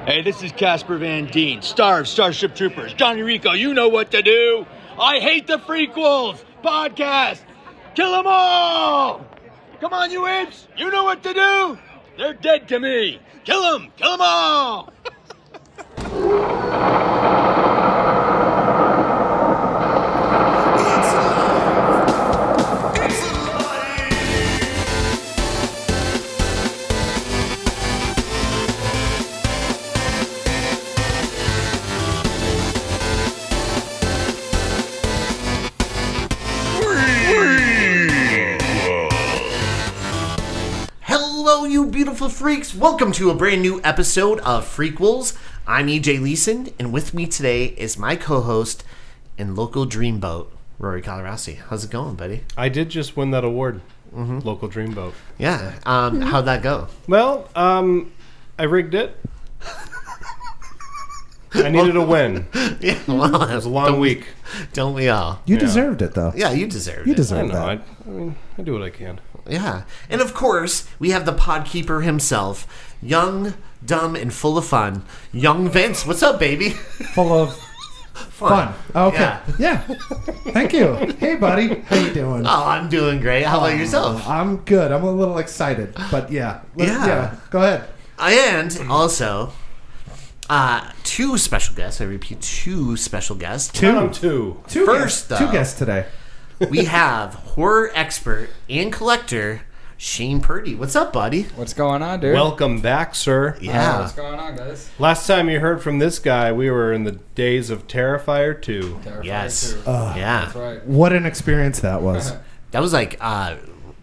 Hey, this is Casper Van Dien, star of Starship Troopers. Johnny Rico, you know what to do. I hate the frequels. Podcast. Kill them all. Come on, you imps. You know what to do. They're dead to me. Kill them. Kill them all. Hello, you beautiful freaks. Welcome to a brand new episode of Frequels. I'm EJ Leeson, and with me today is my co-host and local dreamboat, Rory Colorasi. How's it going, buddy? I did just win that award, local dreamboat. Yeah. How'd that go? Well, I rigged it. I needed a win. Yeah, well, It was a long week. Don't we all? You deserved it, though. Yeah, you deserved You it. deserve I that. know. I mean, I do what I can. Yeah. And of course, we have the podkeeper himself, young, dumb, and full of fun. Young Vince. What's up, baby? Full of fun. Okay. Yeah. Thank you. Hey, buddy. How you doing? Oh, I'm doing great. How about yourself? I'm good. I'm a little excited, but yeah. Go ahead. And also, two special guests. I repeat, two special guests. Two. First, two guests today. We have horror expert and collector Shane Purdy. What's up, buddy? What's going on, dude? Welcome back, sir. Yeah. What's going on, guys? Last time you heard from this guy, we were in the days of Terrifier 2. Terrifier Yes. 2. Yeah. That's right. What an experience that was. That was like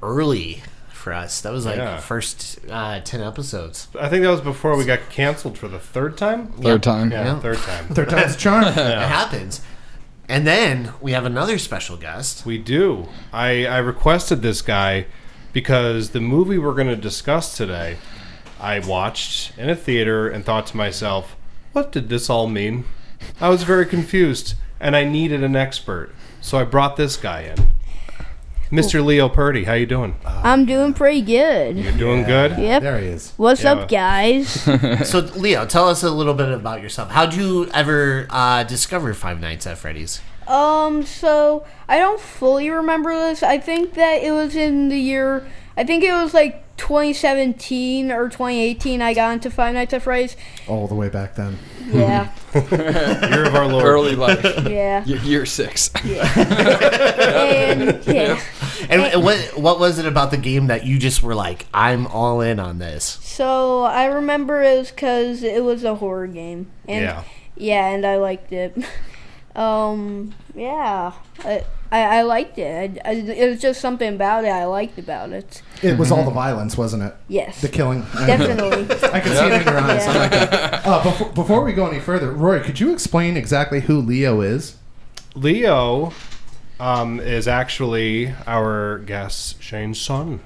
early for us. That was like Yeah. first 10 episodes. I think that was before we got canceled for the third time. Third time. Yeah, third time. Third time's a charm. It happens. And then we have another special guest. We do. I requested this guy because the movie we're going to discuss today, I watched in a theater and thought to myself, what did this all mean? I was very confused, and I needed an expert. So I brought this guy in. Mr. Leo Purdy, how you doing? I'm doing pretty good. You're doing good? Yep. There he is. What's Yeah. up, guys? So, Leo, tell us a little bit about yourself. How'd you ever discover Five Nights at Freddy's? So I don't fully remember this. I think that it was in the year, I think it was like 2017 or 2018 I got into Five Nights at Freddy's. All the way back then. Yeah. Year of our Lord. Early life. Yeah. Year 6. And yeah. And what was it about the game that you just were like, I'm all in on this? So I remember it was because it was a horror game. And Yeah. yeah, and I liked it. Yeah. I liked it. It was just something about it I liked about it. It was all the violence, wasn't it? Yes. The killing. Definitely. I can see it in your eyes. Yeah. Before we go any further, Rory, could you explain exactly who Leo is? Leo is actually our guest, Shane's son.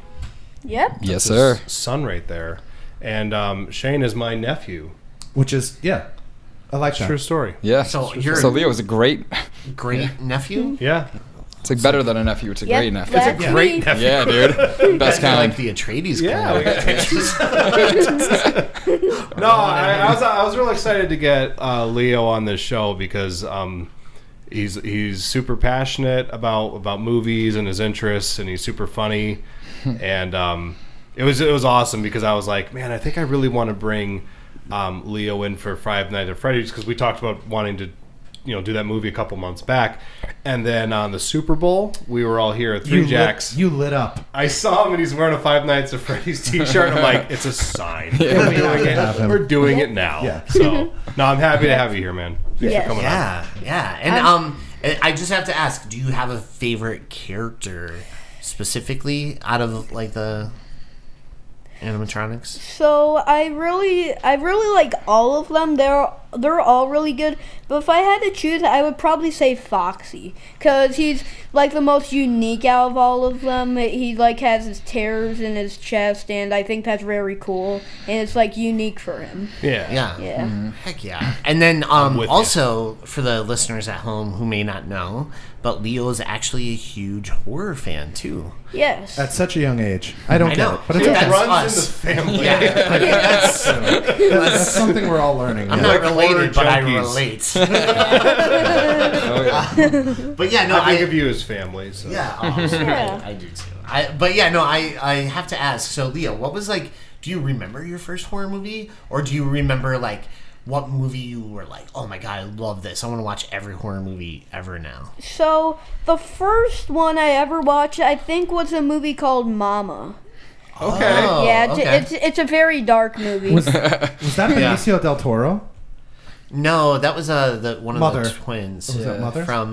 Yep. Yes, His sir. son right there. And Shane is my nephew. Which is, I like that. True story. Yeah. So So, you're- Leo was a great. Great nephew? Yeah. It's like better than a nephew. It's a Yep, great nephew. that's a great me. nephew. Yeah, dude. Best Kind of kind. like the Atreides Yeah, kind we got pictures. No, I was really excited to get Leo on this show because he's super passionate about movies and his interests, and he's super funny, and it was awesome because I was like, man, I think I really want to bring Leo in for Five Nights at Freddy's because we talked about wanting to do that movie a couple months back, and then on the Super Bowl we were all here at Three Jacks. You lit up. I saw him and he's wearing a Five Nights at Freddy's t-shirt. And I'm like, it's a sign. Yeah, We're doing have him. it. We're doing it now. Yeah. So, no, I'm happy to have you here, man. Thanks Yes. for coming on. Yeah. And I just have to ask, do you have a favorite character specifically out of like the animatronics? So I really like all of them. They're they're all really good. But if I had to choose, I would probably say Foxy, because he's like the most unique out of all of them. He like has his tears in his chest, and I think that's very cool, and it's like unique for him. Yeah. Yeah. Yeah. Heck yeah. And then with also, for the listeners at home who may not know, but Leo is actually a huge horror fan, too. Yes. At such a young age. I don't I get know. it, but it's It okay. That's runs us. in the family. Yeah. I mean, That's something we're all learning. I'm yeah. not Like related, horror but I junkies. relate. But yeah, no, I think of you as family. So. Yeah, I do too. I have to ask. So, Leo, what was like? Do you remember your first horror movie, or do you remember like what movie you were like, oh my god, I love this. I want to watch every horror movie ever now. So the first one I ever watched, I think, was a movie called Mama. Okay. Oh, Yeah, okay. it's a very dark movie. Was that Benicio del Toro? No, that was one of Mother. the twins. Was that Mother? From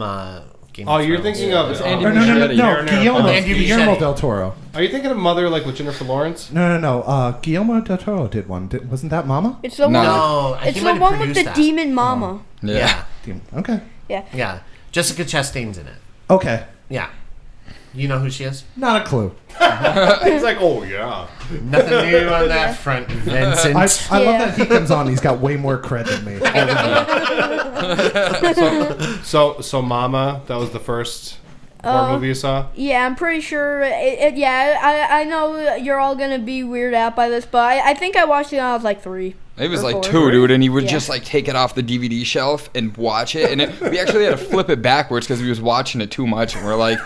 Game Oh, of you're Thrones. thinking of Andy Or no, Machete. Guillermo Andy Guillermo Machete. del Toro. Are you thinking of Mother like with Jennifer Lawrence? No. Guillermo del Toro did one. Wasn't that Mama? It's the No. one. No, It's he the might have one with produced the that. demon mama. Yeah. Okay. Yeah. Jessica Chastain's in it. Okay. Yeah. You know who she is? Not a clue. He's like, oh yeah. Nothing new on that front, Vincent. I love Yeah. that he comes on. He's got way more cred than me. So Mama, that was the first horror movie you saw? Yeah, I'm pretty sure. I know you're all gonna be weirded out by this, but I think I watched it when I was like 3. It was Or like 4. 2, dude, and he would Yeah. just like take it off the DVD shelf and watch it, and we actually had to flip it backwards because he was watching it too much, and we're like,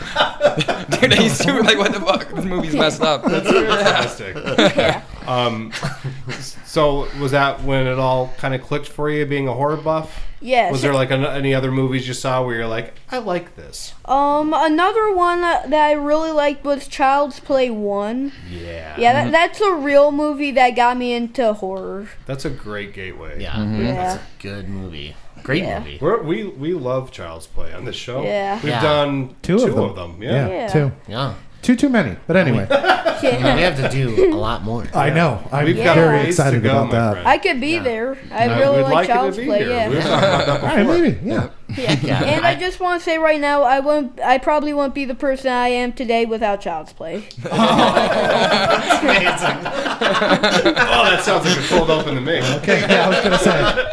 dude, he's too like, what the fuck? This movie's messed up. That's fantastic. Yeah. So was that when it all kind of clicked for you, being a horror buff? Yes. Was there like any other movies you saw where you're like, I like this? Another one that I really liked was Child's Play 1. Yeah. Yeah, that's a real movie that got me into horror. That's a great gateway. Yeah. Yeah. That's a good movie. Great Yeah. movie. We love Child's Play on this show. Yeah. We've Yeah. done Two of of them. Yeah. Yeah. 2. Yeah. Too many. But anyway, Yeah. We have to do a lot more. I know. I'm We've got very ways to excited go, about my that. friend. I could be there. I No, really we'd like like you to Child's be Play. here. Yeah. We were talking about that All right, before. maybe. Yeah. Yeah. And I just want to say right now, I probably won't be the person I am today without Child's Play. Oh, that sounds like a cold open to me. Okay. Yeah, I was gonna say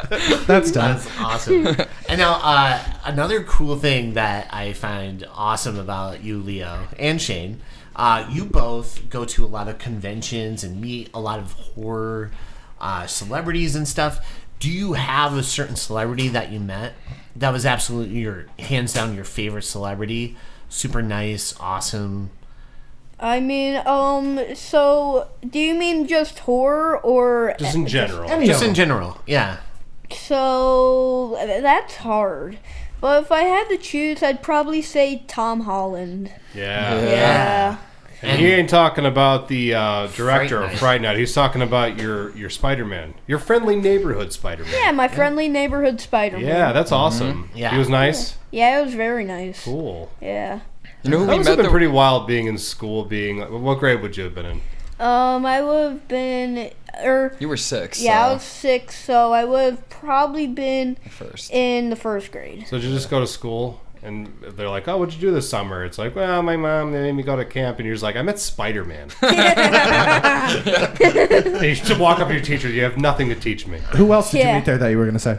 that's done. That's awesome. And now, another cool thing that I find awesome about you, Leo, and Shane, you both go to a lot of conventions and meet a lot of horror celebrities and stuff. Do you have a certain celebrity that you met that was absolutely your, hands down, your favorite celebrity? Super nice, awesome. I mean, so do you mean just horror or Just in general. Any Just of in them. general, yeah. So that's hard. But if I had to choose, I'd probably say Tom Holland. Yeah. Yeah. And he ain't talking about the director Fright of Night. Fright Night. He's talking about your Spider-Man. Your friendly neighborhood Spider-Man. Yeah, my friendly neighborhood Spider-Man. Yeah, that's awesome. Yeah. He was nice. Yeah, it was very nice. Cool. Yeah. You know who That we must have met? been pretty wild being in school. What grade would you have been in? I would have been, You were 6. yeah, I so was 6, so I would have probably been first. in the 1st grade. So did you just go to school and they're like, "Oh, what'd you do this summer?" It's like, "Well, my mom they made me go to camp," and you're just like, "I met Spider-Man." And you should walk up to your teacher. You have nothing to teach me. Who else did you Yeah. meet there that you were gonna say?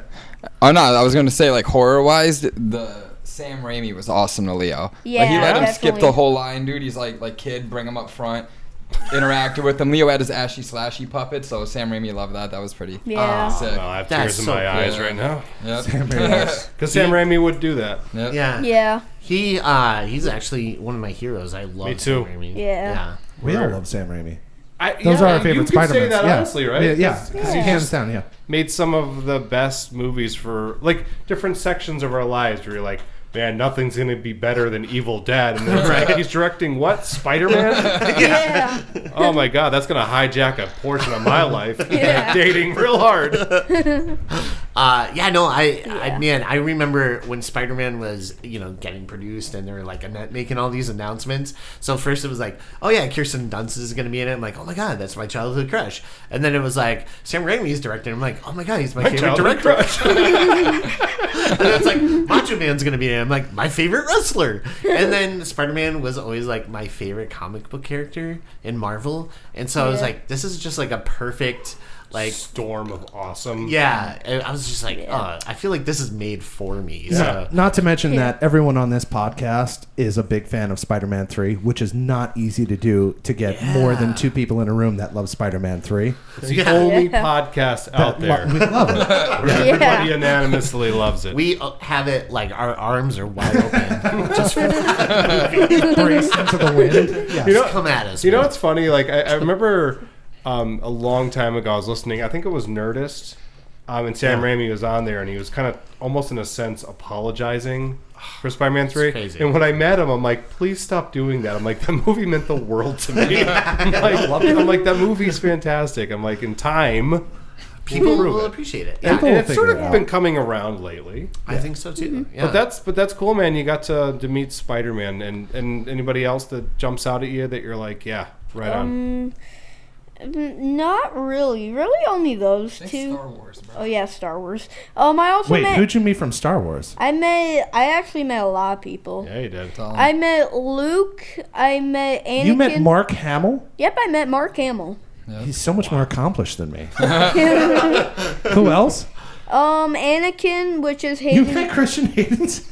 Oh no, I was gonna say like horror wise, the Sam Raimi was awesome to Leo. Yeah, like he let him skip definitely. the whole line, dude. He's like kid, bring him up front, interacted with him. Leo had his ashy slashy puppet, so Sam Raimi loved that. That was pretty Yeah. sick. Well, I have That's tears in so my eyes cool. right now Yep. because Sam Raimi would do that. Yep. Yeah. Yeah. He's actually one of my heroes. I love Me too. Sam Raimi. Yeah. We all love Sam Raimi. yeah, Those are our favorite you could Spider-Mans. say that yeah. honestly, right? Yeah. Because he Hands just down. Yeah. made some of the best movies for like different sections of our lives where you're like, man, nothing's gonna be better than Evil Dead, and then it's like, he's directing what? Spider-Man? Yeah. Oh my god, that's gonna hijack a portion of my life. Yeah. Dating real hard. I remember when Spider-Man was, getting produced and they were like making all these announcements. So first it was like, oh yeah, Kirsten Dunst is going to be in it. I'm like, oh my God, that's my childhood crush. And then it was like, Sam Raimi's directing. I'm like, oh my God, he's my favorite director. And then it's like, Macho Man's going to be in it. I'm like, my favorite wrestler. And then Spider-Man was always like my favorite comic book character in Marvel. And so I was like, this is just like a perfect storm of awesome. Yeah, I was just like, I feel like this is made for me. So. Not to mention that everyone on this podcast is a big fan of Spider-Man 3, which is not easy to do to get more than 2 people in a room that love Spider-Man 3. It's the only podcast out there. We love it. Everybody unanimously loves it. We have it like our arms are wide open. Just Brace into the wind. Yeah. come at us. You know what's funny? Like I remember a long time ago I was listening, I think it was Nerdist, and Sam Raimi was on there and he was kind of almost in a sense apologizing for Spider-Man 3. Crazy. And when I met him, I'm like, please stop doing that. I'm like, that movie meant the world to me. I'm like, that movie's fantastic. I'm like, in time, people will appreciate it. And People will it's sort figure of it been out. coming around lately. I think so too. Yeah. But that's cool, man. You got to meet Spider-Man, and anybody else that jumps out at you that you're like, yeah, right on. Not really. Really, only those two. Star Wars, bro. Oh yeah, Star Wars. I also Wait, met. who'd you meet from Star Wars? I actually met a lot of people. Yeah, you did. I met Luke. I met Anakin. You met Mark Hamill? Yep, I met Mark Hamill. He's so much more accomplished than me. Who else? Anakin, which is You Hayden. met Christian Hayden's?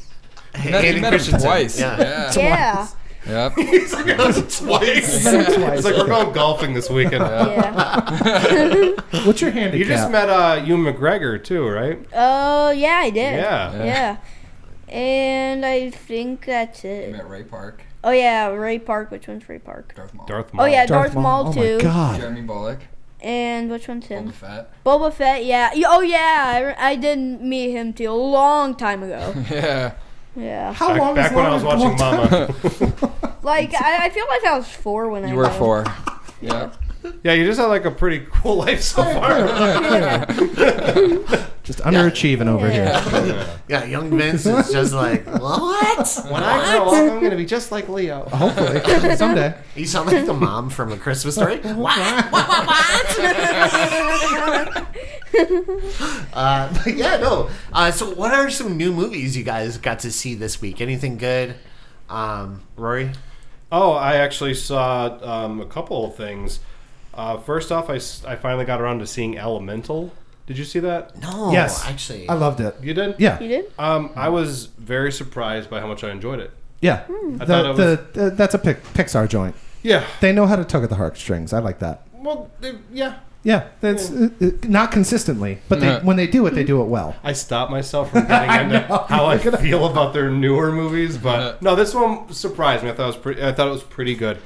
You met him twice. Yeah. Yeah. Yep. Twice. It's like we're going golfing this weekend. Yeah. What's your handicap? You just met Ewan McGregor too, right? Yeah, I did. Yeah. And I think that's You it. met Ray Park. Oh yeah, Ray Park. Which one's Ray Park? Darth Maul. Darth Maul. Oh yeah, Darth Maul Oh too. my God. Jeremy Bullock. And which one's him? Boba Fett. Boba Fett. Yeah. Oh yeah, I did meet him too a long time ago. Yeah. Yeah. How long Back is when long? I was watching Mama. Like I feel like I was 4 when I You were met him. 4. Yeah. Yeah, you just had like a pretty cool life so far. Just underachieving over here. Yeah, young Vince is just like, what? When I grow up, I'm going to be just like Leo. Hopefully. Someday. You sound like the mom from A Christmas Story. What? But yeah, no. So what are some new movies you guys got to see this week? Anything good? Rory? Oh, I actually saw a couple of things. First off, I finally got around to seeing Elemental. Did you see that? No, Yes. actually. I loved it. You did? Yeah. You did? I was very surprised by how much I enjoyed it. Yeah. I thought it was... That's a Pixar joint. Yeah. They know how to tug at the heartstrings. I like that. Well, yeah. Yeah, that's not consistently, but when they do it well. I stopped myself from getting into how I feel about their newer movies, but no, this one surprised me. I thought it was pretty good.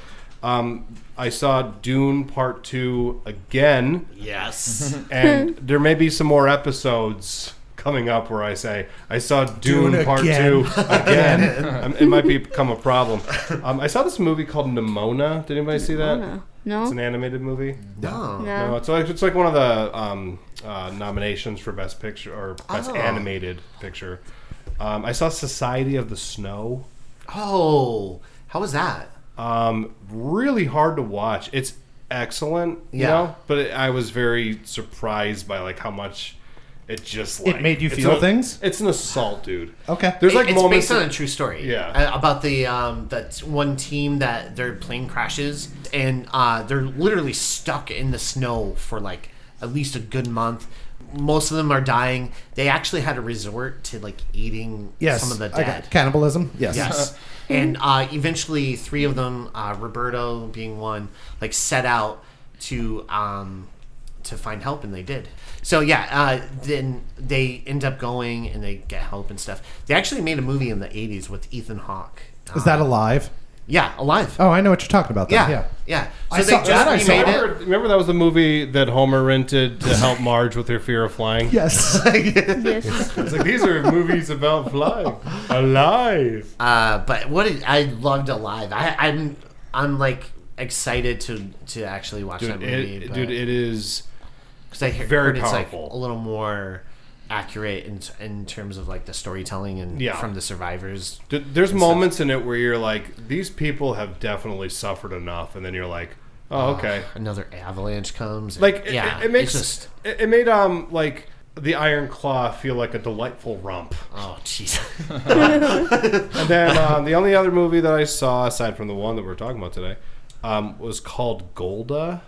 I saw Dune Part 2 again. Yes. And there may be some more episodes coming up where I say, I saw Dune Part 2 again. It might become a problem. I saw this movie called Nimona. Did anybody see that? No. It's an animated movie. No. No, it's like one of the nominations for Best Picture or Best Animated Picture. I saw Society of the Snow. Oh, how was that? Really hard to watch. It's excellent, you know, but I was very surprised by like how much it just like It made you feel things? It's an assault, dude. Okay. There's like It's moments based on a true story. Yeah. About the that one team that their plane crashes and they're literally stuck in the snow for like at least a good month. Most of them are dying. They actually had to resort to like eating some of the dead. Cannibalism. Yes. Yes. And eventually 3 of them, Roberto being one, like set out to find help, and they did. So yeah, then they end up going and they get help and stuff. They actually made a movie in the 80s with Ethan Hawke. Is that alive? Yeah, Alive. Oh, I know what you're talking about. Then. Yeah. So I they saw that, I just saw remade that. it. Remember that was the movie that Homer rented to help Marge with her fear of flying? Yes. Yes. It's like, these are movies about flying. Alive. But I loved Alive. I'm like excited to actually watch that movie. Dude, it is because I very heard it's like powerful. a little more accurate in terms of like the storytelling and from the survivors. There's moments in it where you're like, these people have definitely suffered enough, and then you're like, oh, okay. Another avalanche comes. Like, it makes it's just... it made like the Iron Claw feel like a delightful romp. Oh, jeez. And then the only other movie that I saw, aside from the one that we're talking about today, was called Golda.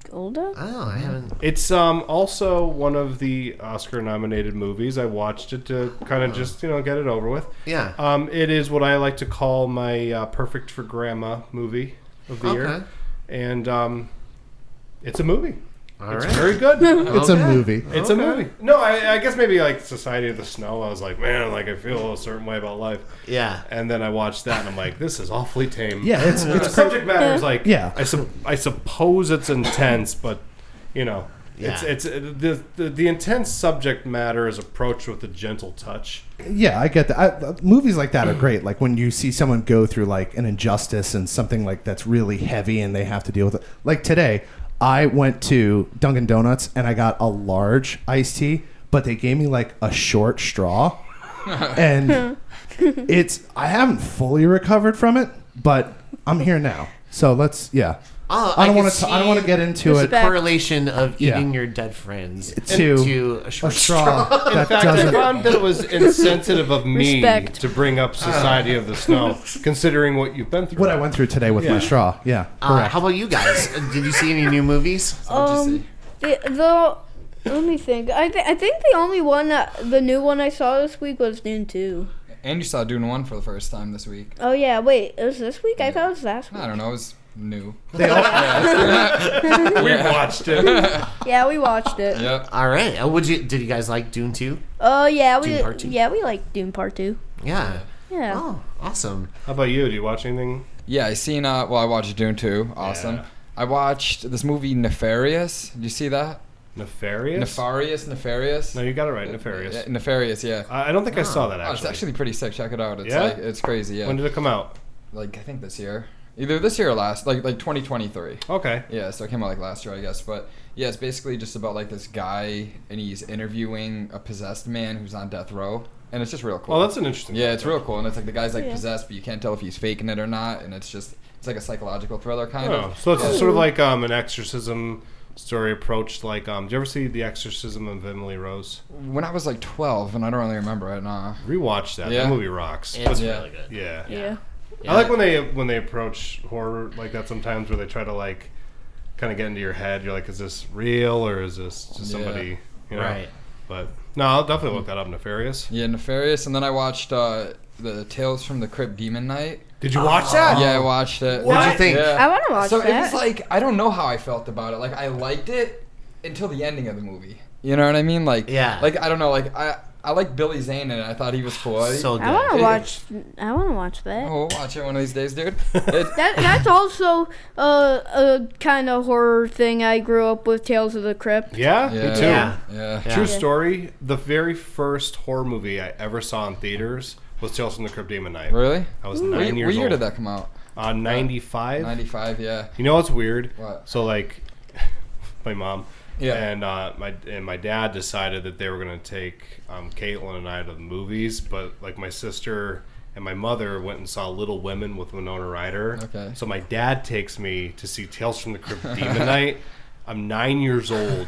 Golda? Oh, I haven't. It's also one of the Oscar-nominated movies. I watched it to kind of just, get it over with. Yeah. It is what I like to call my Perfect for Grandma movie of the year. And it's a movie. It's very good. It's a movie. It's a movie. No, I guess maybe like Society of the Snow. I was like, man, like I feel a certain way about life. Yeah. And then I watched that, and I'm like, this is awfully tame. Yeah, it's the subject matter is like, Yeah. I suppose it's intense, but Yeah. it's the intense subject matter is approached with a gentle touch. Yeah, I get that. Movies like that are great. Like when you see someone go through like an injustice and something like that's really heavy and they have to deal with it. Like today, I went to Dunkin' Donuts and I got a large iced tea, but they gave me like a short straw. And I haven't fully recovered from it, but I'm here now. So I don't want to get into the it. correlation of eating your dead friends to a short straw. In fact, I found that it was insensitive of me to bring up Society of the Snow, considering what you've been through. What I went through today with my straw. Yeah. Correct. How about you guys? Did you see any new movies? Let me think. I think the only one the new one I saw this week was Dune 2. And you saw Dune 1 for the first time this week. Oh yeah, wait, it was this week? I thought it was last week. I don't know, it was new. We watched it. Yeah, we watched it. Yep. All right. Did you guys like Dune 2? Yeah, Dune Part 2? Yeah, we like Dune Part 2. Yeah. Yeah. Oh, awesome. How about you? Do you watch anything? Yeah, I watched Dune 2. Awesome. Yeah. I watched this movie Nefarious. Did you see that? Nefarious? Nefarious. No, you got it right. Nefarious. Yeah, Nefarious, yeah. I don't think I saw that, Oh, actually. it's actually pretty sick. Check it out. It's Yeah? it's crazy, yeah. When did it come out? Like, I think this year. Either this year or last, like 2023. Okay. Yeah, so it came out like last year, I guess. But yeah, it's basically just about like this guy, and he's interviewing a possessed man who's on death row, and it's just real cool. Oh, that's an interesting. Yeah, it's real cool, and it's like the guy's like possessed, but you can't tell if he's faking it or not, and it's like a psychological thriller kind of. So it's sort of like an exorcism story approached. Like, did you ever see The Exorcism of Emily Rose? When I was like 12, and I don't really remember it. Nah. Rewatch that. Yeah. That movie rocks. It's really good. Yeah. Yeah. I like when they approach horror like that sometimes, where they try to like kind of get into your head. You're like, is this real or is this just somebody? You know? Right. But no, I'll definitely look that up. Nefarious. Yeah, Nefarious, and then I watched the Tales from the Crypt Demon Knight. Did you watch that? Yeah, I watched it. What did you think? Yeah. I want to watch So that. it was like, I don't know how I felt about it. Like, I liked it until the ending of the movie. You know what I mean? Like, yeah. Like, I don't know. Like, I like Billy Zane, and I thought he was cool. So good. I want to watch that. Oh, we'll watch it one of these days, dude. That's also a kind of horror thing. I grew up with Tales of the Crypt. Yeah, Yeah. me too. Yeah. True story. The very first horror movie I ever saw in theaters was Tales from the Crypt Demon Night. Really? I was 9 years old. What year did that come out? 95. 95, yeah. You know what's weird? What? So like, my mom. Yeah. And my dad decided that they were gonna take Caitlin and I to the movies, but like my sister and my mother went and saw Little Women with Winona Ryder. Okay. So my dad takes me to see Tales from the Crypt Demon Night. I'm 9 years old,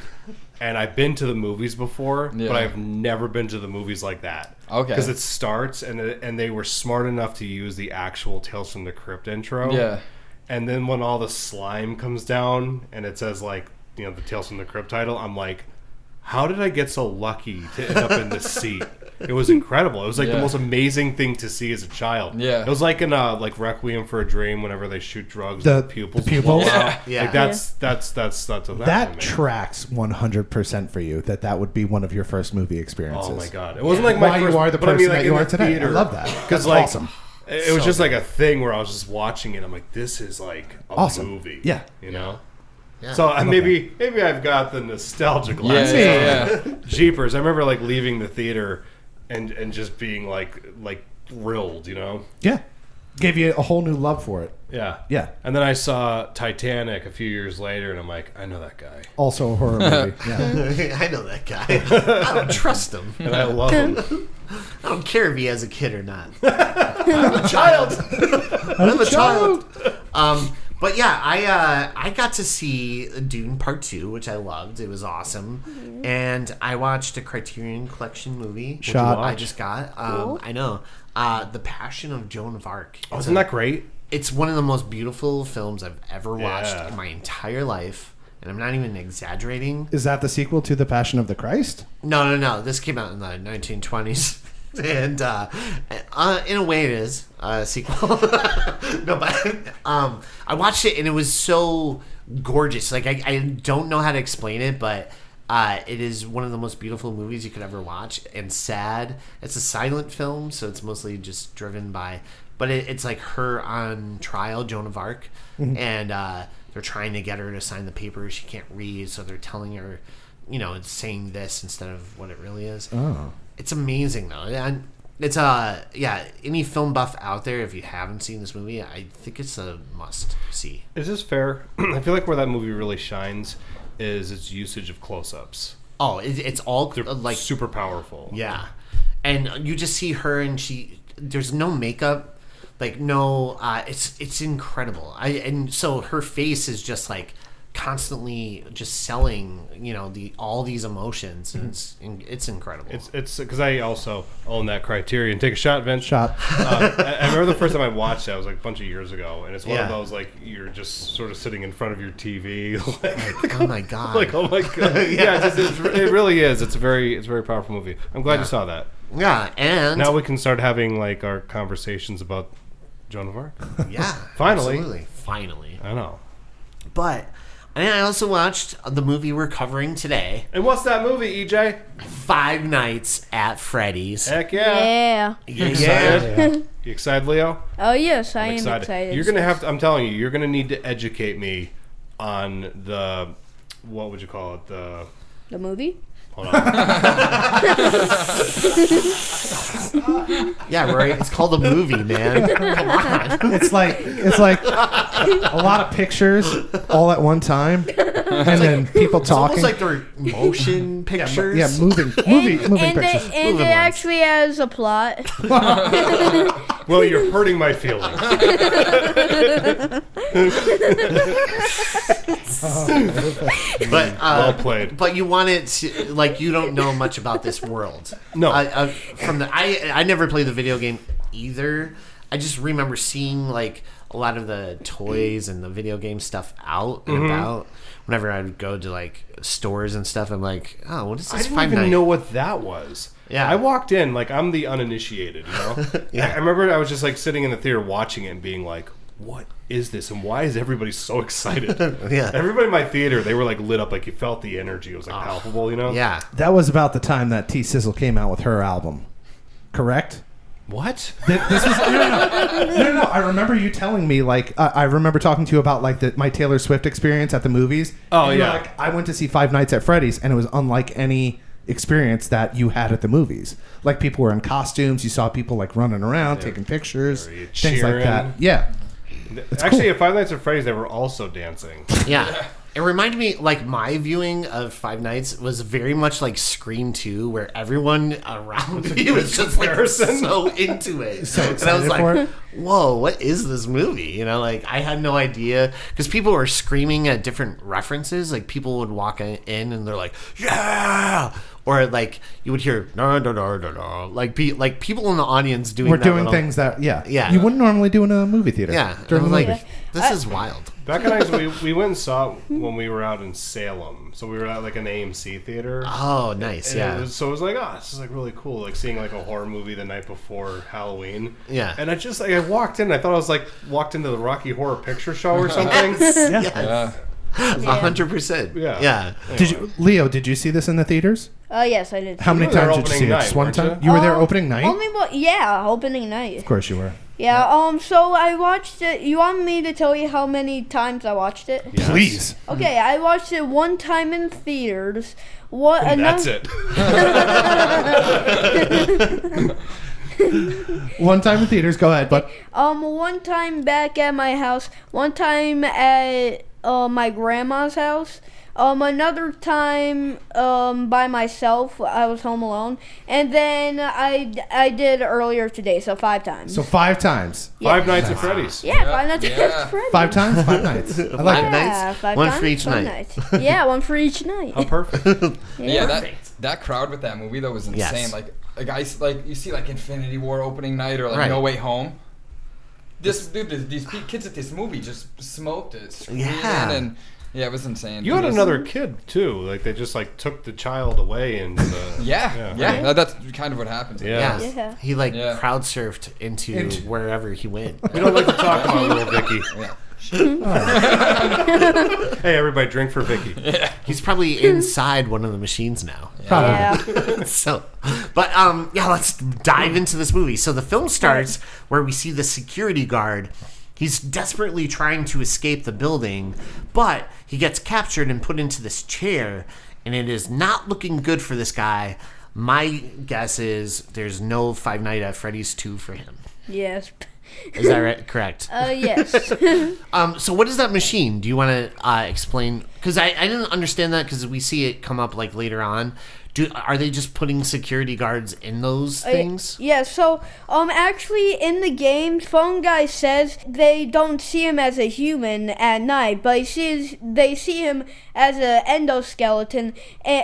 and I've been to the movies before, but I've never been to the movies like that. Okay. Because it starts, and they were smart enough to use the actual Tales from the Crypt intro. Yeah. And then when all the slime comes down, and it says like, the Tales from the Crypt title, I'm like, how did I get so lucky to end up in this seat? It was incredible. It was like the most amazing thing to see as a child. Yeah. It was like in like Requiem for a Dream, whenever they shoot drugs, The and the pupils. pupils? blow out. Yeah. Like that's what That happened, man. tracks 100% for you. That would be one of your first movie experiences. Oh my god! It wasn't like my Why first. you are the but I person mean, like, that you in are the today. theater. I love that. Because That's like, awesome. It was just like a thing where I was just watching it. I'm like, this is like a Awesome. movie. Yeah. You know. Yeah. So maybe I've got the nostalgia glasses. Yeah. Jeepers! I remember like leaving the theater and just being like thrilled, you know. Yeah. Gave you a whole new love for it. Yeah. Yeah. And then I saw Titanic a few years later, and I'm like, I know that guy. Also a horror movie. Yeah. I know that guy. I don't trust him. And I love him. I don't care if he has a kid or not. I'm a child. I'm a child. But yeah, I got to see Dune Part 2, which I loved. It was awesome. And I watched a Criterion Collection movie. Shot. I just got. Cool. I know. The Passion of Joan of Arc. Oh, isn't that great? It's one of the most beautiful films I've ever watched Yeah. in my entire life. And I'm not even exaggerating. Is that the sequel to The Passion of the Christ? No. This came out in the 1920s. And in a way it is a sequel. No, but I watched it and it was so gorgeous. Like I don't know how to explain it, but it is one of the most beautiful movies you could ever watch, and sad. It's a silent film, so it's mostly just driven by, but it's like her on trial, Joan of Arc, and they're trying to get her to sign the papers. She can't read, so they're telling her, it's saying this instead of what it really is. Oh. It's amazing though. And it's any film buff out there, if you haven't seen this movie, I think it's a must see. Is this fair? I feel like where that movie really shines is its usage of close-ups. Oh, it's all They're like super powerful. yeah, and you just see her and there's no makeup, like no, it's incredible. And so her face is just like constantly just selling, all these emotions, and it's incredible. It's because I also own that Criterion. Take a shot, Vince. Shot. I remember the first time I watched it, I was like a bunch of years ago, and it's one of Yeah. those like you're just sort of sitting in front of your TV, like, Oh my god. like oh my god, yeah, it really is. It's a very powerful movie. I'm glad you saw that. Yeah, and Now we can start having like our conversations about Joan of Arc. yeah, Finally. absolutely. Finally. I know. But and I also watched the movie we're covering today, And what's that movie, EJ? Five Nights at Freddy's. Heck yeah! Yeah. You excited? You excited, Leo? Oh yes, I I'm am excited. You're gonna have to. I'm telling you, you're gonna need to educate me on the. What would you call it? The. The movie? Hold on. Yeah, right. It's called a movie, man. Come on. It's like a lot of pictures all at one time, and then people It's talking. almost like they're motion pictures. yeah, moving moving and pictures. It Moving ones. actually has a plot. Well, you're hurting my feelings. But Well played. But you want it to, like, you don't know much about this world. No. I never played the video game either. I just remember seeing like a lot of the toys and the video game stuff out and about. Whenever I would go to like stores and stuff, I'm like, oh, what is this? I didn't Five even Nights? know what that was. Yeah. I walked in like I'm the uninitiated, you know. Yeah. I remember I was just like sitting in the theater watching it and being like, "What is this? And why is everybody so excited?" Yeah. Everybody in my theater, they were like lit up, like you felt the energy. It was like palpable, you know. Yeah. That was about the time that T Sizzle came out with her album, correct? What? This was no. I remember you telling me like I remember talking to you about like my Taylor Swift experience at the movies. Oh, And you were yeah. like, I went to see Five Nights at Freddy's, and it was unlike any experience that you had at the movies. Like people were in costumes. You saw people like running around, taking pictures, Very things like cheering. that. Yeah. Actually, at Five Nights at Freddy's, they were also dancing. Yeah. It reminded me, like, my viewing of Five Nights was very much like Scream 2, where everyone around me was just like so into it. So and I was excited for like, it. whoa, what is this movie? You know, like, I had no idea. Because people were screaming at different references. Like, people would walk in and they're like, yeah! Or, like, you would hear, no, no, no, no, no. Like people in the audience doing We're that doing little- things that Yeah. you wouldn't normally do in a movie theater. Yeah. And I During was the like, movie. this is wild. Back in high school, we went and saw it when we were out in Salem. So we were at like an AMC theater. Oh, nice. And Yeah. it was like, oh, this is like really cool. Like seeing like a horror movie the night before Halloween. Yeah. And I just like I walked in. I thought I was like walked into the Rocky Horror Picture Show or something. Yeah. 100%. Yeah. Yeah. Leo, did you see this in the theaters? Yes, I did. How many were there times did you see opening it? night, Just one weren't time? you? You were there opening night? Only opening night. Of course you were. Yeah. So I watched it. You want me to tell you how many times I watched it? Yes. Please. Okay, I watched it one time in theaters. What? And that's it. One time in theaters. Go ahead, but One time back at my house. One time at my grandma's house. Another time by myself. I was home alone, and then I did earlier today, so 5 times. so 5 times. Five Nights at Freddy's. Yeah, 5 nights Yeah. at Freddy's. 5 times, 5 nights. I like Five it. nights? 5 One times, for each 5 night. nights. Yeah, one for each night. Oh, perfect. Yeah, that crowd with that movie though was insane. Yes. Like you see like Infinity War opening night or like Right. No Way Home. These kids at this movie just smoked it, screaming, Yeah. and yeah, it was insane. You had It was- another kid too. Like they just like took the child away and. Yeah, that's kind of what happened. Yeah. Yeah. Yeah. He like Yeah. crowd surfed into wherever he went. We don't like to talk about little Vicky. Yeah. Hey, everybody, drink for Vicky. He's probably inside one of the machines now. Probably. Yeah. So, but yeah, let's dive into this movie. So the film starts where we see the security guard. He's desperately trying to escape the building, but he gets captured and put into this chair, and it is not looking good for this guy. My guess is there's no Five Nights at Freddy's 2 for him. Yes. Is that right? Correct. Yes. So what is that machine? Do you want to explain? Because I didn't understand that because we see it come up like later on. Are they just putting security guards in those things? Yeah, so actually in the game, Phone Guy says they don't see him as a human at night, but they see him as an endoskeleton,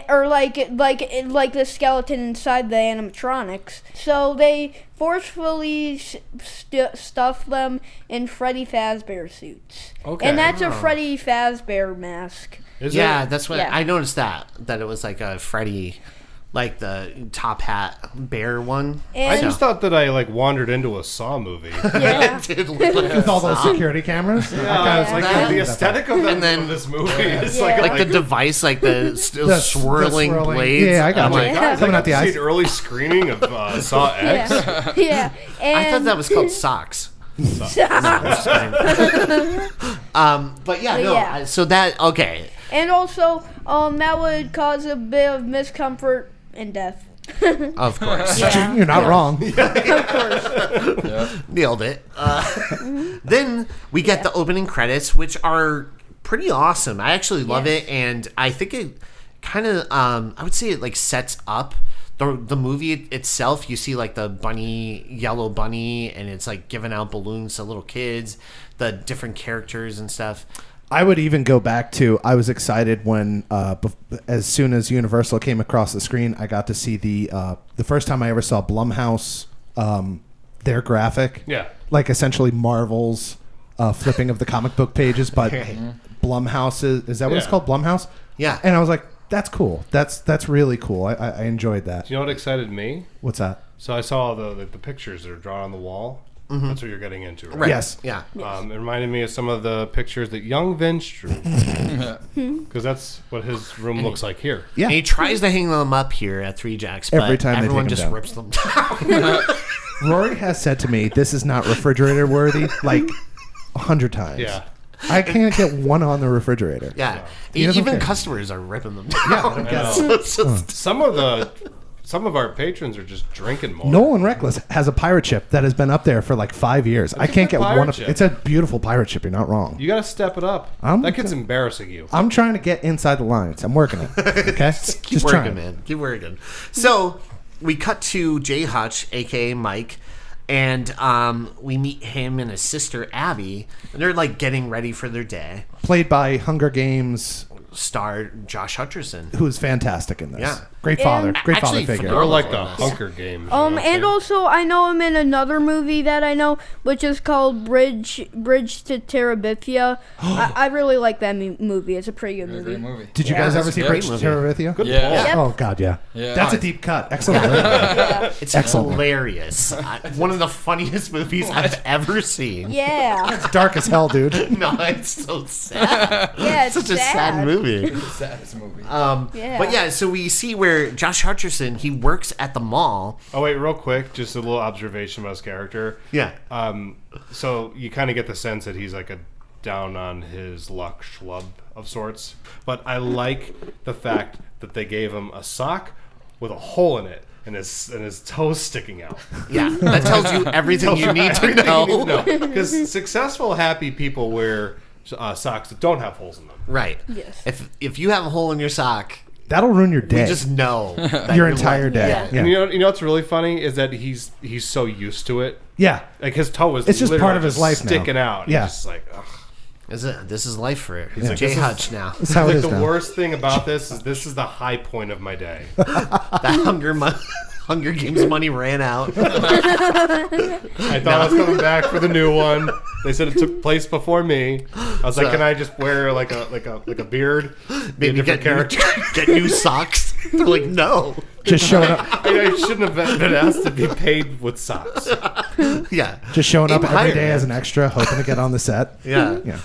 or like the skeleton inside the animatronics. So they forcefully stuff them in Freddy Fazbear suits. Okay. And that's a Freddy Fazbear mask. Is Yeah, it? that's what Yeah. I noticed. That it was like a Freddy, like the top hat bear one. And I just thought that I like wandered into a Saw movie. yeah. It did look like With all those security cameras. Yeah, it's like that- the aesthetic of, And then- this movie is Yeah. like the device, like the The swirling blades. Yeah, I got I'm you. like, Yeah. It's Coming like out the I've eyes. seen early screening of Saw X. Yeah. Yeah. And I thought that was called socks. But yeah, no. Yeah. So that okay. And also, that would cause a bit of discomfort and death. Of course. Yeah. You're not wrong. Of course. Nailed it. Then we get the opening credits, which are pretty awesome. I actually love Yes. it, and I think it kind of, I would say it like sets up the movie itself. You see like the yellow bunny, and it's like giving out balloons to little kids, the different characters and stuff. I would even go back to, I was excited when, as soon as Universal came across the screen, I got to see the first time I ever saw Blumhouse, their graphic. Yeah. Like essentially Marvel's flipping of the comic book pages, but Blumhouse is that what it's Yeah. called? Blumhouse? Yeah. And I was like, that's cool. That's really cool. I enjoyed that. Do you know what excited me? What's that? So I saw the pictures that are drawn on the wall. That's what you're getting into, right? Right. Yes. Yeah. It reminded me of some of the pictures that young Vince drew. Because that's what his room looks like here. Yeah. And he tries to hang them up here at Three Jacks, but Every time they everyone take just 'em down. rips them down. Rory has said to me, this is not refrigerator worthy, like 100 times. Yeah. I can't get one on the refrigerator. Yeah. He doesn't Even care. customers are ripping them down. Yeah. So it's just- Some of our patrons are just drinking more. Nolan Reckless has a pirate ship that has been up there for like 5 years. I can't get pirate one of ship. It's a beautiful pirate ship. You're not wrong. You got to step it up. That kid's embarrassing you. I'm trying to get inside the lines. I'm working it. Okay, Keep working, man. Keep working. So we cut to Jay Hutch, aka Mike, and we meet him and his sister Abby, and they're like getting ready for their day. Played by Hunger Games, Star Josh Hutcherson. who is fantastic in this. Yeah. Great father. And- Great father Actually, figure. Or like the Phenomenal. Hunker Games. you know what I'm And saying? also, I know him in another movie that I know, which is called Bridge to Terabithia. I really like that movie. It's a pretty good It was a movie. great movie. Did you Yeah, guys that's ever a see great Bridge to movie. Terabithia? Good Yeah. pull. Yeah. Oh God, yeah. Yeah. That's a deep cut. Excellent. It's Excellent. hilarious. One of the funniest movies I've ever seen. Yeah. It's dark as hell, dude. No, it's so sad. Yeah, it's Such a sad movie. Saddest movie. Yeah. But yeah, so we see where Josh Hutcherson, he works at the mall. Oh, wait, real quick. Just a little observation about his character. Yeah. So you kind of get the sense that he's like a down on his luck schlub of sorts. But I like the fact that they gave him a sock with a hole in it. and his toes sticking out. Yeah, that tells you everything you need to know. Because successful, happy people wear socks that don't have holes in them. Right. Yes. If you have a hole in your sock, That'll ruin your day. you just know that your you're entire like- day. Yeah. Yeah. And you know what's really funny is that he's so used to it. Yeah. Like his toe is It's just literally part of his life now. sticking out. Yeah. He's just like, ugh. This is life for like, Jay this is- Hutch now. That's how it Like is the now. worst thing about this is the high point of my day. That Hunger Games money ran out. I thought I was coming back for the new one. They said it took place before me. I was like, So- can I just wear like a beard? Be a Maybe different character. get new socks. They're like, no. Just showing up. I shouldn't have been asked to be paid with socks. Yeah. Just showing up Aim every higher, day man. as an extra, hoping to get on the set. Yeah. Yeah.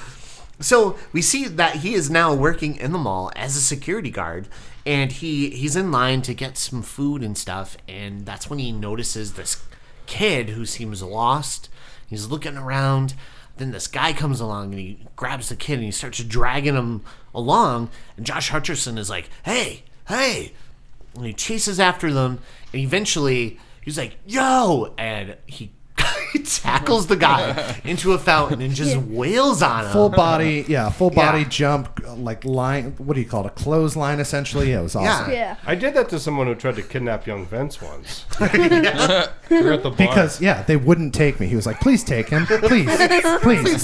So we see that he is now working in the mall as a security guard, and he's in line to get some food and stuff, and that's when he notices this kid who seems lost. He's looking around. Then this guy comes along and he grabs the kid and he starts dragging him along. And Josh Hutcherson is like, "Hey, hey!" And he chases after them, and eventually he's like, "Yo!" And he tackles the guy into a fountain and just wails on him. Full body Yeah. jump, like line. What do you call it? A clothesline, essentially. Yeah, it was awesome. Yeah. I did that to someone who tried to kidnap young Vince once. We were at the bar. Because they wouldn't take me. He was like, "Please take him, please."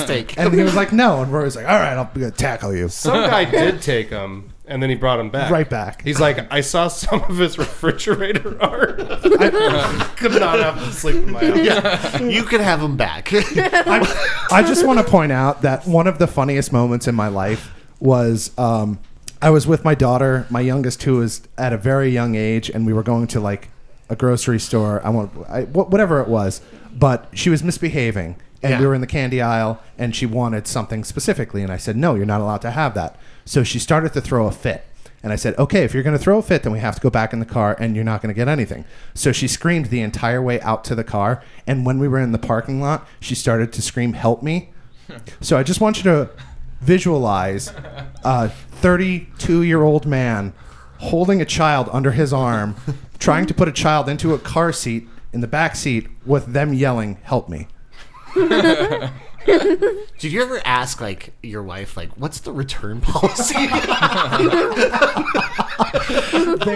Take him. And he was like, "No," and Roy was like, "All right, I'll tackle you." Some guy did take him, and then he brought him back. Right back. He's like, I saw some of his refrigerator art. I could not have him sleep in my house. Yeah, you can have him back. I just want to point out that one of the funniest moments in my life was I was with my daughter, my youngest, who was at a very young age, and we were going to like a grocery store. Whatever it was, but she was misbehaving, and Yeah. we were in the candy aisle, and she wanted something specifically, and I said, "No, you're not allowed to have that." So she started to throw a fit. And I said, "Okay, if you're going to throw a fit, then we have to go back in the car and you're not going to get anything." So she screamed the entire way out to the car. And when we were in the parking lot, she started to scream, "Help me." So I just want you to visualize a 32-year-old man holding a child under his arm, trying to put a child into a car seat in the back seat with them yelling, "Help me." Did you ever ask like your wife like what's the return policy? They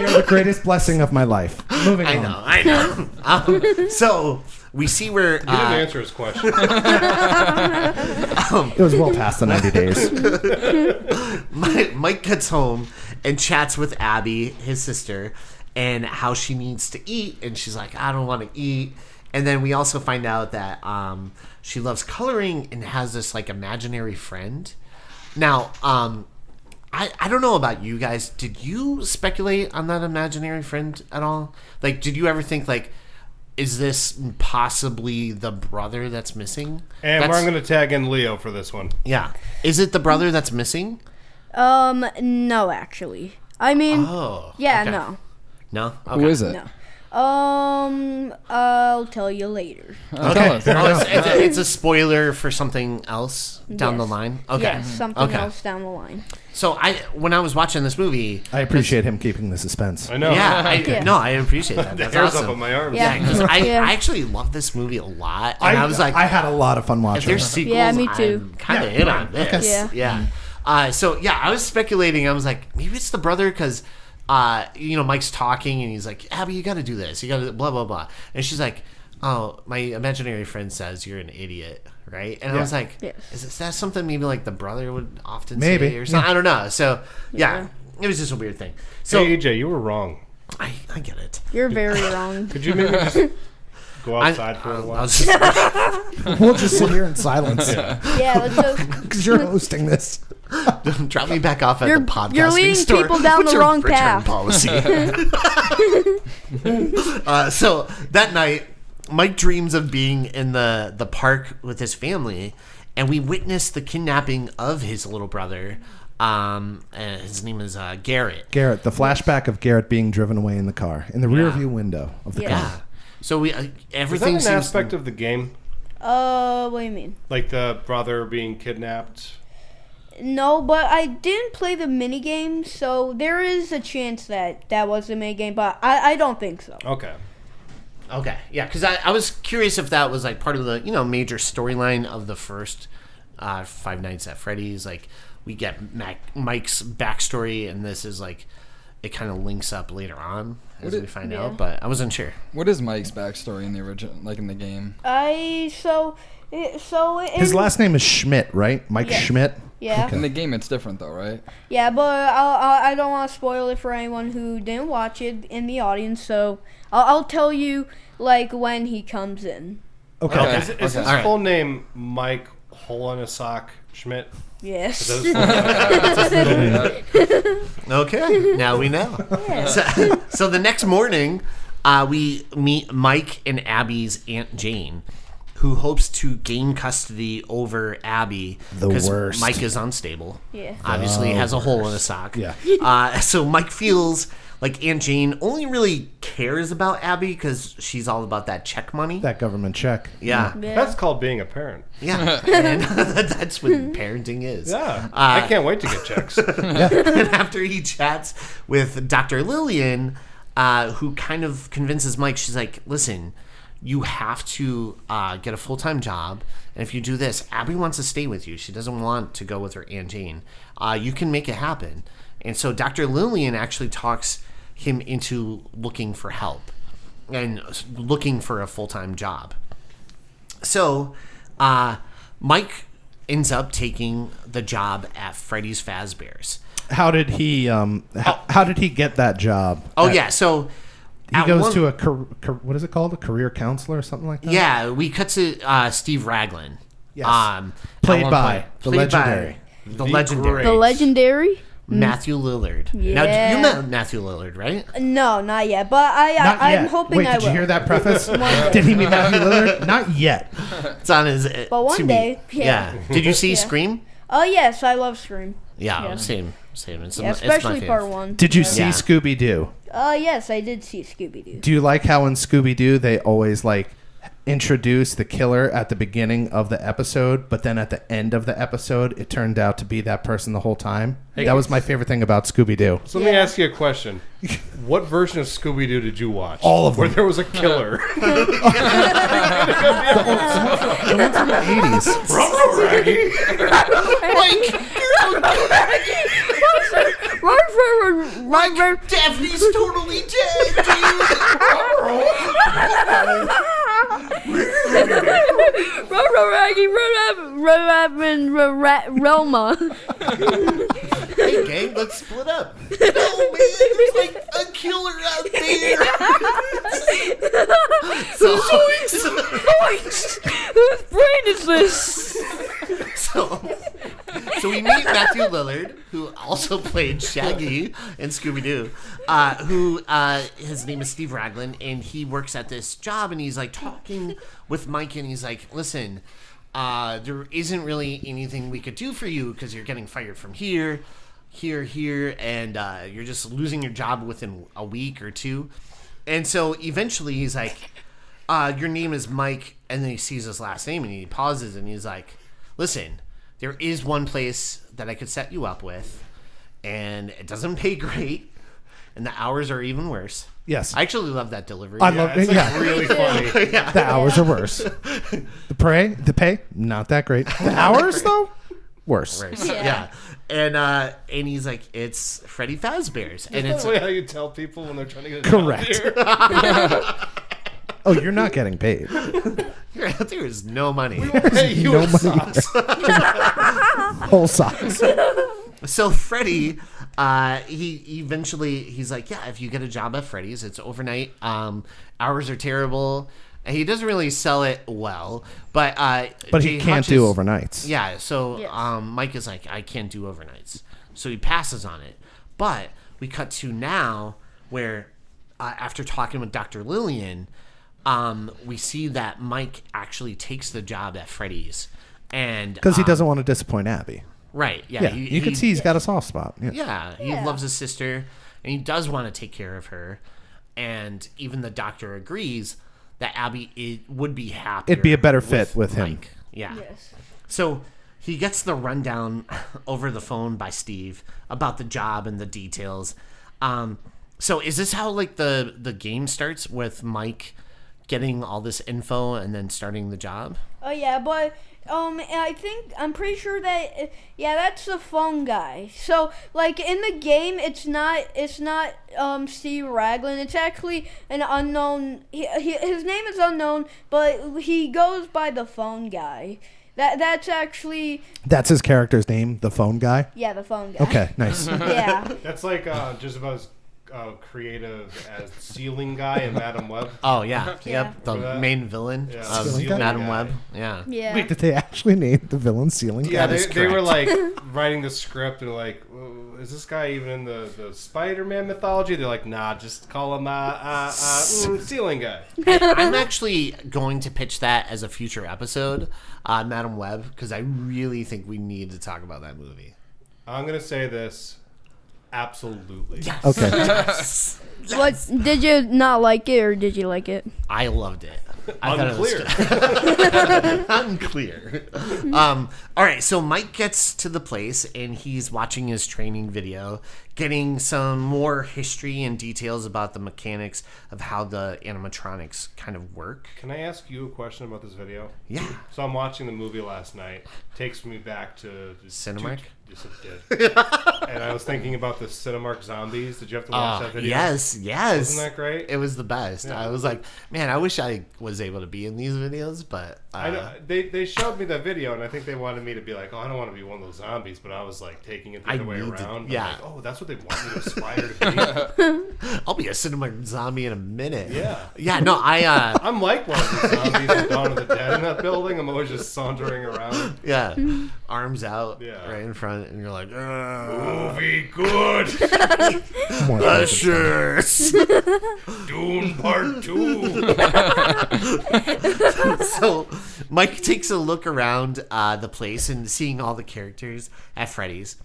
are the greatest blessing of my life. Moving on. I know. So we see where He didn't answer his question. It was well past the 90 days. Mike gets home and chats with Abby, his sister, and how she needs to eat, and she's like, "I don't want to eat." And then we also find out that she loves coloring and has this like imaginary friend. Now, I don't know about you guys. Did you speculate on that imaginary friend at all? Like, did you ever think like, is this possibly the brother that's missing? And That's- we're going to tag in Leo for this one. Yeah. Is it the brother that's missing? No, actually. I mean, Oh. yeah, okay. no. No? Who Okay. is it? No. I'll tell you later. Oh, tell us. Oh, it's a spoiler for something else down the Yes. line? Okay. Yes, something Okay. else down the line. So when I was watching this movie... I appreciate him keeping the suspense. I know. Yeah. No, I appreciate that. The That's hair's awesome. up on my arms. Yeah. Yeah, because I Yeah. actually love this movie a lot. And I was like, I had a lot of fun if watching there's it. sequels, Yeah, me too. I'm kind of in on this. Yeah. Yeah. So, yeah, I was speculating. I was like, maybe it's the brother because... Mike's talking and he's like, "Abby, you got to do this. You got to blah blah blah." And she's like, "Oh, my imaginary friend says you're an idiot, right?" And I was like, Yes. "Is that something maybe like the brother would often Maybe, say or something?" yeah. I don't know. So yeah, it was just a weird thing. So Hey, AJ, you were wrong. I get it. You're very wrong. Could you maybe just go outside for a I while? was just, We'll just sit here in silence Yeah, let's just. because you're hosting this. drop me back off at You're- the podcasting you're leading store. people down What's the your wrong return path. policy? So that night, Mike dreams of being in the park with his family, and we witness the kidnapping of his little brother. And his name is Garrett. Garrett, the flashback of Garrett being driven away in the car, in the rear view window of the Yeah. car. Yeah. So we Is that everything an seems aspect of the game? What do you mean? Like the brother being kidnapped? No, but I didn't play the mini game, so there is a chance that was the mini game, but I don't think so. Okay. Okay, yeah, because I was curious if that was like part of the major storyline of the first Five Nights at Freddy's. Like we get Mike's backstory, and this is like it kind of links up later on as we find out. But I wasn't sure. What is Mike's backstory in the original, like in the game? His last name is Schmidt, right? Mike Schmidt. Yeah. In the game, it's different though, right? Yeah, but I don't want to spoil it for anyone who didn't watch it in the audience, so I'll tell you like when he comes in. Okay. Is his full name Mike Hole in a Sock Schmidt? Yes. Is that his full name? Okay, now we know. So the next morning, we meet Mike and Abby's Aunt Jane, who hopes to gain custody over Abby because Mike is unstable. Yeah. Obviously, has a hole in his sock. Yeah. So Mike feels like Aunt Jane only really cares about Abby because she's all about that check money. That government check. Yeah. That's called being a parent. Yeah. And that's what parenting is. Yeah. I can't wait to get checks. And after he chats with Dr. Lillian, who kind of convinces Mike, she's like, listen, you have to get a full-time job. And if you do this, Abby wants to stay with you. She doesn't want to go with her Aunt Jane. You can make it happen. And so Dr. Lillian actually talks him into looking for help and looking for a full-time job. So Mike ends up taking the job at Freddy's Fazbear's. How did he how did he get that job? So he goes to a what is it called? A career counselor or something like that? Yeah, we cut to Steve Raglan. Yes. Played by the legendary. The legendary. The legendary? Matthew Lillard. Yeah. Now, you met Matthew Lillard, right? No, not yet, but I'm hoping Wait, I will. did you hear that preface? Did he meet Matthew Lillard? Not yet. It's on his. But one day, yeah. Did you see Yeah. Scream? Oh yes, I love Scream. Yeah, same. It's Especially my part fave. 1. Did you see Yeah. Scooby-Doo? Yes, I did see Scooby-Doo. Do you like how in Scooby-Doo they always like introduce the killer at the beginning of the episode, but then at the end of the episode it turned out to be that person the whole time? That was my favorite thing about Scooby-Doo. So let me ask you a question. What version of Scooby-Doo did you watch? All of them. Where there was a killer. The ones from the 80s. Daphne's totally dead, Roma. Hey, gang, let's split up. No, man, there's like a killer out there. Whose brain is this? So we meet Matthew Lillard, who also played Shaggy in Scooby-Doo, who his name is Steve Raglan, and he works at this job, and he's like talking with Mike, and he's like, listen, there isn't really anything we could do for you because you're getting fired from here, and you're just losing your job within a week or two. And so eventually he's like, your name is Mike, and then he sees his last name, and he pauses, and he's like, listen, there is one place that I could set you up with, and it doesn't pay great, and the hours are even worse. Yes. I actually love that delivery. I love it. Yeah. Really funny. The hours are worse. The pay, not that great. The hours though, worse. Yeah. And he's like, it's Freddy Fazbear's, and it's That's how you tell people when they're trying to get a Correct. job here. Oh, you're not getting paid. there is no money. Hey, you No no money. socks. Whole socks. So Freddy, he's like, yeah, if you get a job at Freddy's, it's overnight. Hours are terrible. And he doesn't really sell it well, but he can't do overnights. Yeah, so Yes. Mike is like, I can't do overnights, so he passes on it. But we cut to now where after talking with Dr. Lillian, we see that Mike actually takes the job at Freddy's, and Because he doesn't want to disappoint Abby. right, yeah, Yeah, you can see he's got a soft spot. Yeah. yeah, he loves his sister, and he does want to take care of her, and even the doctor agrees that Abby would be happy. It'd be a better fit with him. Mike. Yeah. Yes. So he gets the rundown over the phone by Steve about the job and the details. So is this how like the game starts with Mike getting all this info and then starting the job? Oh yeah, but I'm pretty sure that that's the phone guy. So like in the game, it's not Steve Raglan. It's actually an unknown. His name is unknown, but he goes by the phone guy. That's his character's name, the phone guy. Yeah, the phone guy. Okay, nice. Yeah. That's like just about as creative as Ceiling Guy and Madam Web. Oh yeah, Yeah. yep, the main villain Yeah. of Ceiling Guy? Madam Guy. Web. Yeah. Yeah. Wait, did they actually name the villain Ceiling? Yeah, That is they were correct. like writing the script and like, is this guy even in the Spider-Man mythology? They're like, nah, just call him Ceiling Guy. I'm actually going to pitch that as a future episode on Madam Web because I really think we need to talk about that movie. I'm gonna say this, absolutely. Okay. What did you not like it or did you like it? I loved it. I thought it was Unclear. Unclear. All right, so Mike gets to the place and he's watching his training video, getting some more history and details about the mechanics of how the animatronics kind of work. Can I ask you a question about this video? Yeah. So I'm watching the movie last night. Takes me back to Cinemark? Yes, it did. And I was thinking about the Cinemark zombies. Did you have to watch that video? Yes. Wasn't that great? It was the best. Yeah. I was like, man, I wish I was able to be in these videos, but I know, they showed me that video, and I think they wanted me to be like, oh, I don't want to be one of those zombies, but I was like taking it the I other way need to- around. yeah. I'm like, oh, that's what they want me to aspire to be. I'll be a Cinemark zombie in a minute. Yeah. Yeah, no, I'm like one of the zombies in Dawn of the Dead in that building. I'm always just sauntering around. yeah, arms out Yeah. right in front, and you're like, Movie good. More ushers. Dune Part 2. So Mike takes a look around the place and seeing all the characters at Freddy's.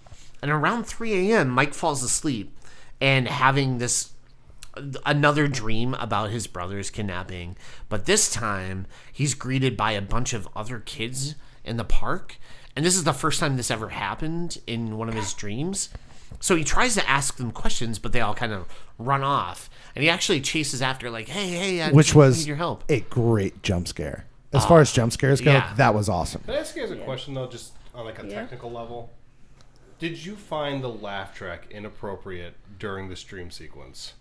And around 3 a.m., Mike falls asleep and having another dream about his brother's kidnapping. But this time, he's greeted by a bunch of other kids in the park. And this is the first time this ever happened in one of his dreams. So he tries to ask them questions, but they all kind of run off. And he actually chases after, like, hey, I Which was need your help. a great jump scare. As far as jump scares go, yeah. that was awesome. Can I ask you guys a question, though, just on like a technical level? Did you find the laugh track inappropriate during the stream sequence?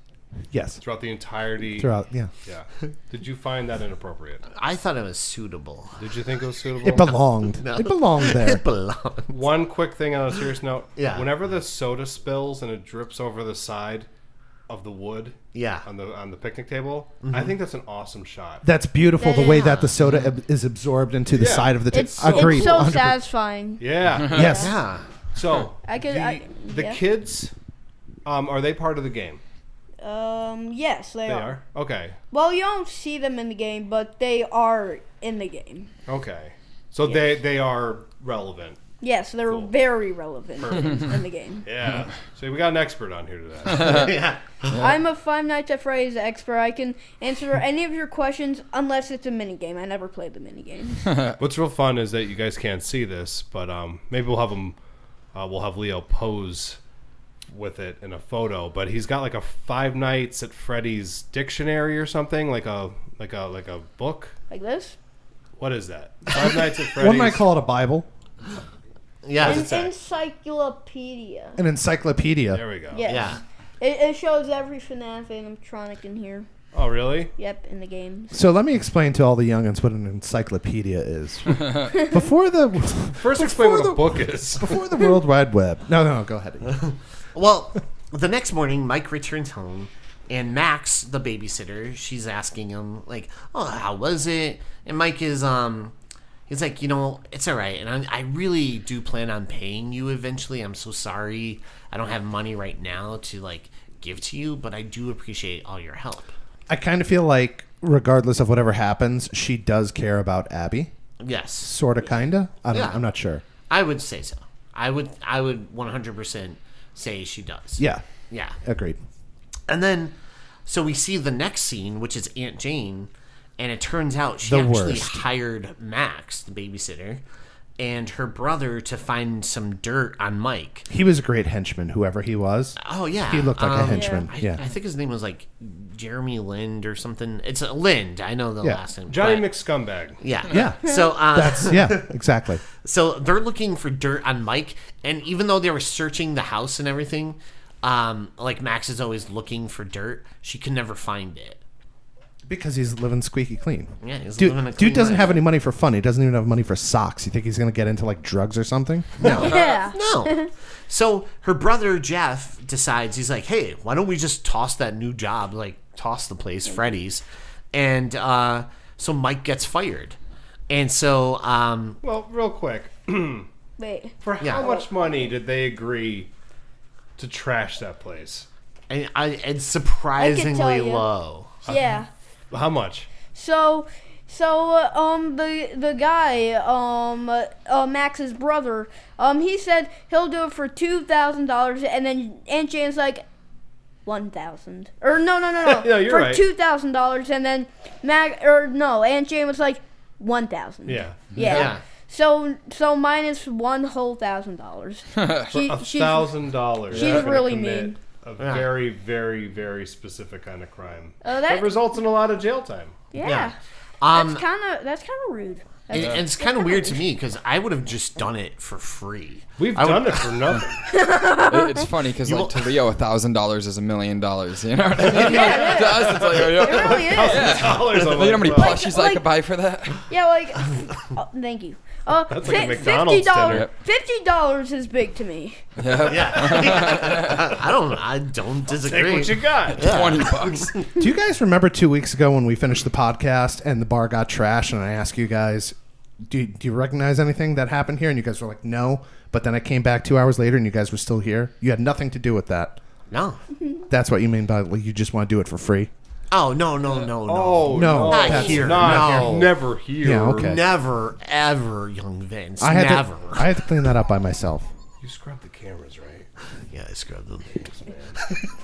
Yes. Throughout the entirety? Yeah. Yeah. Did you find that inappropriate? I thought it was suitable. Did you think it was suitable? It belonged. No. It belonged there. It belonged. One quick thing on a serious note. Yeah. Whenever the soda spills and it drips over the side of the wood Yeah. on the picnic table, I think that's an awesome shot. That's beautiful. The way that the soda is absorbed into the Yeah. side of the It's Agreed. it's so 100%. satisfying. Yeah. Yes. Yeah. So the yeah. kids, are they part of the game? Yes, they They are. are? Okay. Well, you don't see them in the game, but they are in the game. Okay. So they are relevant. Yes, they're Cool. very relevant in the game. Yeah. So we got an expert on here today. Yeah. I'm a Five Nights at Freddy's expert. I can answer any of your questions unless it's a minigame. I never played the minigame. What's real fun is that you guys can't see this, but maybe we'll have him. We'll have Leo pose with it in a photo. But he's got like a Five Nights at Freddy's dictionary or something, like a book. Like this? What is that? Five Nights at Freddy's. One might call it a Bible, Yeah. does it say? Encyclopedia. an encyclopedia. There we go. Yes. Yeah. It shows every FNAF animatronic in here. Oh, really? Yep, in the games. So let me explain to all the youngins what an encyclopedia is. Before the First, explain what a book is. before the World Wide Web. No, go ahead. Well, the next morning, Mike returns home, and Max, the babysitter, she's asking him, like, oh, how was it? And Mike is, he's like, it's all right. And I really do plan on paying you eventually. I'm so sorry. I don't have money right now to, like, give to you, but I do appreciate all your help. I kind of feel like, regardless of whatever happens, she does care about Abby. Yes. Sort of, kind of. Yeah. I'm not sure. I would say so. I would 100% say she does. Yeah, Yeah. agreed. And then, so we see the next scene, which is Aunt Jane, and it turns out she The actually worst. hired Max, the babysitter, and her brother to find some dirt on Mike. He was a great henchman, whoever he was. Oh, yeah. He looked like a henchman. I Yeah. think his name was like Jeremy Lind or something. It's Lind. I know the Yeah. last name. Johnny but- McScumbag. Yeah. Yeah. So, That's exactly. so they're looking for dirt on Mike, and even though they were searching the house and everything, like Max is always looking for dirt, she can never find it. Because he's living squeaky clean. Yeah, he's living a Dude clean doesn't life. have any money for fun. He doesn't even have money for socks. You think he's going to get into like drugs or something? No. Yeah. No. So her brother Jeff decides, he's like, hey, why don't we just toss that new job, like toss the place, Freddy's, and so Mike gets fired, and so Well, real quick, Wait. for Yeah. how much money did they agree to trash that place? and it's surprisingly you. low. Yeah. How much? So the guy, Max's brother, he said he'll do it for $2,000, and then Aunt Jane's like, 1,000. Or no, No, you're for right. $2,000, and then Aunt Jane was like 1,000. Yeah. Yeah. So minus $1,000. $1,000. she's really mean. A very, very, very specific kind of crime. that- that results in a lot of jail time. Yeah. Yeah. That's kind of rude. And it's kind of weird to me because I would have just done it for free. We've done it for nothing. It's funny because like to Leo, $1,000 is $1 million. You know what I mean? Yeah, To us, it's like, It really is. $1,000. you know how many plushies I could buy for that? Yeah, like, thank you. That's like a McDonald's dinner. $50 is big to me. Yeah. I don't disagree. Take what you got. $20. Do you guys remember 2 weeks ago when we finished the podcast and the bar got trashed and I asked you guys, do you recognize anything that happened here? And you guys were like, no. But then I came back 2 hours later and you guys were still here. You had nothing to do with that. No. That's what you mean by like, you just want to do it for free? Oh, no. Oh, No, no. Not that's- here. Not No. here. Never here. Yeah, okay. Never, ever, young Vince. I had Never. I had to clean that up by myself. You scrubbed the cameras, right? Yeah, I scrubbed them.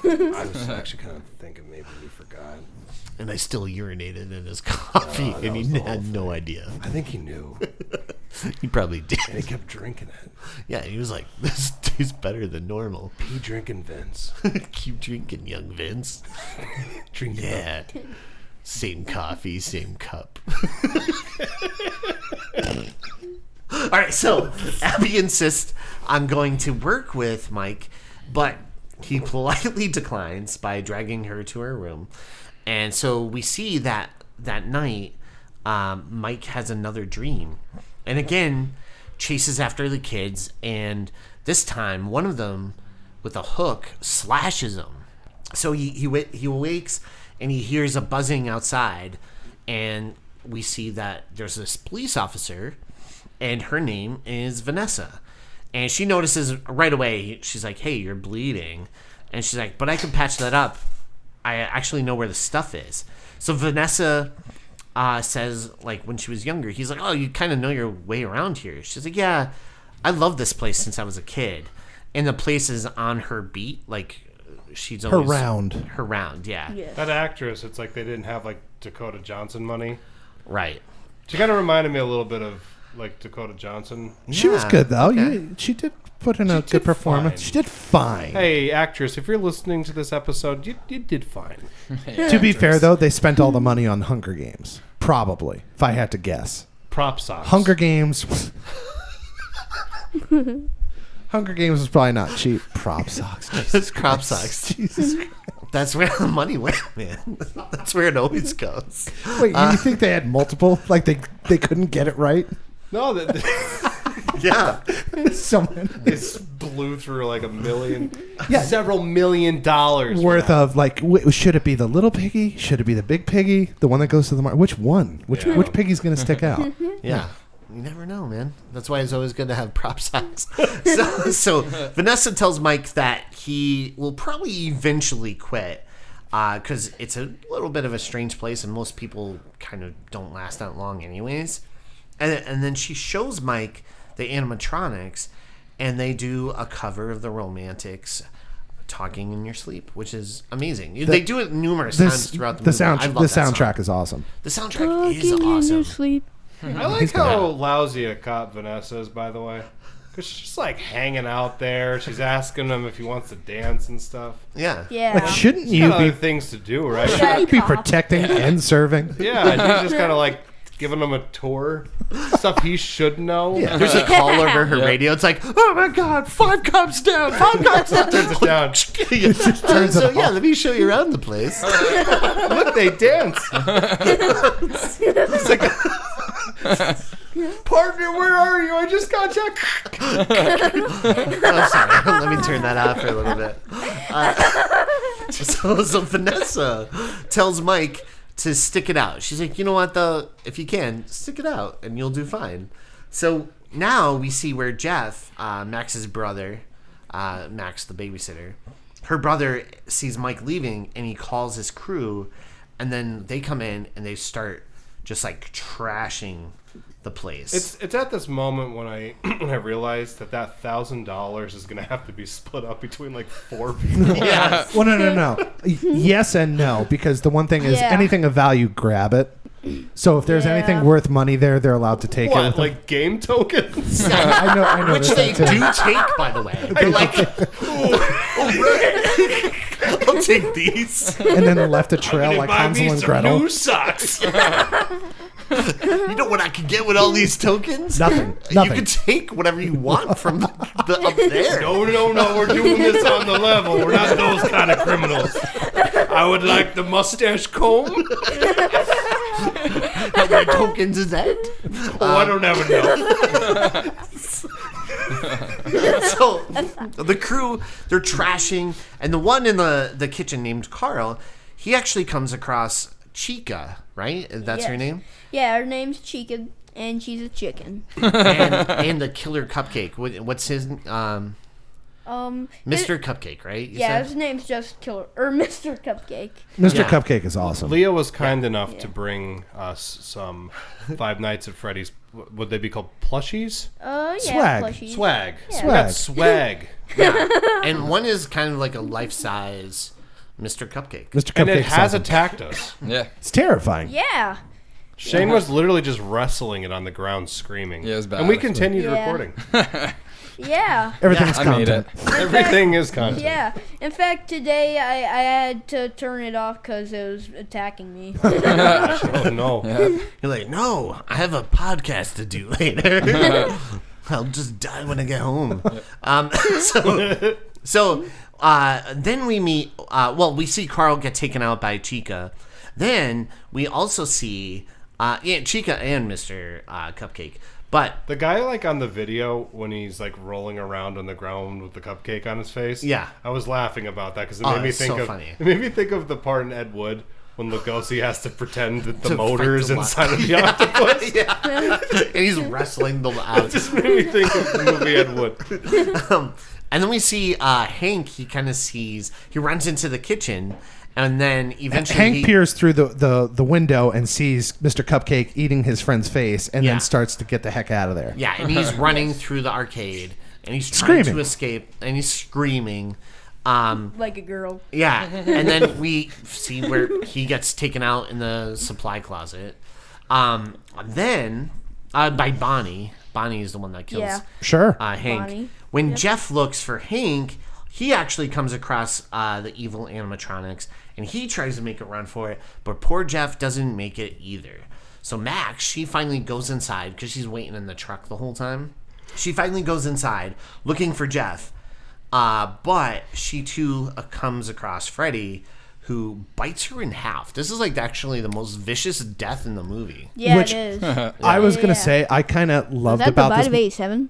I was actually kind of thinking maybe we forgot. And I still urinated in his coffee, and he had no idea. I think he knew. He probably did. And he kept drinking it. Yeah, he was like, this tastes better than normal. Pee drinking Vince. Keep drinking, young Vince. Drinking Yeah. Same coffee, same cup. All right, so Abby insists on going to work with Mike, but he politely declines by dragging her to her room. And so we see that night, Mike has another dream. And again, chases after the kids. And this time, one of them, with a hook, slashes him. So he awakes and he hears a buzzing outside. And we see that there's this police officer, and her name is Vanessa. And she notices right away, she's like, hey, you're bleeding. And she's like, but I can patch that up. I actually know where the stuff is. So Vanessa says, like, when she was younger, he's like, oh, you kind of know your way around here. She's like, yeah, I love this place since I was a kid. And the place is on her beat. Like, she's always... Her round, yeah. That actress, it's like they didn't have, like, Dakota Johnson money. Right. She kind of reminded me a little bit of, like, Dakota Johnson. She was Yeah, good, though. okay. She did put in a did good performance. fine. She did fine. Hey, actress, if you're listening to this episode, you did fine. To be fair, though, they spent all the money on Hunger Games. Probably, if I had to guess. Prop socks. Hunger Games. Hunger Games was probably not cheap. Prop socks. It's crop socks. Jesus Christ. That's where the money went, man. That's where it always goes. Wait, you think they had multiple? Like they couldn't get it right? No, Yeah. Someone they blew through like Yeah. several $1 million worth of like. Should it be the little piggy? Should it be the big piggy? The one that goes to the market? Which one? Which piggy's gonna stick out? Yeah. You never know, man. That's why it's always good to have prop socks. So Vanessa tells Mike that he will probably eventually quit because it's a little bit of a strange place and most people kind of don't last that long anyways. And then she shows Mike the animatronics, and they do a cover of the Romantics, Talking in Your Sleep, which is amazing. They do it numerous times throughout the movie. I love The that song. soundtrack is awesome. The soundtrack is awesome. Sleep. I like how lousy a cop Vanessa is, by the way. Because she's just like hanging out there. She's asking him if he wants to dance and stuff. Yeah. Yeah. Like, shouldn't She's you got be other things to do, right? Yeah. be protecting and serving? Yeah, she's just kind of like giving him a tour. Stuff he should know. Yeah. There's a call over her radio. It's like, oh my God, 5 cops down, 5 cops down. Turns it down. So yeah, let me show you around the place. Look, they dance. It's like, partner, where are you? I just got you. Oh, sorry. Let me turn that off for a little bit. So Vanessa tells Mike to stick it out. She's like, you know what, though? If you can, stick it out, and you'll do fine. So now we see where Jeff, Max's brother, Max the babysitter, her brother sees Mike leaving, and he calls his crew, and then they come in, and they start just, like, trashing the place. It's at this moment when I when I realized that $1,000 is gonna have to be split up between like 4 people. Yeah. Well, no. Yes and no, because the one thing is Yeah. anything of value, grab it. So if there's Yeah. anything worth money there, they're allowed to take it. What, With them. like game tokens? I know. Which they do take, by the way. They're like, I'll take these. And then left a trail like Buy Hansel me and some Gretel. new socks. You know what I could get with all these tokens? Nothing. You can take whatever you want from the up there. No, we're doing this on the level. We're not those kind of criminals. I would like the mustache comb. How many tokens is that? Oh, I don't ever know. So the crew, they're trashing, and the one in the kitchen named Carl, he actually comes across Chica, right? That's her Yes. name? Yeah, her name's Chica, and she's a chicken. And the killer cupcake. What's his Mr. Cupcake, right? You Yeah, said? his name's just Killer or Mr. Cupcake. Mr. Yeah. Cupcake is awesome. Leo was kind enough to bring us some Five Nights at Freddy's. Would they be called plushies? Yeah, Swag. plushies. Swag. Yeah. We got swag. And one is kind of like a life-size Mr. Cupcake. Mr. Cupcake And it has awesome. attacked us. Yeah. It's terrifying. Yeah. Shane was literally just wrestling it on the ground, screaming. Yeah, it was bad. And we continued Yeah. recording. Yeah. Everything's I made content. it. Everything is content. Yeah. In fact, today I had to turn it off because it was attacking me. Oh, no. You're like, no, I have a podcast to do later. I'll just die when I get home. So then we meet, we see Carl get taken out by Chica. Then we also see Chica and Mr. Cupcake. But The guy, like, on the video, when he's, like, rolling around on the ground with the cupcake on his face. Yeah. I was laughing about that because it Oh, made me it's think so of funny. It made me think of the part in Ed Wood when Lugosi has to pretend that the To motor fight is the inside of the octopus. yeah, and he's wrestling the It just made me think of the movie Ed Wood. And then we see Hank. He kind of sees. He runs into the kitchen, and then eventually Hank peers through the window and sees Mr. Cupcake eating his friend's face and Yeah. then starts to get the heck out of there. Yeah, and he's running through the arcade, and he's trying Screaming. to escape, and he's screaming. Like a girl. Yeah, and then we see where he gets taken out in the supply closet. Then by Bonnie. Bonnie is the one that kills Yeah. Sure. Hank. Bonnie. When Jeff looks for Hank, he actually comes across the evil animatronics, and he tries to make a run for it, but poor Jeff doesn't make it either. So Max, she finally goes inside because she's waiting in the truck the whole time. She finally goes inside looking for Jeff, but she too comes across Freddy, who bites her in half. This is like actually the most vicious death in the movie. Yeah, Which- it is. I was gonna Yeah. say I kind of Was loved that the about bite this. of 87?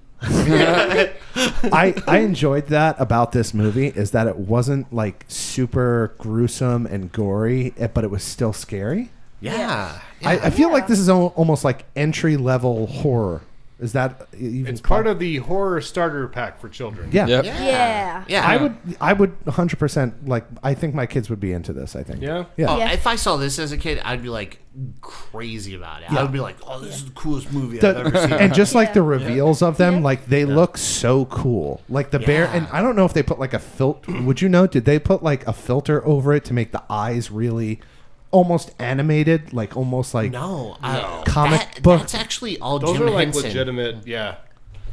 I enjoyed that about this movie is that it wasn't like super gruesome and gory, but it was still scary. Yeah. I feel like Yeah. this is almost like entry level horror. Is that even? It's part of the horror starter pack for children. Yeah. Yep. Yeah. Yeah. I would 100% like. I think my kids would be into this. I think. Yeah? Yeah. Oh, Yeah. if I saw this as a kid, I'd be like crazy about it. I would be like, "Oh, this is the coolest movie The- I've ever seen." and just like Yeah. the reveals of them, Yeah. like they look so cool. Like the bear, Yeah. and I don't know if they put like a filter. Would you know? Did they put like a filter over it to make the eyes really almost animated, like almost like No, comic book. That's actually all Those Jim are like Henson. legitimate. Yeah.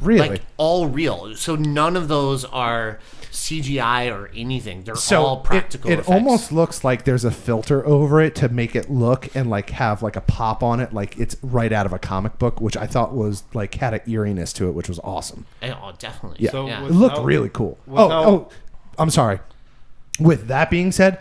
Really? Like all real. So none of those are CGI or anything. They're all practical It effects. almost looks like there's a filter over it to make it look and like have like a pop on it, like it's right out of a comic book, which I thought was like had an eeriness to it, which was awesome. Oh, definitely. Yeah, So yeah. it looked really cool. I'm sorry. With that being said,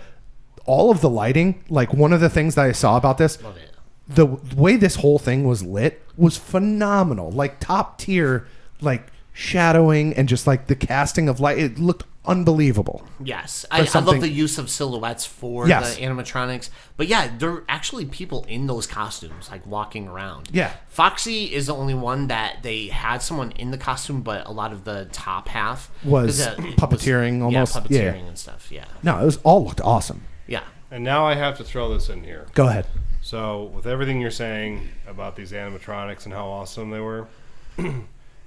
all of the lighting, like one of the things that I saw about this, Love it. the way this whole thing was lit was phenomenal. Like top tier, like shadowing and just like the casting of light. It looked unbelievable. Yes, I love something- the use of silhouettes for Yes. the animatronics. But yeah, there are actually people in those costumes, like walking around. Yeah. Foxy is the only one that they had someone in the costume, but a lot of the top half Was 'cause, puppeteering almost. Yeah, Yeah. puppeteering and stuff. Yeah, No, it was all looked awesome. yeah. And now I have to throw this in here. Go ahead. So, with everything you're saying about these animatronics and how awesome they were,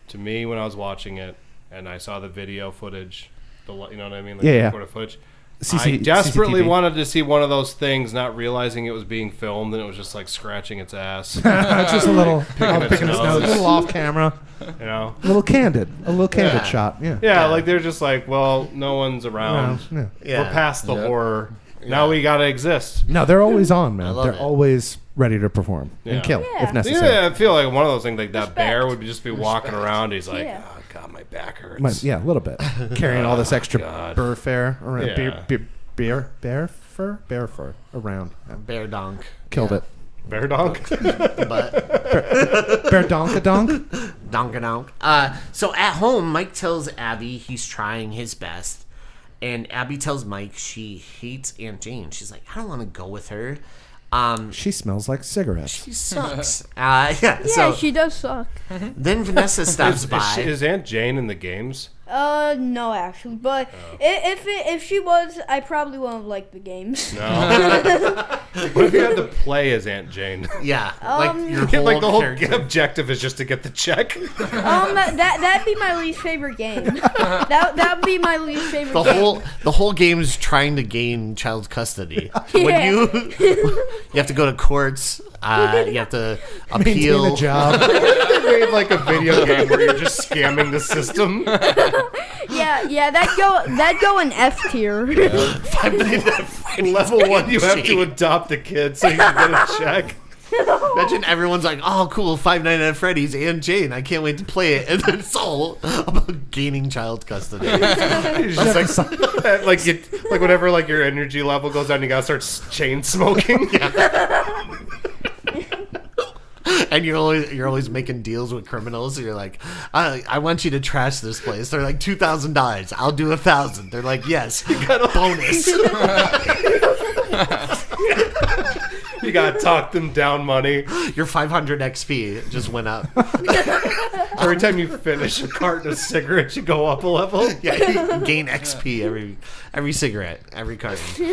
to me, when I was watching it and I saw the video footage, you know what I mean? Like Yeah. recorded footage. I desperately CCTV. wanted to see one of those things, not realizing it was being filmed, and it was just like scratching its ass. Just a little picking its its nose, a nose. little off camera, You know? a little candid Yeah. shot. Yeah. Yeah, like they're just like, well, no one's around. Yeah. Yeah. We're past the Yep. horror. Now we gotta exist. No, they're always on, man. love They're it. always ready to perform Yeah. and kill Yeah. if necessary. Yeah, I feel like one of those things, like that Respect. bear would just be walking around. He's like, Yeah. oh god, my back hurts. Yeah, a little bit. Carrying all this extra God. burr fur around, Yeah. bear fur around. Bear donk. Killed it. Bear dog. But Bear donk. donk. So at home, Mike tells Abby he's trying his best, and Abby tells Mike she hates Aunt Jane. She's like, I don't want to go with her. She smells like cigarettes. She sucks. Yeah. Yeah, So she does suck. then Vanessa stops by. Is Aunt Jane in the games? No, actually, but if she was, I probably wouldn't like the games. No. What if you had to play as Aunt Jane? Yeah, like your Yeah, whole, like the whole character. objective is just to get the check. That'd be my least favorite game. That'd be my least favorite. The game. whole game's trying to gain child custody. When Yeah. you have to go to courts, you have to Maintain appeal. a job. They made like a video game where you're just scamming the system. Yeah, that'd go in F tier. Level 1, you have to adopt a kid so you can get a check. Imagine everyone's like, "Oh, cool, Five Nights at Freddy's and Jane. I can't wait to play it." And then it's all about gaining child custody. It's like whenever like your energy level goes down, you gotta start chain smoking. And you're always making deals with criminals. You're like, I want you to trash this place. They're like $2,000. I'll do 1,000. They're like, yes, you got a bonus. You gotta talk them down money. Your 500 XP just went up. Every time you finish a carton of cigarettes, you go up a level. Yeah, you gain XP every cigarette, every carton.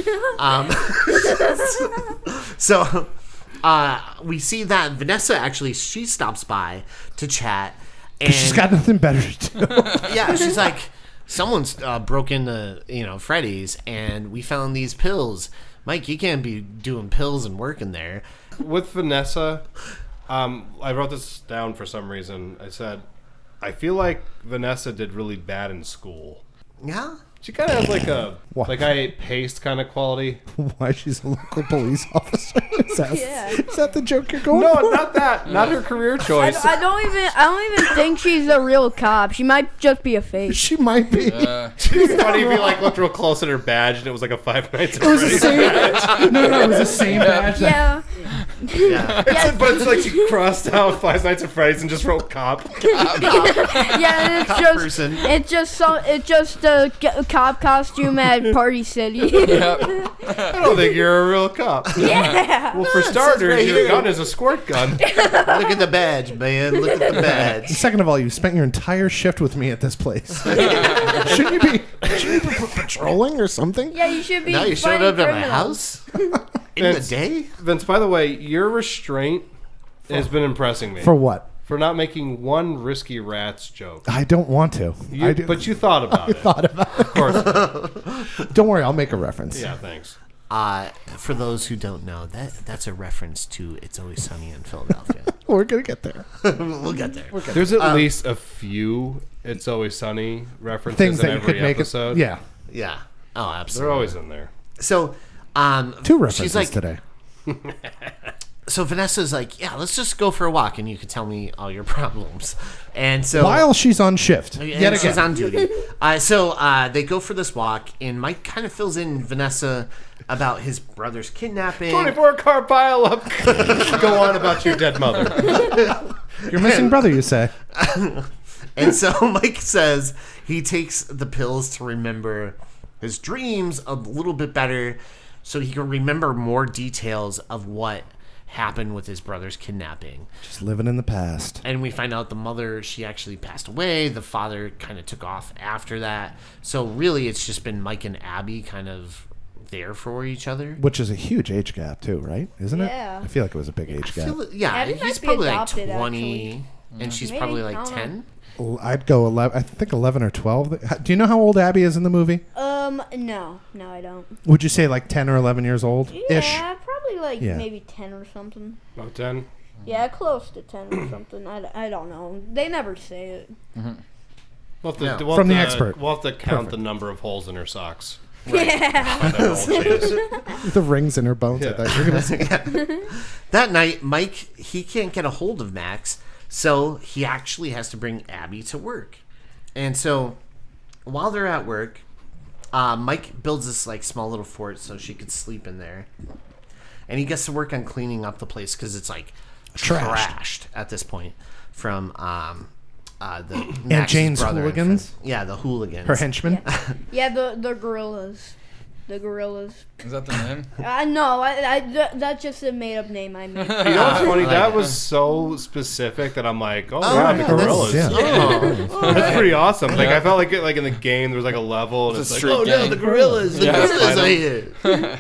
So we see that Vanessa actually she stops by to chat, and She's got nothing better to do. yeah, she's like, someone's broke into Freddy's, and we found these pills. Mike, you can't be doing pills and working there. With Vanessa, I wrote this down for some reason. I said, I feel like Vanessa did really bad in school. Yeah. She kind of has like a What? like I ate paste kind of quality. Why she's a local police officer? Is Yeah. that the joke you're going No, for? not that. Not her career choice. I don't even think she's a real cop. She might just be a fake. She might be. It's funny if you like looked real close at her badge and it was like a Five Nights at It was the Freddy's same. badge. No, it was the same badge. Yeah. Yeah. But it's like she crossed out Five Nights at Freddy's and just wrote cop. Yeah, Cop it's person. it's just a cop costume at Party City. I don't think you're a real cop. Yeah. Well, for starters, right your here. gun is a squirt gun. Look at the badge, man. Look at the badge. Second of all, you spent your entire shift with me at this place. Shouldn't you be patrolling or something? Yeah, you should be. Now you showed fighting up at my criminals. house in the day. Vince, by the way, your restraint has been impressing me. For what? For not making one risky rats joke. I don't want to. But you thought about it. thought about it. Of course. Don't worry, I'll make a reference. Yeah, thanks. For those who don't know, that's a reference to It's Always Sunny in Philadelphia. We're gonna get there. We'll get there. There's at least a few It's Always Sunny references Things in that you every could make episode. it. Yeah. Yeah. Oh, They're absolutely. always in there. So, 2 references she's like, today. so Vanessa's like, yeah, let's just go for a walk and you can tell me all your problems. And so While she's on shift. and Yet she's again. on duty. So they go for this walk, and Mike kind of fills in Vanessa about his brother's kidnapping. 24-car pileup. Go on about your dead mother. Your missing brother, you say. And so Mike says he takes the pills to remember his dreams a little bit better so he can remember more details of what happened with his brother's kidnapping. Just living in the past. And we find out the mother, she actually passed away. The father kind of took off after that. So really it's just been Mike and Abby kind of there for each other. Which is a huge age gap, too, right? Isn't Yeah. it? I feel like it was a big age gap. Yeah, Abby he's might be probably adopted, like 20, actually. and she's Maybe, probably I like don't know. 10. I'd go 11. I think 11 or 12. Do you know how old Abby is in the movie? No, I don't. Would you say like 10 or 11 years old? Ish. Yeah, probably like Yeah. maybe 10 or something. About 10. Yeah, close to 10 or something. I don't know. They never say it. We'll have to, Yeah. we'll From have the to- expert. We'll have to count Perfect. the number of holes in her socks. Yeah. Find out how old she is. The rings in her bones. I thought you were going to say. That night, Mike, he can't get a hold of Max, so he actually has to bring Abby to work. And so while they're at work, Mike builds this like small little fort so she could sleep in there. And he gets to work on cleaning up the place because it's like trashed at this point from the Max's Jane's brother and hooligans? friend. Yeah, the hooligans. Her henchmen? Yeah, the gorillas. The gorillas. Is that the name? No, that's just a made up name I made. You know what's funny? like That it. was so specific that I'm like, oh, yeah, the that's- gorillas. yeah. Oh. That's pretty awesome. Like I felt like it, like in the game, there was like a level, and It's it's a like, street oh gang. no, The gorillas. The Yeah. gorillas are here.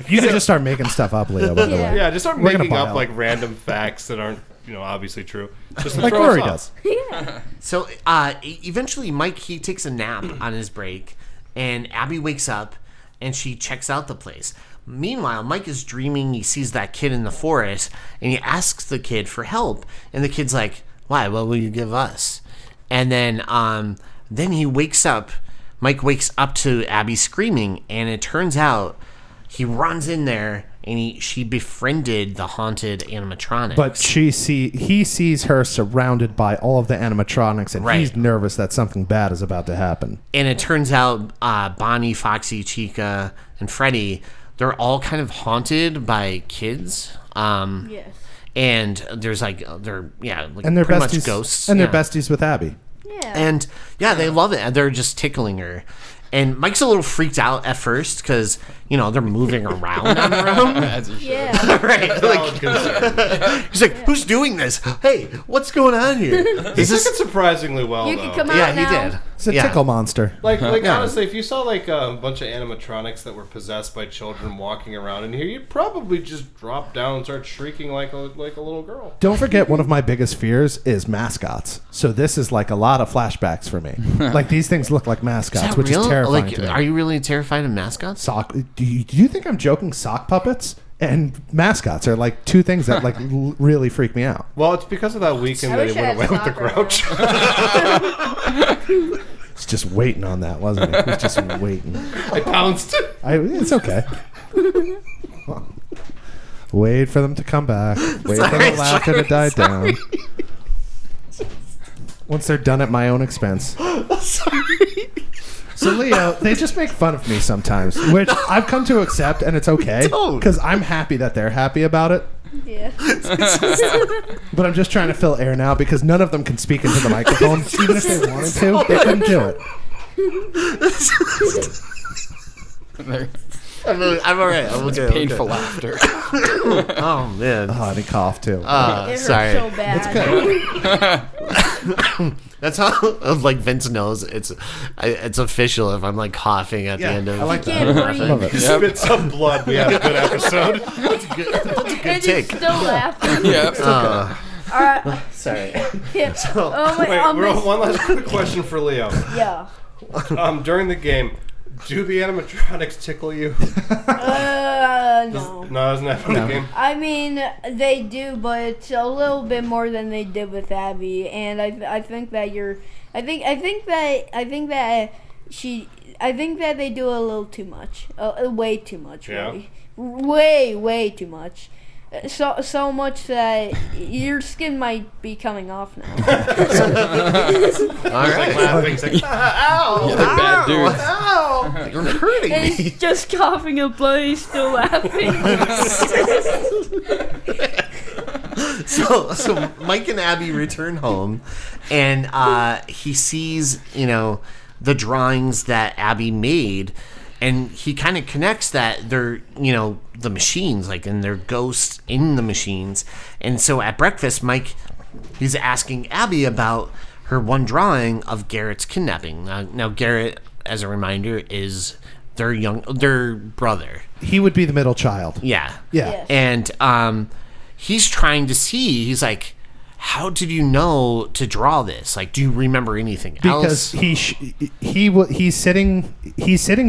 You can just start making stuff up, Leo, by the Yeah. way. yeah, just start We're gonna making buy up out. like random facts that aren't, obviously true. Just to Like throw us Rory off. does. So eventually Mike, he takes a nap on his break, and Abby wakes up and she checks out the place. Meanwhile, Mike is dreaming he sees that kid in the forest, and he asks the kid for help, and the kid's like, why, what will you give us? And then he wakes up, Mike wakes up to Abby screaming, and it turns out he runs in there and she befriended the haunted animatronics. But he sees her surrounded by all of the animatronics, and Right. he's nervous that something bad is about to happen. And it turns out Bonnie, Foxy, Chica, and Freddy, they're all kind of haunted by kids. Yes. And there's like, they're And they're pretty besties. much ghosts. And they're yeah. besties with Abby. Yeah. And yeah, they love it. And they're just tickling her. And Mike's a little freaked out at first because, they're moving around on their own. As you should. yeah. Right? Valid concern. He's like, who's doing this? Hey, what's going on here? He took it surprisingly well, You though. can come out Yeah, he now. did. It's a Yeah. tickle monster. Like Yeah. honestly, if you saw like a bunch of animatronics that were possessed by children walking around in here, you'd probably just drop down and start shrieking like a little girl. Don't forget, one of my biggest fears is mascots. So this is like a lot of flashbacks for me. Like these things look like mascots, Is that which real? is terrifying Like, to me. are you really terrified of mascots? Sock? Do you think I'm joking? Sock puppets and mascots are like two things that like really freak me out. Well, it's because of that weekend I that wish he I went away had with the soccer Grouch. It's just waiting on that, wasn't it? It was just waiting. I pounced. It's okay. Wait for them to come back. Wait for the laughter to die down. Once they're done at my own expense. So Leo, they just make fun of me sometimes, which I've come to accept, and it's okay Don't. because I'm happy that they're happy about it. Yeah. But I'm just trying to fill air now because none of them can speak into the microphone, even if they wanted to. They couldn't do it. There- I'm all right. I'm okay. Painful laughter. Oh man. Oh, and he coughed too. It hurts Sorry. so bad. That's how like Vince knows it's official if I'm like coughing at the end of. I like Can't that. I breathe. love it. Spit some blood. We had a good episode. That's a good And take. he's still laughing. Yeah. All right. Sorry. Yeah. Oh my. Wait, one last quick question for Leo. Yeah. During the game, Do the animatronics tickle you? No. No, isn't that from the game? I mean, they do, but it's a little bit more than they did with Abby, and I think that they do a little too much, way too much, really, way too much. So much that your skin might be coming off now. All right. Laughing, it's like, ow, Yeah, they're bad dudes. ow. You're hurting And me. he's just coughing up blood, he's still laughing. So Mike and Abby return home, and he sees, the drawings that Abby made, and he kind of connects that they're, the machines, and they're ghosts in the machines. And so at breakfast, Mike, he's asking Abby about her one drawing of Garrett's kidnapping. Now Garrett, as a reminder, is their brother. He would be the middle child. Yeah. Yeah. Yes. And he's trying to see, he's like, how did you know to draw this? Do you remember anything Because else? he's sitting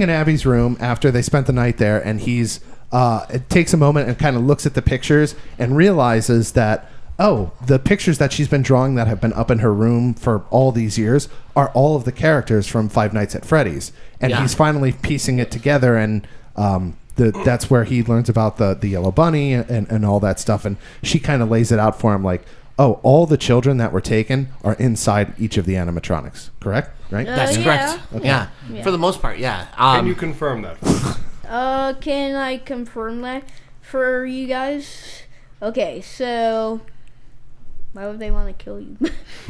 in Abby's room after they spent the night there, and it takes a moment and kind of looks at the pictures and realizes that, the pictures that she's been drawing that have been up in her room for all these years are all of the characters from Five Nights at Freddy's, and he's finally piecing it together, and that's where he learns about the yellow bunny and all that stuff, and she kind of lays it out for him all the children that were taken are inside each of the animatronics, correct? Right? That's yeah. correct. Okay. Yeah. Yeah. For the most part, yeah. Can you confirm that? Can I confirm that for you guys? Okay, so why would they want to kill you?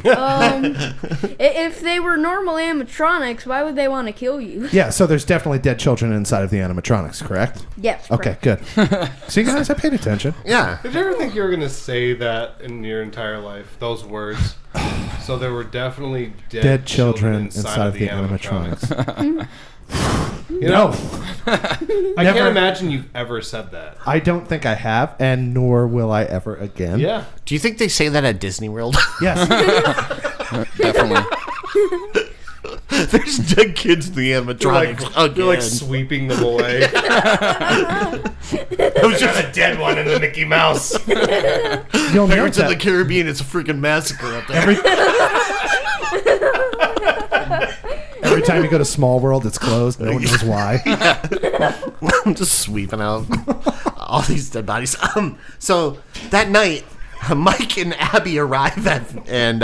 If they were normal animatronics, why would they want to kill you? Yeah, so there's definitely dead children inside of the animatronics, correct? Yes. Okay, good. See, guys, I paid attention. Yeah. Did you ever think you were going to say that in your entire life? Those words? So there were definitely dead children inside of the animatronics. No. I Never. can't imagine you've ever said that. I don't think I have, and nor will I ever again. Yeah. Do you think they say that at Disney World? Yes. Definitely. There's dead kids in the animatronics. You're like sweeping them away. It was just a dead one in the Mickey Mouse. You'll note Pirates of the that Caribbean, it's a freaking massacre up there. every time you go to Small World, it's closed. No one knows why. I'm just sweeping out all these dead bodies. So that night, Mike and Abby arrive and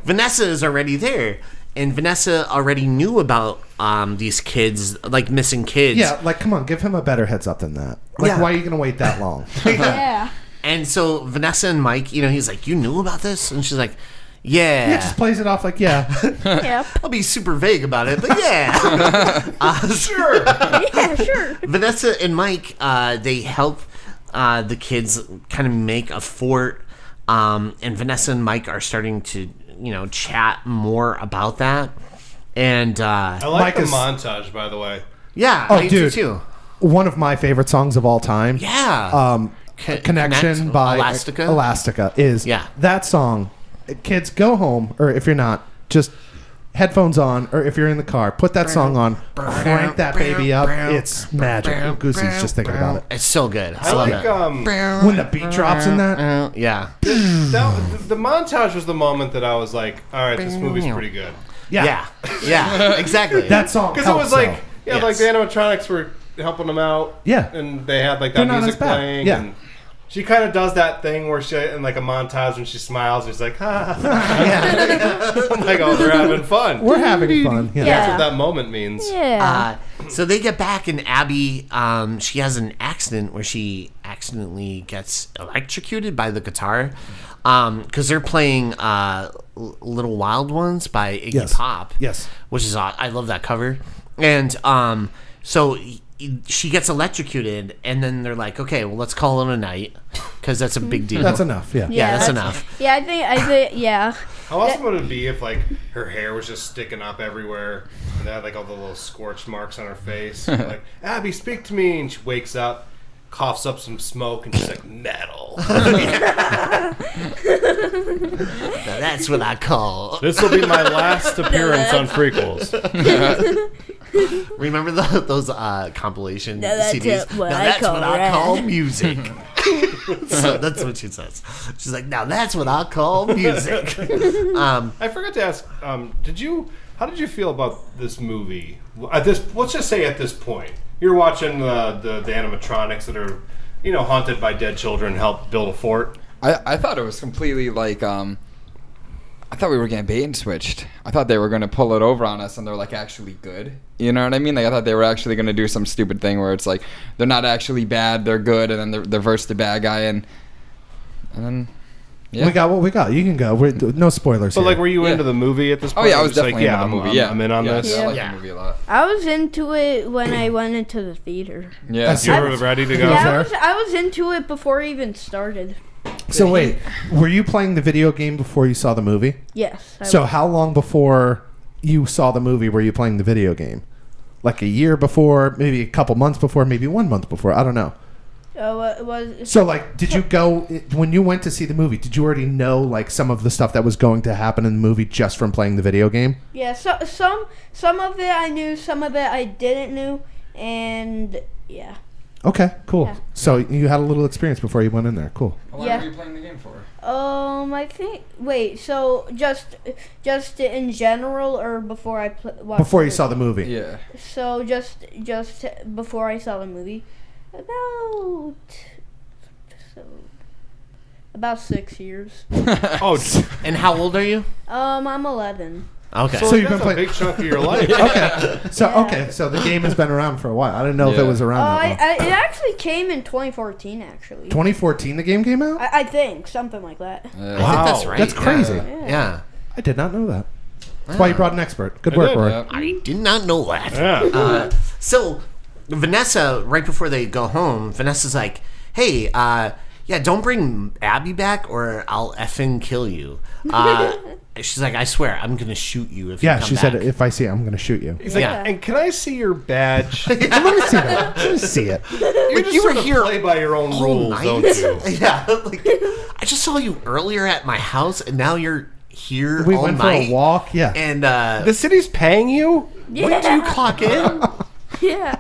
Vanessa is already there. And Vanessa already knew about these kids, missing kids. Yeah, come on, give him a better heads up than that. Why are you going to wait that long? Yeah. And so Vanessa and Mike, he's like, you knew about this? And she's like, yeah. He just plays it off Yep. I'll be super vague about it, but yeah. Sure. Yeah, sure. Vanessa and Mike, they help the kids kind of make a fort. And Vanessa and Mike are starting to, chat more about that. And I like Mike the montage, by the way. yeah, Oh, I do dude. too. One of my favorite songs of all time. Yeah. Connection Connect, by Elastica. is Yeah. that song. Kids, go home, or if you're not, just headphones on, or if you're in the car, put that song on, crank that baby up. It's magic. Goosey's just thinking about it. It's so good. I I love like it. When the beat drops in that, Yeah. the montage was the moment that I was like, all right, this movie's pretty good. Yeah. Exactly. that song Because it was helps, like, though. like the animatronics were helping them out. Yeah. And they had They're that not music as bad. playing. Yeah. And she kind of does that thing where she, in a montage when she smiles, she's like, ha. I'm like, oh, they're having fun. We're having fun. Yeah. That's what that moment means. Yeah. So they get back, and Abby, she has an accident where she accidentally gets electrocuted by the guitar, because they're playing Little Wild Ones by Iggy Pop. Yes. Which is I love that cover. And so she gets electrocuted, and then they're like, okay, well, let's call it a night, because that's a big deal. That's enough. Yeah. Yeah, that's enough. Yeah, I think, yeah. How awesome would it be if her hair was just sticking up everywhere and they had all the little scorch marks on her face? Like, Abby, speak to me, and she wakes up, coughs up some smoke, and she's like, metal. Now that's what I call. This will be my last appearance on Frequels. Remember those compilation Now that's CDs? what Now I that's call what I rap. call music. So that's what she says. She's like, now that's what I call music. I forgot to ask. How did you feel about this movie? Let's just say at this point, you're watching the animatronics that are, haunted by dead children, help build a fort. I thought it was completely like I thought we were getting bait and switched. I thought they were going to pull it over on us and they're like actually good. You know what I mean? Like I thought they were actually going to do some stupid thing where it's like they're not actually bad, they're good, and then they're versus the bad guy, and then yeah. We got what we got. You can go. No spoilers. So here. like, were you Yeah. into the movie at this Oh point? yeah, I was Just definitely into the movie. Yeah, I'm in on this. I like Yeah. the movie a lot. I was into it when I went into the theater. Yeah. You were ready to go. Yeah, there? I was into it before it even started. So wait, were you playing the video game before you saw the movie? Yes. I So was. how long before you saw the movie were you playing the video game? Like a year before, maybe a couple months before, maybe 1 month before. I don't know. It was. So like, did you go when you went to see the movie? Did you already know like some of the stuff that was going to happen in the movie just from playing the video game? Yeah. So some of it I knew, some of it I didn't know, and yeah. Okay, cool. Yeah. So you had a little experience before you went in there. Cool. How long Yeah. were you playing the game for? I think. Wait. So just in general, or before I watched Before you saw the movie. Yeah. So just before I saw the movie, about 6 years. Oh, And how old are you? I'm 11. Okay. so So you've that's been a playing- big chunk of your life. Okay, so the game has been around for a while. I didn't know if it Yeah. was around that long. It actually came in 2014. Actually, 2014, the game came out. I think something like that. I think Wow. that's right. That's crazy. Yeah. I did not know that. That's why you brought an expert. Good I work, did, Rory. Yeah. I did not know that. Yeah. So Vanessa, right before they go home, Vanessa's like, "Hey, yeah, don't bring Abby back, or I'll effing kill you." She's like, "I swear, I'm gonna shoot you if Yeah, you come she back." said, if I see it, I'm going to shoot you. He's like, Yeah. and can I see your badge? Let me see that. Let me see it. You just you were sort of here play by your own all rules, night? don't you? Yeah, like I just saw you earlier at my house, and now you're here We all went night. for a walk. Yeah. And The city's paying you? Yeah. when do you clock in? Yeah.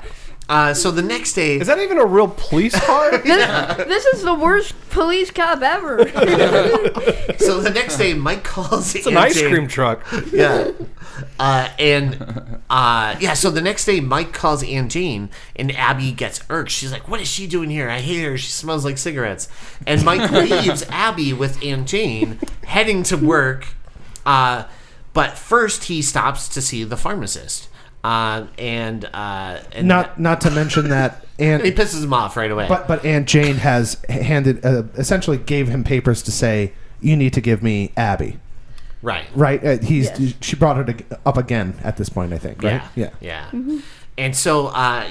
So the next day, Is that even a real police car? This is the worst police cop ever. Mike calls. It's an ice cream truck. Yeah. So the next day, Mike calls Aunt Jane, and Abby gets irked. She's like, "What is she doing here? I hate her. She smells like cigarettes." And Mike leaves Abby with Aunt Jane, heading to work. But first, he stops to see the pharmacist. And Not to mention that he Aunt, pisses him off right away. but Aunt Jane has handed essentially gave him papers to say you need to give me Abby. right. Right? Yes. She brought her up again at this point, I think. Right? Yeah. And so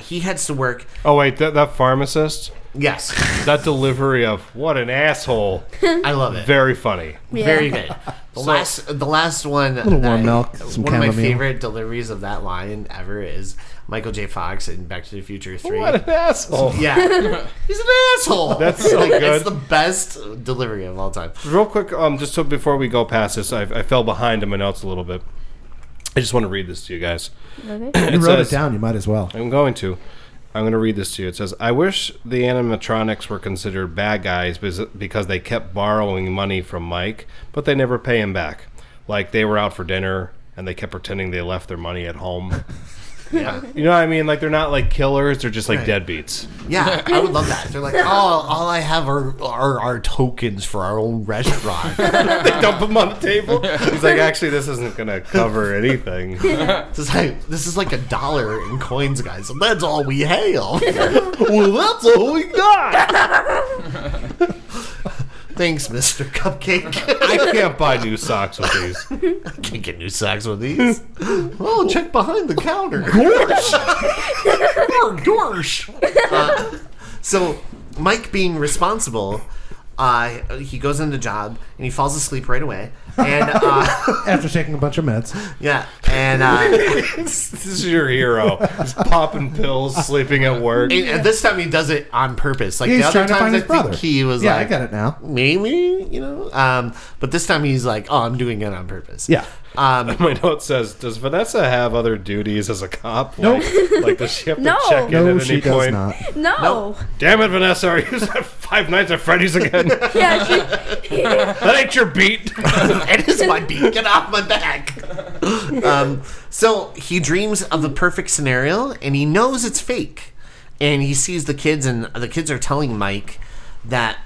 he heads to work. Oh, wait, that pharmacist? Yes. That delivery of what an asshole. I love it. Very funny. Yeah. Very good. The last one. Little warm milk, some One of my chamomile. favorite deliveries of that line ever is Michael J. Fox in Back to the Future 3. What an asshole. Yeah, he's an asshole. That's so good. It's the best delivery of all time. Real quick, just so before we go past this, I fell behind in my notes a little bit. I just want to read this to you guys. Okay. You wrote says- it down. You might as well. I'm going to read this to you. It says, "I wish the animatronics were considered bad guys because they kept borrowing money from Mike, but they never pay him back. Like they were out for dinner and they kept pretending they left their money at home." Yeah, You know what I mean? Like they're not like killers; they're just like Right. deadbeats. yeah, I would love that. They're like, all I have are tokens for our own restaurant. They dump them on the table. He's like, "Actually, this isn't gonna cover anything." This is like $1 in coins, guys. So that's all we have. Well, that's all we got. Thanks, Mr. Cupcake. I can't buy new socks with these. I can't get new socks with these. Oh, check behind the counter. Gorsh. So, Mike being responsible, he goes in the job and he falls asleep right away. And After taking a bunch of meds. yeah, and This is your hero. He's popping pills, sleeping at work. and this time he does it on purpose. Like He's the other trying to find times, I his think brother. he was Yeah, like, I get it now. maybe, you know. But this time he's like, "Oh, I'm doing it on purpose." Yeah. My note says, "Does Vanessa have other duties as a cop? Nope. Like does she have to No. check in No, at she any does point? not. No. Damn it, Vanessa! Are you at Five Nights at Freddy's again? Yeah, That ain't your beat." It is my beat. Get off my back. So he dreams of the perfect scenario, and he knows it's fake. And he sees the kids, and the kids are telling Mike that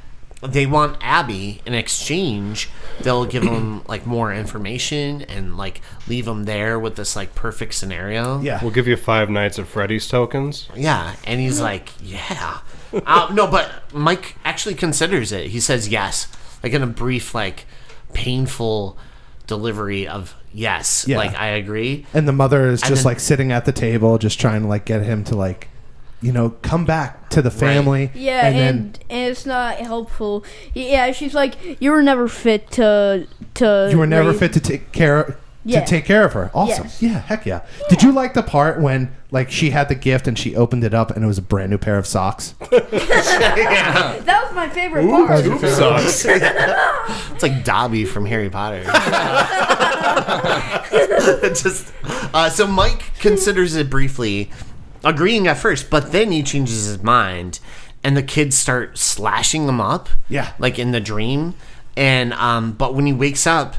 they want Abby. In exchange, they'll give him like more information and like leave him there with this like perfect scenario. Yeah. We'll give you 5 Nights at Freddy's tokens. Yeah, and he's like, yeah. No, but Mike actually considers it. He says yes, like in a brief, like painful delivery of yes. Yeah. Like, I agree. And the mother is And just then- like sitting at the table, just trying to like get him to like, come back to the family. Yeah, and it's not helpful. Yeah, she's like, you were never fit to. you were never raise-" fit to take care. Yeah. To take care of her. Awesome. Yes. Yeah, heck yeah. Did you like the part when like she had the gift and she opened it up and it was a brand new pair of socks? That was my favorite part. Sucks. It's like Dobby from Harry Potter. So Mike considers it briefly, agreeing at first, but then he changes his mind, and the kids start slashing him up. Yeah. like in the dream, and but when he wakes up,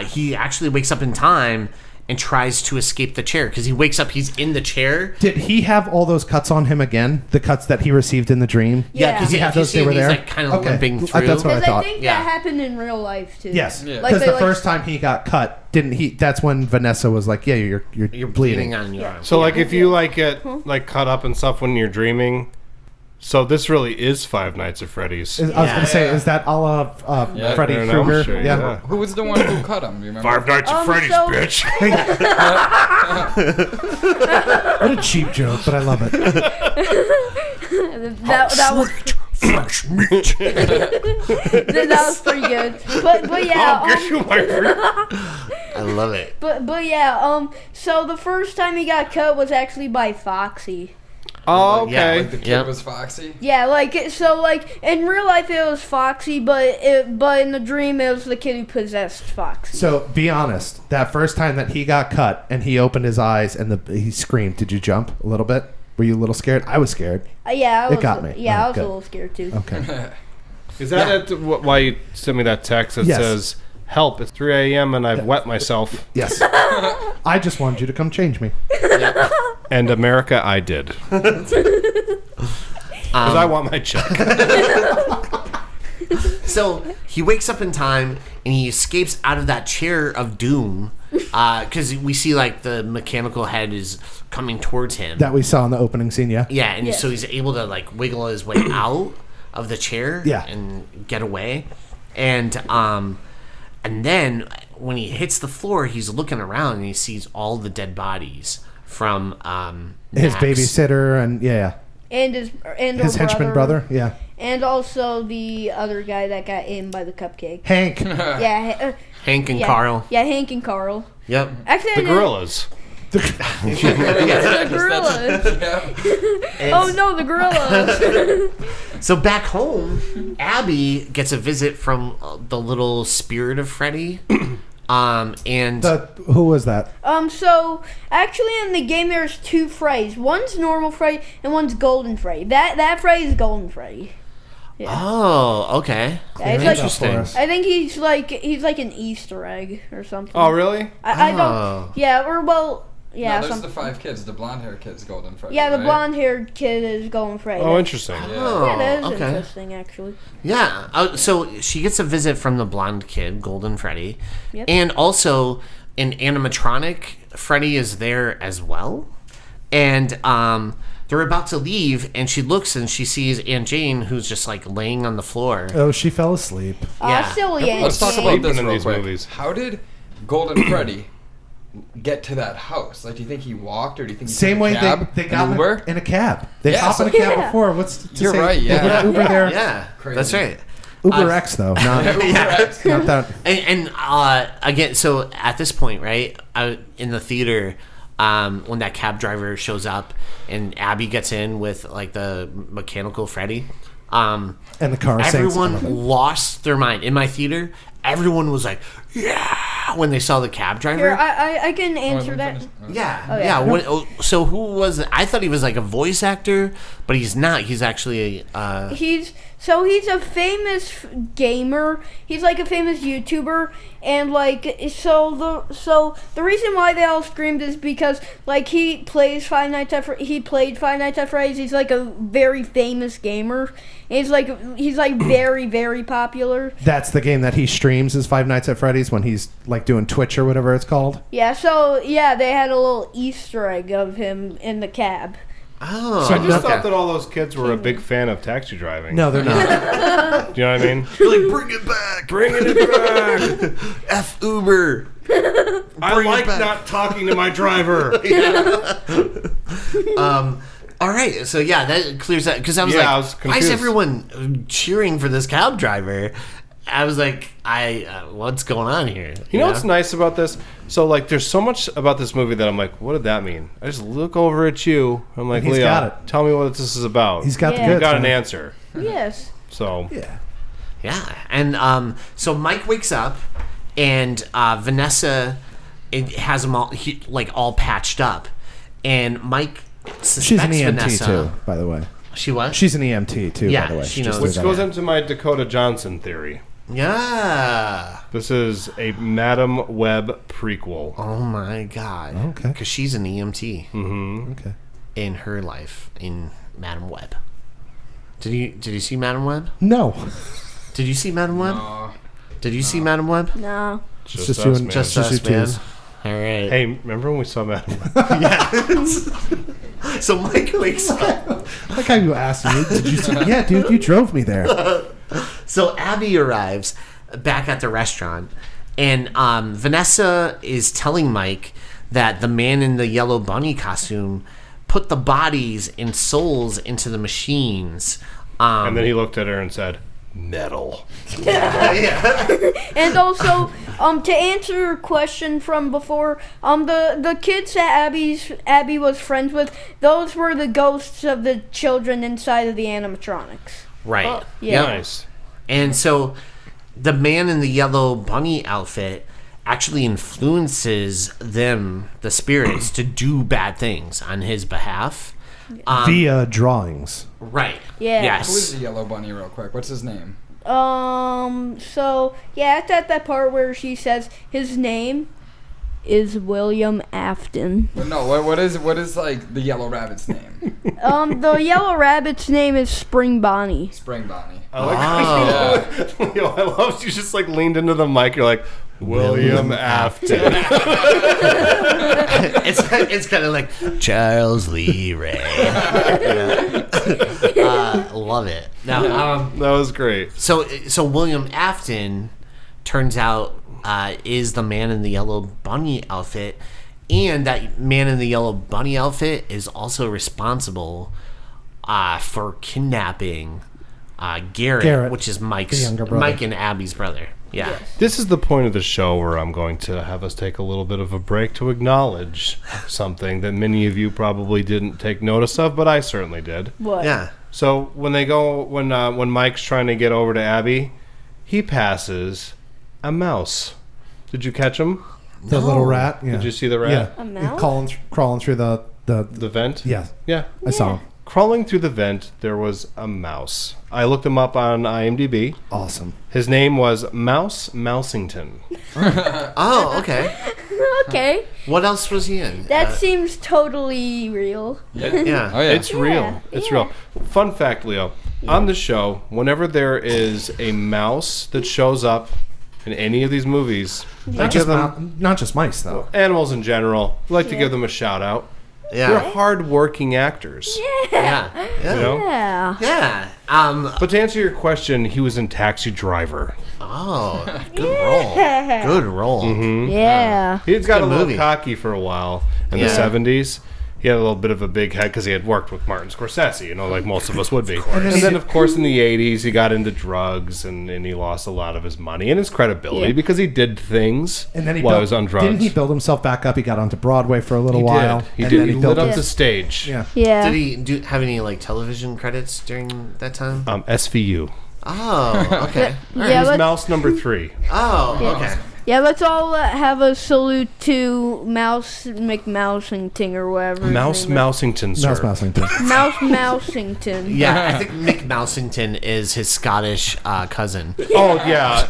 he actually wakes up in time and tries to escape the chair because he wakes up, he's in the chair. Did he have all those cuts on him again? The cuts that he received in the dream? Yeah. because He had those, they were he's there? like kind of Okay. limping through. That's what I Because I thought. think Yeah. that happened in real life too. Yes. Yeah. Like Because they, the like- first time he got cut, didn't he? That's when Vanessa was like, "Yeah, you're You're bleeding on your arm. So like if you like get like cut up and stuff when you're dreaming, so this really is 5 Nights at Freddy's. I was going to say, is that a la Yeah, Freddy I don't know. Krueger? Sure, yeah. yeah. Who was the one who cut him? Do you remember? 5 Nights at Freddy's, so- bitch. What a cheap joke, but I love it. That was Fresh meat. that was pretty good. But yeah. I'll get you my drink. I love it. But yeah. So the first time he got cut was actually by Foxy. Oh, Yeah, okay. Like the kid Yep. was Foxy. Yeah, like so, like in real life it was Foxy, but in the dream it was the kid who possessed Foxy. So, be honest. That first time that he got cut and he opened his eyes and he screamed, did you jump a little bit? Were you a little scared? I was scared. Yeah, I was, got me. Yeah, Oh, I was good. a little scared too. Okay. Is that why you sent me that text that Yes. says, "Help! It's 3 a.m. and I've wet myself." Yes. I just wanted you to come change me. And America, I did. Because I want my check. So he wakes up in time and he escapes out of that chair of doom because we see like the mechanical head is coming towards him. That we saw in the opening scene, yeah? Yeah, and Yes. so he's able to like wiggle his way out of the chair Yeah. and get away. And then when he hits the floor, he's looking around and he sees all the dead bodies from His Max. babysitter and, yeah. And his His henchman brother, yeah. and also the other guy that got in by the cupcake. Hank. Yeah, Hank and yeah, Carl. Yeah, Hank and Carl. Yep. Actually, I The didn't- gorillas. The gorillas. Oh no, the gorillas. So back home, Abby gets a visit from the little spirit of Freddy. And Who was that? So actually in the game there's two Freddys. One's normal Freddy and one's Golden Freddy. That Freddy is Golden Freddy. oh, okay. Yeah, he's Clear like, that up for us. I think he's like an Easter egg or something. Oh, really? I Oh. don't. Yeah, or well, yeah, no, there's something. the 5 kids. The blonde hair kid's Golden Freddy. Yeah, the right? blonde-haired kid is Golden Freddy. Oh, interesting. Oh, Yeah, that is okay. interesting actually. Yeah. So she gets a visit from the blonde kid, Golden Freddy. Yep. And also an animatronic Freddy is there as well. And they're about to leave, and she looks and she sees Aunt Jane, who's just like laying on the floor. Oh, she fell asleep. Yeah. Silly Aunt Let's talk Jane. about this in real these quick. movies. How did Golden Freddy get to that house? Like, do you think he walked, or do you think he Same took a way cab? they An got Uber? in a cab. They Yeah, hop in a so- cab Yeah. before. What's to You're say? right, They yeah. put Uber there. Yeah, Crazy. that's right. Uber X though, not that. And again, so at this point, right, in the theater, when that cab driver shows up and Abby gets in with like the mechanical Freddy, And the car sings. everyone lost their mind. In my theater, everyone was like, "Yeah, when they saw the cab driver. Here, I can answer that. Yeah, Oh, yeah. yeah. So who was it? I thought he was like a voice actor, but he's not. He's actually He's a famous gamer. He's like a famous YouTuber, and like so the reason why they all screamed is because like he played Five Nights at Freddy's. He's like a very famous gamer. He's like very, very popular. That's the game that he streams is Five Nights at Freddy's when he's like doing Twitch or whatever it's called. Yeah, so yeah, they had a little Easter egg of him in the cab. oh. I just okay. thought that all those kids were a big fan of taxi driving. No, they're not. Do you know what I mean? You're like, bring it back, Bringing it back. F Uber. I Bring it like back. not talking to my driver. All right, so yeah, that clears that because I was Yeah, like, I was why is confused. everyone cheering for this cab driver? I was like, what's going on here? You know what's nice about this? So, like, there's so much about this movie that I'm like, what did that mean? I just look over at you. I'm like, He's Leo, got it. tell me what this is about. He's got Yeah. the You goods. got an man. answer. Yes. So, Yeah. Yeah, and so Mike wakes up, and Vanessa has him all patched up, and Mike suspects She's an EMT Vanessa. too, by the way. She was. She's an EMT too, Yeah, by the way. she Just knows. threw which that goes out. into my Dakota Johnson theory. Yeah. This is a Madam Web prequel. Oh my God. Okay. Because she's an EMT Okay. in her life in Madam Web. Did you see Madam Web? No. Did you see Madam Web? No. Did you see Madam Web? No. Just just us, you and- man. Just Just us, you man. twos. All right. Hey, remember when we saw Madam Web? Yeah. So Mike wakes up. Like how you asked me, did you see? Yeah, dude, you drove me there. So Abby arrives back at the restaurant, and Vanessa is telling Mike that the man in the yellow bunny costume put the bodies and souls into the machines. And then he looked at her and said, metal. And also, to answer your question from before, the kids that Abby was friends with, those were the ghosts of the children inside of the animatronics. Right. Yeah. Nice. And so the man in the yellow bunny outfit actually influences them, the spirits, to do bad things on his behalf. Via drawings. Right. Yeah. Who is Yes. the yellow bunny, real quick? What's his name? So yeah, it's at that part where she says his name is William Afton. But no, what is like the yellow rabbit's name? The yellow rabbit's name is Spring Bonnie. Spring Bonnie. I like Leo, I love you just like leaned into the mic. You're like, William Afton. It's kind of like Charles Lee Ray. Love it. Now, That was great. so William Afton turns out is the man in the yellow bunny outfit, and that man in the yellow bunny outfit is also responsible for kidnapping Garrett, which is the younger brother. Mike and Abby's brother. Yeah. This is the point of the show where I'm going to have us take a little bit of a break to acknowledge something that many of you probably didn't take notice of, but I certainly did. What? Yeah. So when Mike's trying to get over to Abby, he passes a mouse. Did you catch him? The little rat. Yeah. Did you see the rat? Yeah. A mouse? Crawling through the The vent? yeah. Yeah. I saw him. Crawling through the vent, there was a mouse. I looked him up on IMDb. Awesome. His name was Mouse Mousington. Oh, okay. Okay. What else was he in? That seems totally real. Yeah. Oh yeah. It's real. It's real. Fun fact, Leo. On the show, whenever there is a mouse that shows up in any of these movies, I give them Not just mice though. animals in general. I like to give them a shout out. They're Yeah. hard-working actors. Yeah. You know? Yeah. Yeah. But to answer your question, he was in Taxi Driver. Oh, good role. Good role. Yeah. He's got Good a little movie. cocky for a while in the Yeah. 70s. He had a little bit of a big head because he had worked with Martin Scorsese, you know, like most of us would be. And then, of course, in the 80s, he got into drugs and he lost a lot of his money and his credibility Yeah. because he did things And then he while built, he was on drugs. Didn't he build himself back up? He got onto Broadway for a little He while. did. He and did. then He built lit up his- the stage. Yeah. Yeah. Did he have any like television credits during that time? SVU. Oh, okay. Yeah, He's but mouse number 3. Oh, okay. Yeah, let's all have a salute to Mouse McMousington or whatever. Mouse Mousington, sir. Mouse. Mousington. Yeah, I think Mick Mousington is his Scottish cousin. Oh, yeah.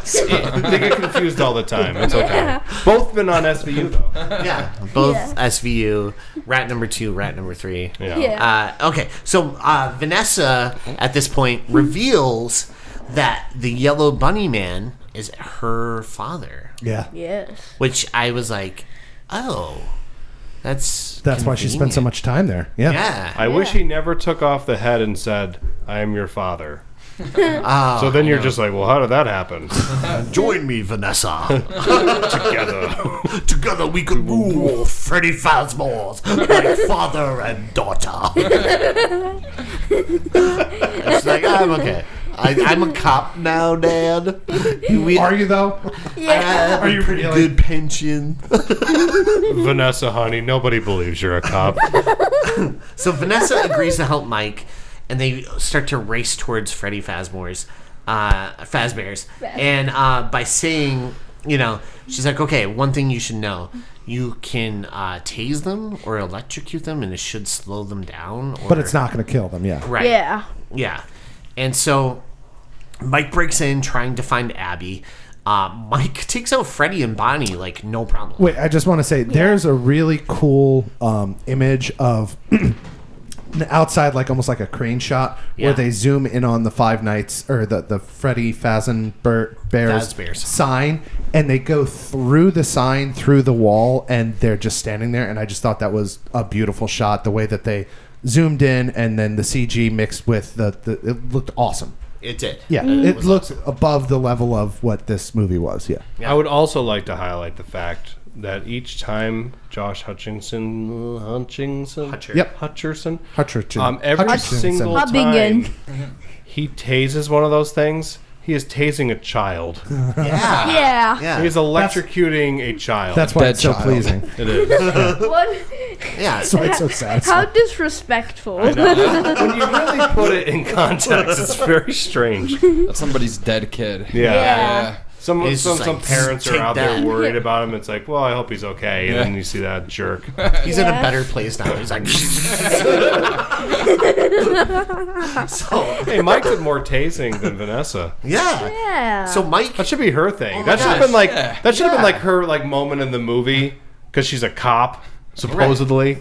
They get confused all the time. It's okay. Yeah. Both been on SVU, though. Yeah, both Yeah. SVU, rat number 2, rat number 3. Yeah. Okay, so Vanessa at this point reveals that the yellow bunny man is her father. Yeah. Yes. Which I was like, oh, that's why she spent so much time there. Yeah. Yeah. I wish he never took off the head and said, "I am your father." So then you're just like, well, how did that happen? Join me, Vanessa. Together. We could rule Freddy Fazbear's like father and daughter. It's like, I'm okay. I'm a cop now, Dad. Are you though? Yeah. Are you pretty good pension? Vanessa, honey, nobody believes you're a cop. So Vanessa agrees to help Mike, and they start to race towards Freddy Fazbear's, and by saying, she's like, okay, one thing you should know. You can tase them or electrocute them, and it should slow them down. But it's not going to kill them, yeah. Right. Yeah. Yeah. And so Mike breaks in trying to find Abby. Mike takes out Freddy and Bonnie like no problem. Wait, I just want to say there's a really cool image of outside, like almost like a crane shot, where they zoom in on the Five Nights or the Freddy Fazbear's sign, and they go through the sign, through the wall, and they're just standing there. And I just thought that was a beautiful shot, the way that they zoomed in and then the CG mixed with it looked awesome. It did. Yeah, it looked above the level of what this movie was. Yeah. I would also like to highlight the fact that each time Josh Hutcherson, every single time he tases one of those things, he is tasing a child. Yeah. He's electrocuting a child. That's why it's so pleasing. It is. What? Yeah. That's why it's so sad. How disrespectful. I know. When you really put it in context, it's very strange. That's somebody's dead kid. Yeah. Some He's just like, parents are "Take out that." there worried about him. It's like, well, I hope he's okay. And then you see that jerk. He's in a better place now. He's like, Hey, Mike did more tasing than Vanessa. Yeah. So Mike, That should be her thing. my That should have gosh. been like her like moment in the movie because she's a cop. Supposedly.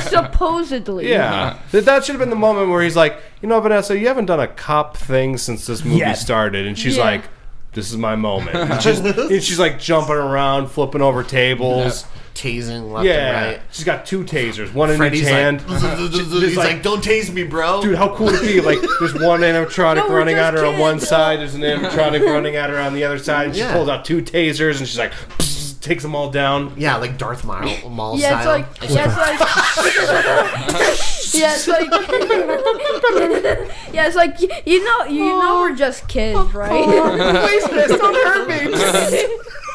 Supposedly. Yeah. That should have been the moment where he's like, Vanessa, you haven't done a cop thing since this movie started. And she's like, this is my moment. And she's like jumping around, flipping over tables. tasing left and right. She's got 2 tasers, one in Freddy's each hand. He's like, don't tase me, bro. Dude, how cool would it be? Like, there's one animatronic running at her on one side, there's an animatronic running at her on the other side, and she pulls out 2 tasers, and she's like, takes them all down. Yeah, like Darth Maul Yeah, style. it's like you know we're just kids, right? Please, miss, don't hurt me.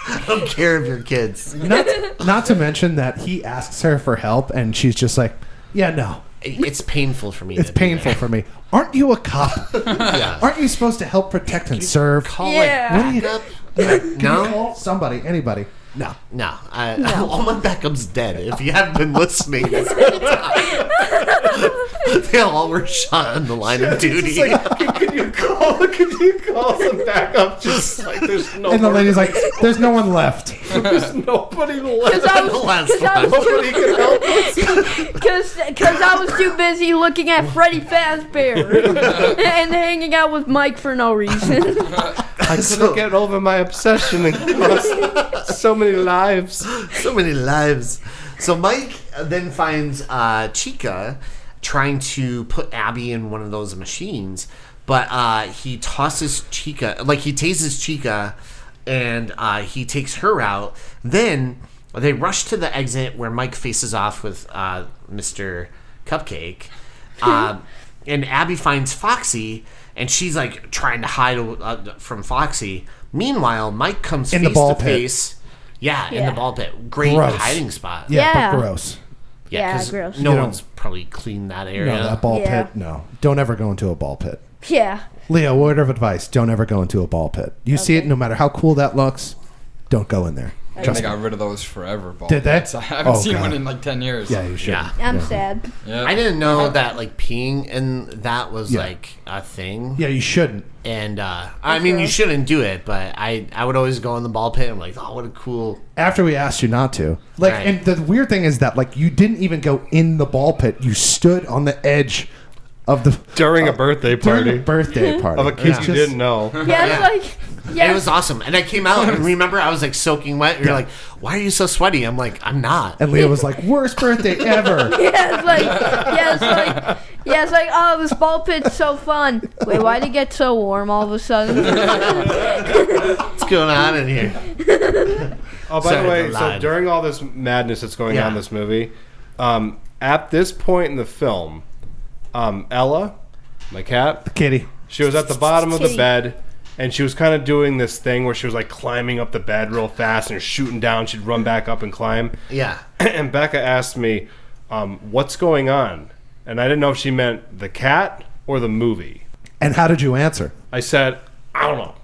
I don't care if you're kids. Not to mention that he asks her for help, and she's just like, yeah, no. It's painful for me. It's painful for me. Aren't you a cop? Yeah. Aren't you supposed to help, protect, and serve? Call Yeah. like backup. Can No? you call somebody, anybody? No. No, all my backup's dead. If you haven't been listening, this whole time. They all were shot on the line of duty. It's like, could you call some backup? Just like there's no. And the lady's like, there's no one left. There's nobody left. Nobody can help us. Because I was too busy looking at Freddy Fazbear and hanging out with Mike for no reason. I couldn't get over my obsession and lost so many lives. So many lives. So Mike then finds Chica trying to put Abby in one of those machines, but he tosses Chica, like he tases Chica, and he takes her out. Then they rush to the exit where Mike faces off with Mr. Cupcake, and Abby finds Foxy, and she's like trying to hide from Foxy. Meanwhile, Mike comes In the face ball to pit. face. Yeah, in the ball pit. Great Gross. hiding spot. Yeah. But gross. Yeah, 'cause gross. no You don't- one's probably cleaned that area. No, that ball Yeah. pit, no. Don't ever go into a ball pit. Yeah. Leo, word of advice, don't ever go into a ball pit. You see it, no matter how cool that looks, don't go in there. And Trust they me. got rid of those forever. Ball Did they? pits. I haven't Oh, seen God. one in like 10 years. Yeah, you should. Yeah. I'm sad. Yeah. I didn't know that like peeing and that was Yeah. like a thing. Yeah, you shouldn't. And I mean, you shouldn't do it, but I would always go in the ball pit. I'm like, oh, what a cool. After we asked you not to. Like, Right. and the weird thing is that, like, you didn't even go in the ball pit. You stood on the edge of the... During a birthday During party a birthday party. of a kid It's you just- didn't know. Yeah, it's like, yeah. It was awesome. And I came out and remember I was like soaking wet. You're like, why are you so sweaty? I'm like, I'm not. And Leah was like, worst birthday ever. It's like, oh, this ball pit's so fun. Wait, why'd it get so warm all of a sudden? What's going on in here? Oh, by Sorry, the way, the so line. during all this madness that's going on in this movie, at this point in the film, Ella, my cat, Kitty. she was at the bottom of the Kitty. bed, and she was kind of doing this thing where she was like climbing up the bed real fast and shooting down. She'd run back up and climb. Yeah. And Becca asked me, what's going on? And I didn't know if she meant the cat or the movie. And how did you answer? I said, I don't know.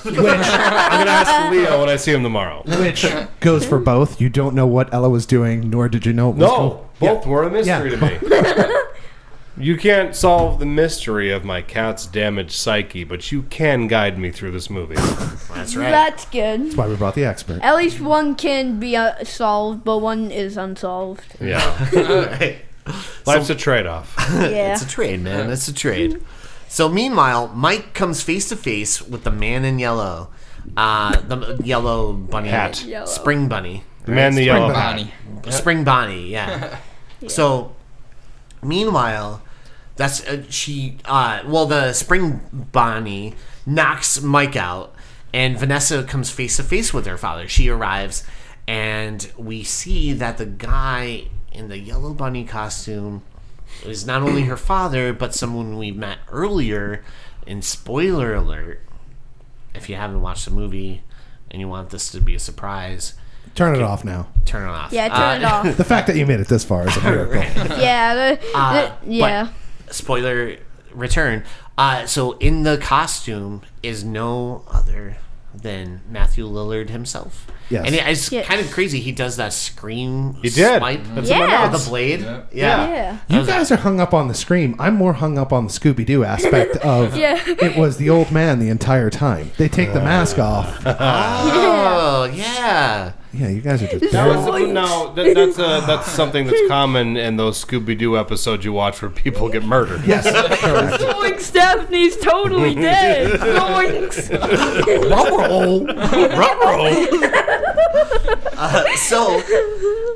I'm going to ask Leo when I see him tomorrow. Which goes for both. You don't know what Ella was doing, nor did you know it was No, both were a mystery to me. You can't solve the mystery of my cat's damaged psyche, but you can guide me through this movie. That's right. That's good. That's why we brought the expert. At least one can be solved, but one is unsolved. Yeah. Right. Life's a trade-off. Yeah. It's a trade, man. It's a trade. So meanwhile, Mike comes face to face with the man in yellow, the yellow bunny Hat. Yellow. spring bunny, The man in the yellow Bunny. hat. spring bunny. Yeah. So meanwhile, that's the spring bunny knocks Mike out, and Vanessa comes face to face with her father. She arrives, and we see that the guy in the yellow bunny costume is not only her father, but someone we met earlier. And spoiler alert, if you haven't watched the movie and you want this to be a surprise, Turn it off now. turn it off. Yeah, turn it off. The fact that you made it this far is a miracle. Yeah. Yeah. But, spoiler return. So in the costume is no other than Matthew Lillard himself. Yes. And it's Yes. kind of crazy. He does that scream He did. swipe That's in my Yeah. with notes. the blade. Yeah. Yeah. You guys are hung up on the Scream. I'm more hung up on the Scooby-Doo aspect of Yeah. it was the old man the entire time. They take the mask off. Oh, yeah. Yeah, you guys are just... That's something that's common in those Scooby-Doo episodes you watch where people get murdered. Yes, correct. Zoinks, Daphne's totally dead. Zoinks. So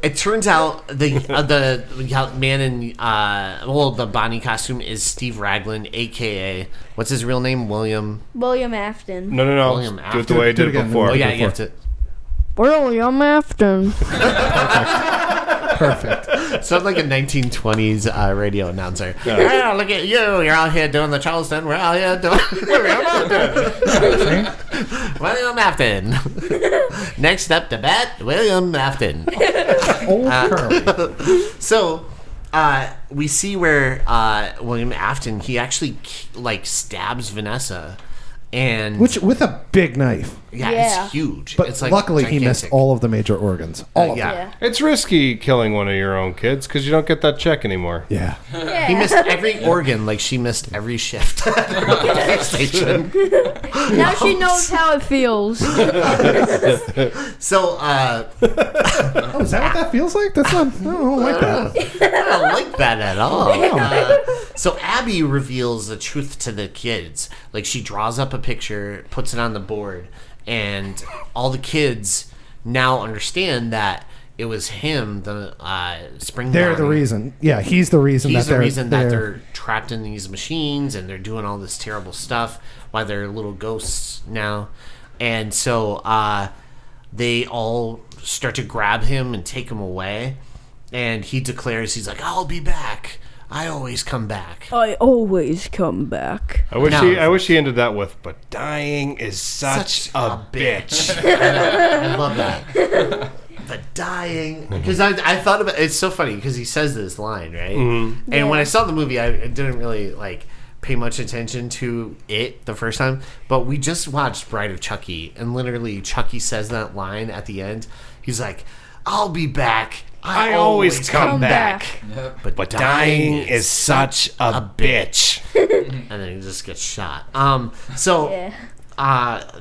it turns out the man in the Bonnie costume is Steve Raglan, aka what's his real name? William. William Afton. No. William Do it Afton. the way I Do it did again. before. Oh yeah, you have to. William Afton. Perfect. Sounds like a 1920s radio announcer. Yeah, look at you. You're out here doing the Charleston. We're out here doing William Afton. Next up to bat, William Afton. Old Curly. So, we see where William Afton, he actually stabs Vanessa, and Which, with a big knife. Yeah. it's huge. But it's like luckily he missed gigantic. all of the major organs. All of yeah. them. Yeah. It's risky killing one of your own kids because you don't get that check anymore. Yeah. He missed every organ, like she missed every shift at the radio station. Now she knows how it feels. So, Oh, is that what that feels like? That's not... I don't like that. I don't like that at all. So Abby reveals the truth to the kids. Like, she draws up a picture, puts it on the board, and all the kids now understand that it was him, the spring. They're the Bonnie. reason. Yeah, he's the reason He's that the reason that they're trapped in these machines and they're doing all this terrible stuff. Why they're little ghosts now, and so they all start to grab him and take him away. And he declares, he's like, "I'll be back. I always come back." I always come back. I wish No. I wish he ended that with, "But dying is such a bitch." I love that. But dying, because I thought about it's so funny because he says this line, right? And when I saw the movie, I didn't really pay much attention to it the first time, but we just watched Bride of Chucky, and literally Chucky says that line at the end. He's like, "I'll be back. I always come back." Yep. But Dying is such a bitch. And then he just gets shot. So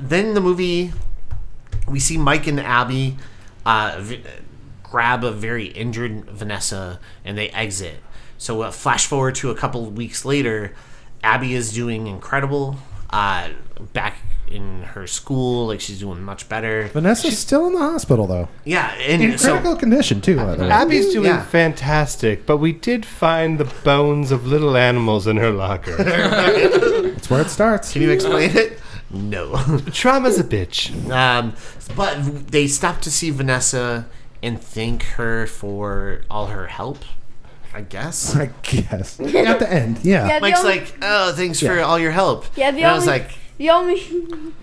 then the movie, we see Mike and Abby grab a very injured Vanessa, and they exit. So flash forward to a couple of weeks later, Abby is doing incredible. Back in her school, like she's doing much better. Vanessa's still in the hospital though. Yeah, and In critical condition too, by the way. Abby's doing Yeah. fantastic, but we did find the bones of little animals in her locker. That's where it starts. Can you explain it? No. Trauma's a bitch. But they stop to see Vanessa and thank her for all her help, I guess. I guess. At the end, yeah. Yeah, Mike's like, "Oh, thanks for all your help." Yeah, and I was like, the only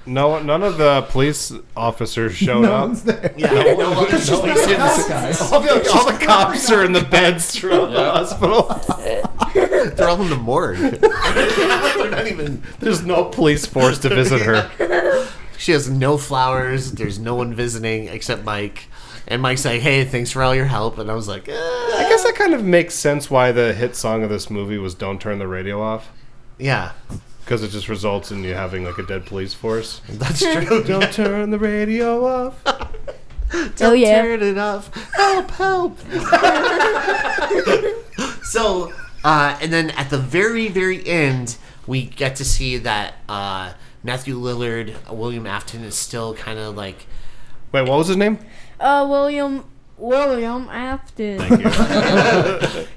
No, none of the police officers showed No up. one's there. "Yeah, no one It's just the house guys. All the cops are in the beds throughout the hospital. they're all in the morgue. They're not even. There's no police force to visit her. She has no flowers. There's no one visiting except Mike. And Mike's like, "Hey, thanks for all your help." And I was like, I guess that kind of makes sense why the hit song of this movie was "Don't Turn the Radio Off," "Yeah, because it just results in you having like a dead police force. that's true. Don't turn the radio off. Don't yeah. turn it off. Help, help." So, and then at the very, very end, we get to see that Matthew Lillard, William Afton, is still kind of like... Wait, what was his name? William Afton.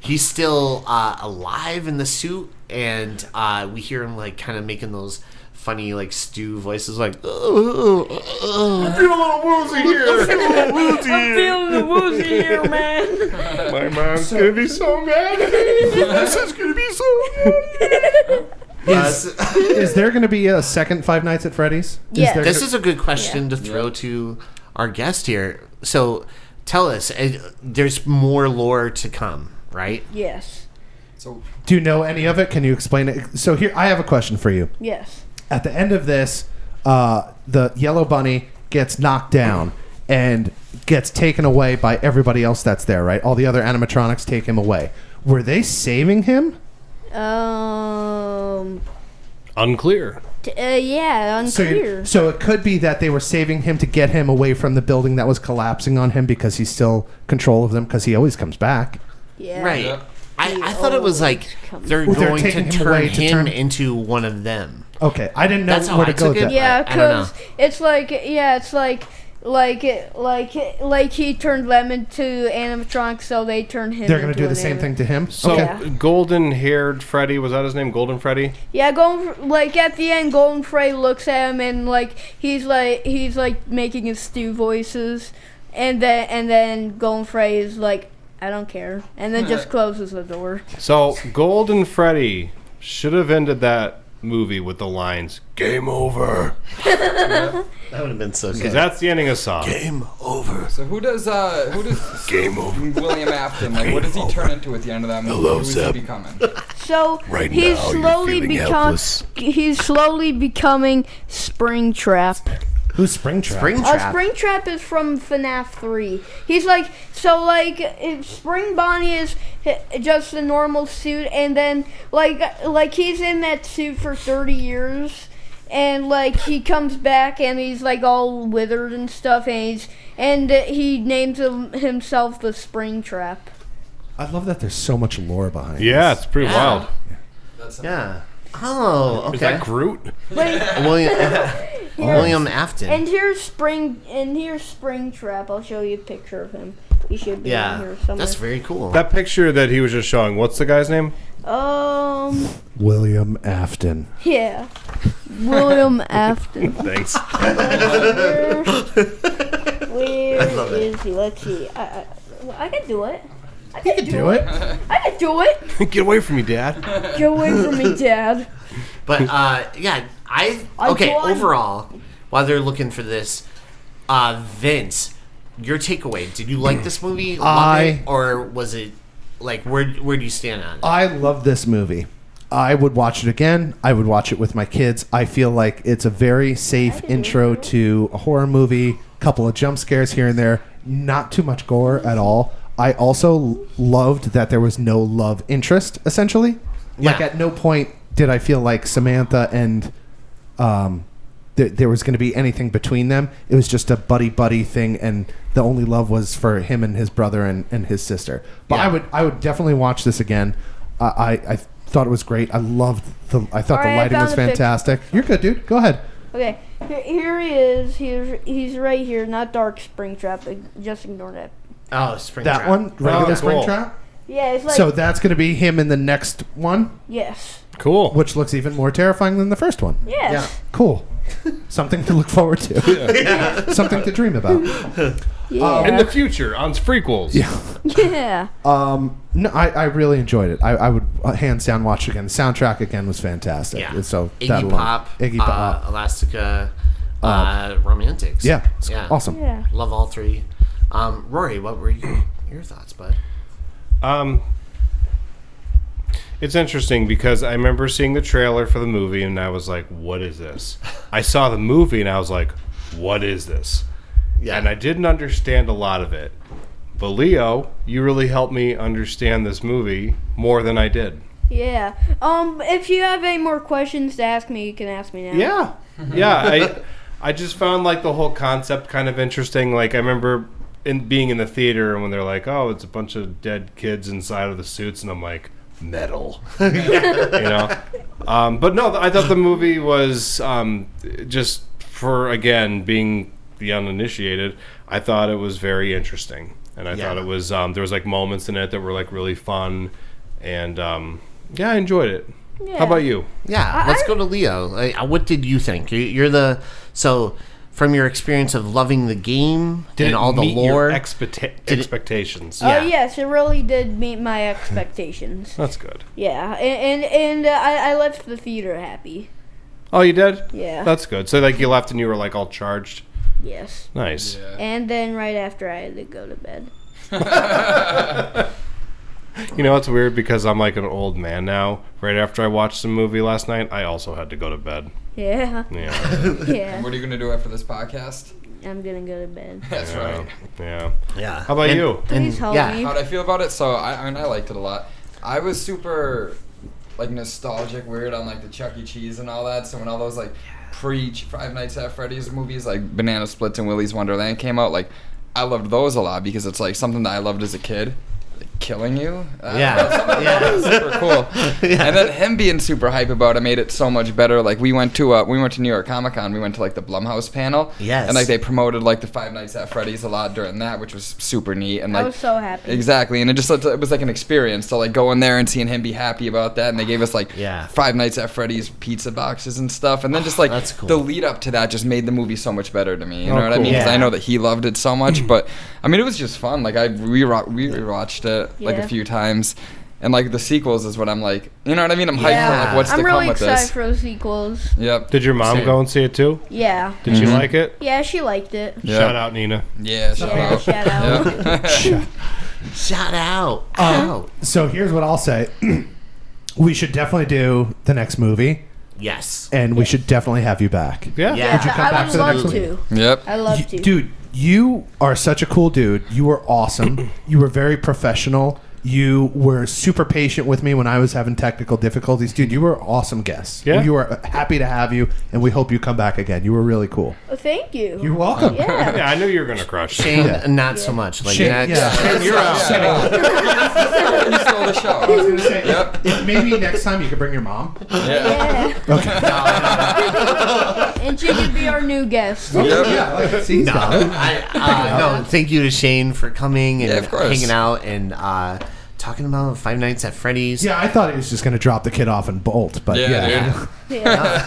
He's still alive in the suit, and we hear him like kind of making those funny like Stu voices, like, "Oh, I feel a little woozy here. I feel a little woozy I'm here." feeling the woozy here, man. My mom's gonna be so mad at me. This is gonna be so good. Is there going to be a second Five Nights at Freddy's? Yeah. This is a good question to throw to our guest here. So, tell us. There's more lore to come, right? Yes. So Do you know any of it? Can you explain it? So here, I have a question for you. Yes. At the end of this, the yellow bunny gets knocked down and gets taken away by everybody else that's there, right? All the other animatronics take him away. Were they saving him? Unclear. Yeah, unclear. So it could be that they were saving him to get him away from the building that was collapsing on him because he's still control of them because he always comes back. Yeah. Right. Yeah. I thought it was like they're Well, they're going to taking him turn away to him turn- into one of them. Okay, I didn't know That's how where I to go with took that. it. Yeah, I don't know. because it's like he turned them into animatronics, so they turned him. They're going to into do the an same thing to him? So, Okay. golden-haired Freddy, was that his name? Golden Freddy? Yeah, at the end, Golden Frey looks at him and he's making his Stu voices, and then Golden Frey is like, "I don't care," and then just closes the door. So, Golden Freddy should have ended that movie with the lines, "Game over." That would have been so Because good. that's the ending of the song. Game over. So who does Game over. William Afton, like, what does he turn into at the end of that movie? Who is he becoming? So he's slowly becoming Springtrap. Who's Springtrap? Springtrap. Springtrap is from FNAF 3. He's Spring Bonnie is just a normal suit, and then he's in that suit for 30 years, and he comes back and he's all withered and stuff, and he names himself the Springtrap. I love that there's so much lore behind Yeah, this. it's pretty wild. Yeah. Oh, okay. Is that Groot? William Afton. And here's Springtrap. I'll show you a picture of him. He should be on here somewhere. That's very cool. That picture that he was just showing, what's the guy's name? William Afton. Yeah. William Afton. Thanks. Where is he? Let's see. I can do it. I can Do it. I can do it. Get away from me, Dad. Get away from me, Dad. But yeah, overall, while they're looking for this, Vince, your takeaway: did you like this movie? Love it, or was it like where do you stand on it? I love this movie. I would watch it again. I would watch it with my kids. I feel like it's a very safe intro to a horror movie. Couple of jump scares here and there. Not too much gore at all. I also loved that there was no love interest, essentially. Like, at no point did I feel like Samantha and there was going to be anything between them. It was just a buddy thing, and the only love was for him and his brother and his sister. But I would definitely watch this again. I thought it was great. I thought the lighting was fantastic. You're good, dude. Go ahead. Okay, here he is. He's right here. Not Dark Springtrap. But just ignore that. Oh, Springtrap. That one, regular cool. Springtrap. Yeah, it's like. So that's going to be him in the next one, Yes. Cool. which looks even more terrifying than the first one. Yes. Cool. Something to look forward to. Something to dream about. Yeah. In the future on Frequels. Yeah. No, I really enjoyed it. I would hands down watch it again. The soundtrack again was fantastic. Yeah. So Iggy that alone- Pop, Iggy Pop. Elastica, Romantics. Yeah, it's awesome. Yeah. Love all three. Rory, what were your thoughts, bud? It's interesting because I remember seeing the trailer for the movie and I was like, what is this? I saw the movie and I was like, what is this? Yeah. And I didn't understand a lot of it. But Leo, you really helped me understand this movie more than I did. Yeah. If you have any more questions to ask me, you can ask me now. Yeah. Yeah. I just found like the whole concept kind of interesting. Like I remember being in the theater and when they're like, oh, it's a bunch of dead kids inside of the suits, and I'm like, metal. You know? But no, I thought the movie was just for, again, being the uninitiated, I thought it was very interesting. And I thought it was, there was like moments in it that were like really fun. And yeah, I enjoyed it. Yeah. How about you? Yeah, let's go to Leo. What did you think? So from your experience of loving the game and all the lore, expectations? Yeah. Oh yes, it really did meet my expectations. That's good. Yeah, and I left the theater happy. Oh, you did? Yeah. That's good. So like you left and you were like all charged. Yes. Nice. And then right after I had to go to bed. You know, it's weird because I'm like an old man now. Right after I watched the movie last night, I also had to go to bed. Yeah. Yeah. Yeah. What are you gonna do after this podcast? I'm gonna go to bed. That's right. Yeah. Yeah. How about you? Please help me. How'd I feel about it? So I mean, I liked it a lot. I was super like nostalgic, weird on like the Chuck E. Cheese and all that. So when all those like Five Nights at Freddy's movies, like Banana Splits and Willy's Wonderland came out, like I loved those a lot because it's like something that I loved as a kid. Killing you? Yeah. Super cool. Yeah. And then him being super hype about it made it so much better. Like we went to New York Comic Con. We went to like the Blumhouse panel. Yes. And like they promoted like the Five Nights at Freddy's a lot during that, which was super neat. And like I was so happy. exactly. And it was like an experience to like go in there and seeing him be happy about that. And they gave us like Five Nights at Freddy's pizza boxes and stuff. And then just like That's cool. the lead up to that just made the movie so much better to me. You know what I cool. mean? Because Yeah. I know that he loved it so much. But I mean, it was just fun. Like I rewatched it like Yeah. a few times, and like the sequels is what I'm like, you know what I mean? I'm hyped Yeah. for like what's I'm to really come with excited this. for the sequels. Yep. Did your mom go and see it too? Yeah. Did she like it? Yeah, she liked it. Yep. Shout out, Nina. Yeah. Yeah, shout out. Yep. Shout out. So here's what I'll say. We should definitely do the next movie, Yes. and we should definitely have you back. Yeah. Yeah. Would you come I back would for the love next one? to. Yep. I love to. Dude, you are such a cool dude. You were awesome. You were very professional. You were super patient with me when I was having technical difficulties. Dude, you were an awesome guest. Yeah. We were happy to have you, and we hope you come back again. You were really cool. Oh, thank you. You're welcome. Yeah. Yeah, I knew you were gonna crush. Shane, Yeah. not so much. Like Shane, next. yeah. You're out. You stole the show. I was gonna say, Yep. if maybe next time you could bring your mom. Yeah. Yeah. Okay. And she could be our new guest. Yep. Yeah, like, see, he's down. No, thank you to Shane for coming and Yeah, of course. hanging out and talking about Five Nights at Freddy's. Yeah, I thought he was just going to drop the kid off and bolt, but Yeah, Yeah.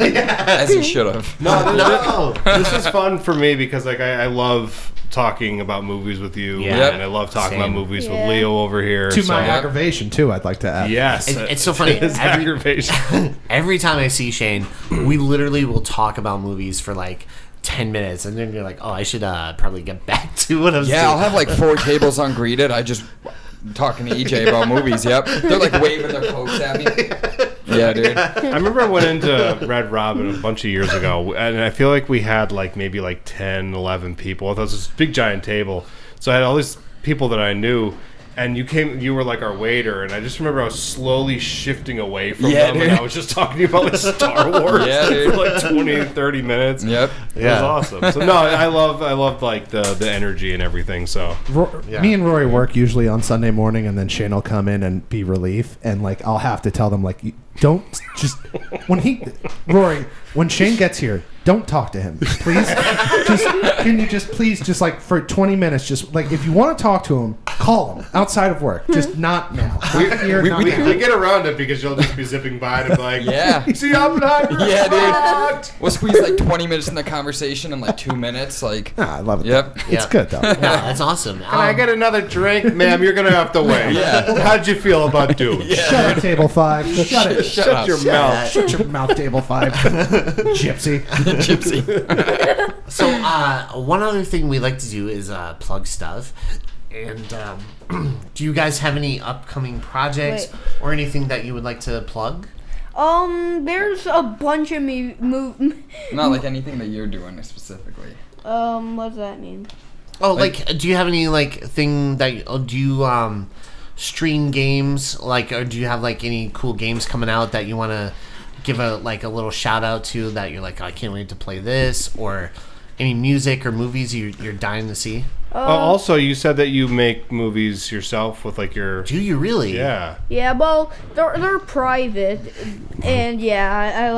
As he should have. No. This is fun for me because like I love talking about movies with you, Yeah. and I love talking Same. about movies Yeah. with Leo over here. to so- my aggravation, too, I'd like to add. Yes, It's so funny. It's aggravation. Every time I see Shane, we literally will talk about movies for like 10 minutes, and then you're like, oh, I should probably get back to what I was Yeah, doing. I'll have like 4 tables ungreeted. I just talking to EJ about movies. Yep. They're like waving their coats at me. Yep. Yeah, dude. I remember I went into Red Robin a bunch of years ago, and I feel like we had like maybe like 10, 11 people. It was this big giant table. So I had all these people that I knew, and you were like our waiter, and I just remember I was slowly shifting away from them, dude. and I was just talking about like Star Wars dude. for like 20, 30 minutes. Yep. It was awesome. So no, I loved like the energy and everything. So Me and Rory work usually on Sunday morning, and then Shane will come in and be relief, and like I'll have to tell them like, don't just when Shane gets here, don't talk to him, please. Can you just please just like for 20 minutes, just like if you want to talk to him, call him outside of work, just not now. we get around it because you'll just be zipping by and be like, Yeah. see Oppenheimer? Yeah, dude. We'll squeeze like 20 minutes in the conversation in like 2 minutes. Like, I love it. Yep. It's good though. No, that's awesome. Can I get another drink? Ma'am, you're going to have to wait. Yeah. How'd you feel about Dune? Shut up, table 5. Shut it. Shut up. your mouth. Shut your mouth, table 5. Gypsy. Gypsy. So, one other thing we like to do is plug stuff. And do you guys have any upcoming projects or anything that you would like to plug? There's a bunch of Not like anything that you're doing specifically. what does that mean? Oh, like do you have any like thing that do you stream games, like, or do you have like any cool games coming out that you want to give a little shout out to that you're like, oh, I can't wait to play this, or any music or movies you're dying to see? Also, you said that you make movies yourself with like your... Do you really? Yeah. Yeah, well, they're private, and yeah, I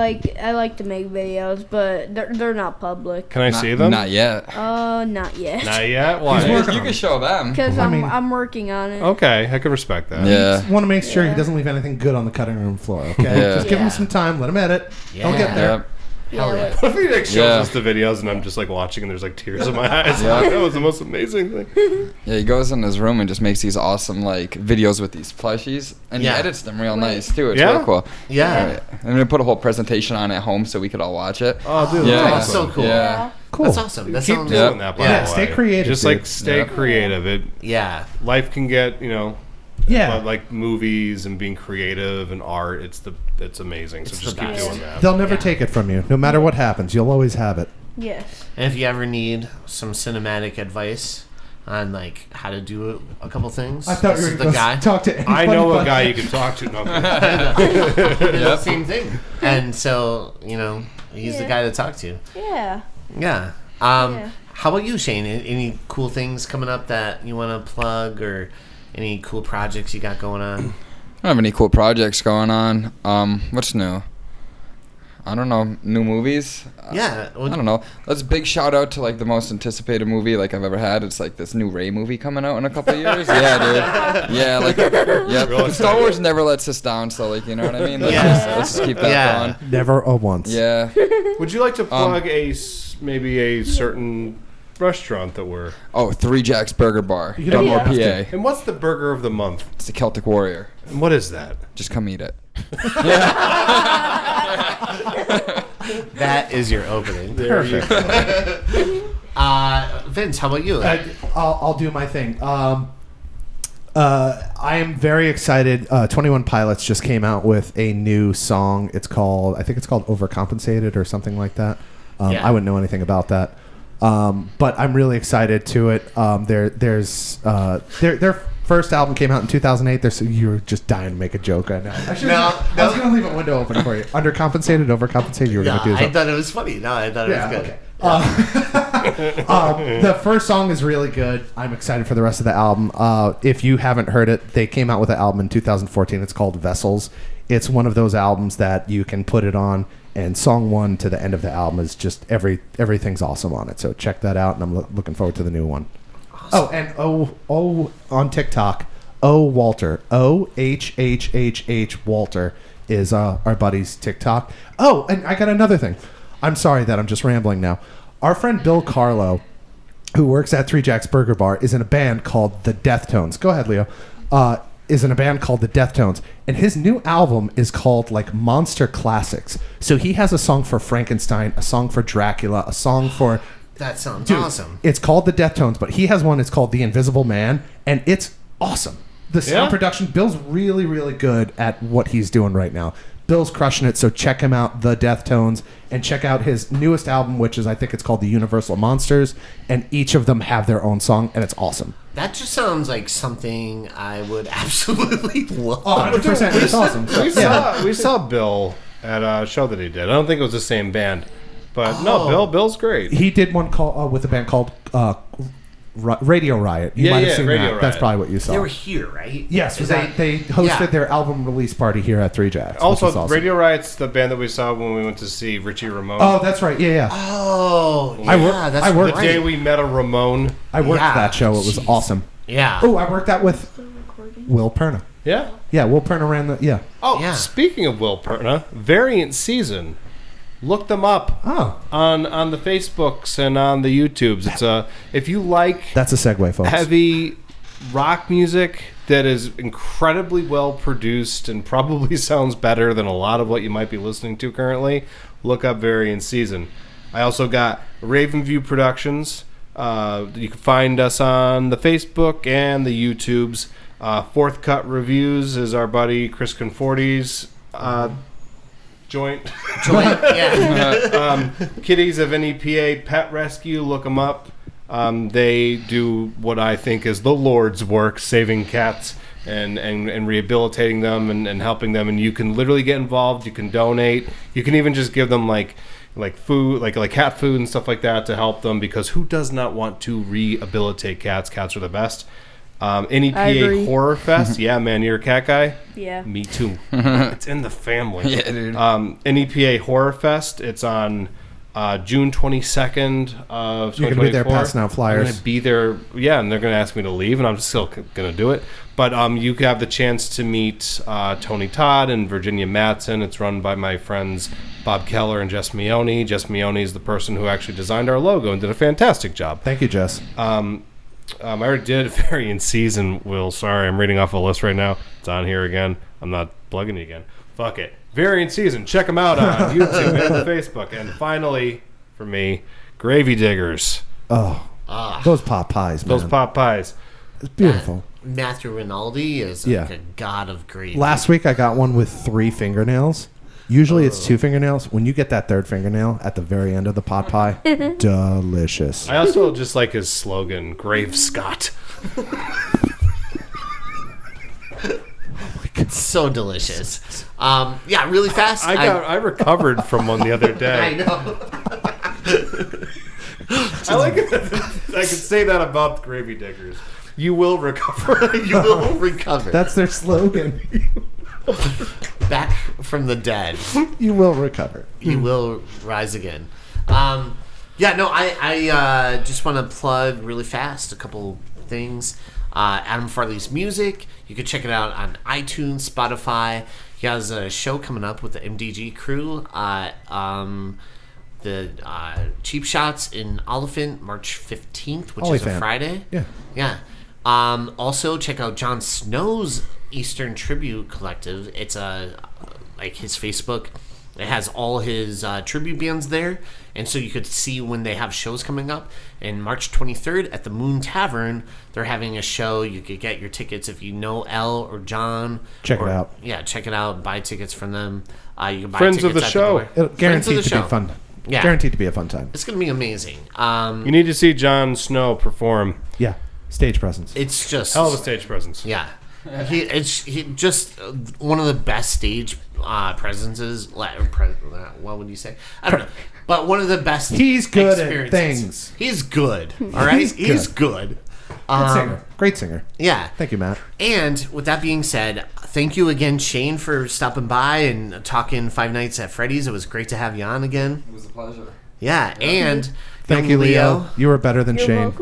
like to make videos, but they're not public. Can I see them? Not yet. Not yet. Not yet? Why? You can show them. Because I mean- I'm working on it. Okay, I can respect that. Yeah. Want to make sure he doesn't leave anything good on the cutting room floor, okay? Yeah. Just give him Yeah. some time, let him edit. Yeah. He'll get there. Yep. Hell yeah. What if he like shows Yeah. us the videos and I'm just like watching and there's like tears in my eyes? Yeah. That was the most amazing thing. Yeah, he goes in his room and just makes these awesome like videos with these plushies, and Yeah. he edits them real nice too. It's Yeah? real cool. Yeah. I'm gonna put a whole presentation on at home so we could all watch it. Oh, dude, Yeah. that's That's so awesome. cool. Yeah. Cool. That's awesome. That Keep sounds doing that, by Yeah, the stay way. creative, Just dude. like stay Yeah. creative. Yeah. Life can get, Yeah. but like movies and being creative and art, it's amazing. So It's just the keep best. doing that. They'll never take it from you. No matter what happens, you'll always have it. Yes. And if you ever need some cinematic advice on like how to do a couple things, I thought this you is were the going guy. to talk to I anybody know a but- guy you can talk to. No, I'm kidding. The same thing. And so, he's the Yeah. guy to talk to. Yeah. Yeah. Yeah. How about you, Shane? Any cool things coming up that you want to plug, or any cool projects you got going on? I don't have any cool projects going on. What's new? I don't know. New movies? Yeah. I don't know. That's a big shout out to like the most anticipated movie like I've ever had. It's like this new Ray movie coming out in a couple of years. Yeah, dude. Yeah, like Star Wars never lets us down. So like, you know what I mean? Let's just keep that going. Never a once. Yeah. Would you like to plug maybe a certain restaurant that we're... Oh, Three Jack's Burger Bar. You don't Elmore, have to. PA. And what's the burger of the month? It's the Celtic Warrior. And what is that? Just come eat it. That is your opening. Perfect. Vince, how about you? I'll do my thing. I am very excited. 21 Pilots just came out with a new song. I think it's called Overcompensated or something like that. Yeah. I wouldn't know anything about that. But I'm really excited to it. Their first album came out in 2008. You were just dying to make a joke right now. I was going to leave a window open for you. Undercompensated, overcompensated. You were going to do I something. thought it was funny. No, I thought it was good. Okay. The first song is really good. I'm excited for the rest of the album. If you haven't heard it, they came out with an album in 2014. It's called Vessels. It's one of those albums that you can put it on, and song 1 to the end of the album is just everything's awesome on it. So check that out, and I'm looking forward to the new one. Oh, and on TikTok, Walter, OHHHH Walter is our buddy's TikTok. Oh, and I got another thing. I'm sorry that I'm just rambling now. Our friend Bill Carlo, who works at Three Jack's Burger Bar, is in a band called the Deathtones. Go ahead, Leo. Is in a band called the Deathtones, and his new album is called like Monster Classics. So he has a song for Frankenstein, a song for Dracula, a song for... That sounds Dude, awesome. It's called the Deathtones, but he has one. It's called The Invisible Man, and it's awesome. The sound production. Bill's really, really good at what he's doing right now. Bill's crushing it. So check him out, The Death Tones, and check out his newest album, which is, I think it's called The Universal Monsters, and each of them have their own song, and it's awesome. That just sounds like something I would absolutely love. 100%. It's awesome. We saw Bill at a show that he did. I don't think it was the same band, but no, Bill's great. He did one with a band called Radio Riot. You might have seen Radio that. Riot. That's probably what you saw. They were here, right? Yes, they hosted their album release party here at Three Jacks. Also, which is awesome. Radio Riot's the band that we saw when we went to see Richie Ramone. Oh, that's right. Yeah. Oh, yeah, that's I worked the day we met a Ramone. I worked that show. It was awesome. Yeah. Oh, I worked that with Will Perna. Yeah. Yeah, Will Perna ran the. Yeah. Oh, Yeah. speaking of Will Perna, Variant Season. Look them up on the Facebooks and on the YouTubes. It's if you like That's a segue, folks. heavy rock music that is incredibly well produced and probably sounds better than a lot of what you might be listening to currently, look up Variant Season. I also got Raven View Productions. You can find us on the Facebook and the YouTubes. Fourth Cut Reviews is our buddy Chris Conforti's joint. Yeah. Kitties of NEPA Pet Rescue, look them up. They do what I think is the Lord's work, saving cats and rehabilitating them and helping them. And you can literally get involved. You can donate. You can even just give them like food, like cat food and stuff like that to help them, because who does not want to rehabilitate cats? Cats are the best. NEPA Horror Fest. Yeah, man, you're a cat guy? Yeah. Me too. It's in the family. Yeah, dude. NEPA Horror Fest. It's on June 22nd of 2024. You're going to be there passing out flyers. I'm going to be there, yeah, and they're going to ask me to leave, and I'm still going to do it. But you have the chance to meet Tony Todd and Virginia Mattson. It's run by my friends Bob Keller and Jess Mione. Jess Mione is the person who actually designed our logo and did a fantastic job. Thank you, Jess. I already did Variant Season, Will. Sorry, I'm reading off a list right now. It's on here again. I'm not plugging it again. Fuck it. Variant Season. Check them out on YouTube and Facebook. And finally, for me, Gravy Diggers. Oh, those pot pies, man. Those pot pies. It's beautiful. Matthew Rinaldi is like a god of gravy. Last week I got one with 3 fingernails. Usually it's 2 fingernails. When you get that 3rd fingernail at the very end of the pot pie, delicious. I also just like his slogan, Grave Scott. It's so delicious. Yeah, really fast. I recovered from one the other day. I know. I like it. I can say that about Gravy Diggers. You will recover. You will recover. That's their slogan. Back from the dead. You will recover. You will rise again. Yeah, no, I just want to plug really fast a couple things. Adam Farley's music. You can check it out on iTunes, Spotify. He has a show coming up with the MDG crew. The Cheap Shots in Oliphant, March 15th, which is a Friday. Yeah. Yeah. Also, check out Jon Snow's Eastern Tribute Collective. It's like his Facebook. It has all his tribute bands there, and so you could see when they have shows coming up. And March 23rd at the Moon Tavern, they're having a show. You could get your tickets if you know Elle or John. Check it out. Yeah, check it out. Buy tickets from them. You can buy Friends tickets of the at show. The It'll guaranteed to be fun. Yeah. Guaranteed to be a fun time. It's going to be amazing. You need to see Jon Snow perform. Yeah. Stage presence. It's just Hell of a stage presence. Yeah. He just one of the best stage presences. What would you say? I don't know, but one of the best. He's good at experiences. things. He's good. All right, he's good. Good singer. Great singer. Yeah. Thank you, Matt. And with that being said, thank you again, Shane, for stopping by and talking Five Nights at Freddy's. It was great to have you on again. It was a pleasure. Yeah, and Thank you, Leo. You were better than Shane.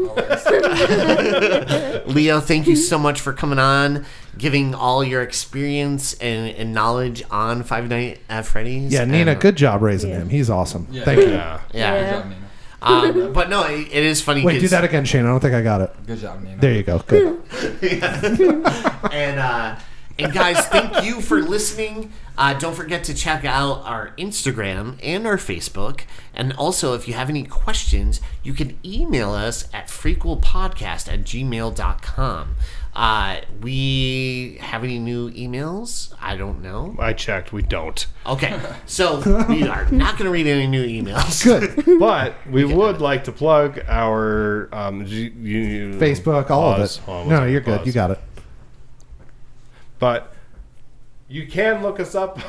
Leo, thank you so much for coming on, giving all your experience and knowledge on Five Nights at Freddy's. Yeah, Nina, good job raising him. He's awesome. Yeah. Thank you. Yeah. Yeah. Good job, Nina. But no, it is funny. Wait, do that again, Shane. I don't think I got it. Good job, Nina. There you go. Good. And guys, thank you for listening. Don't forget to check out our Instagram and our Facebook. And also, if you have any questions, you can email us at frequelpodcast@gmail.com. We have any new emails? I don't know. I checked. We don't. Okay, so we are not going to read any new emails. Good. But we would like to plug our Facebook, all of it. No, you're good. You got it. But you can look us up.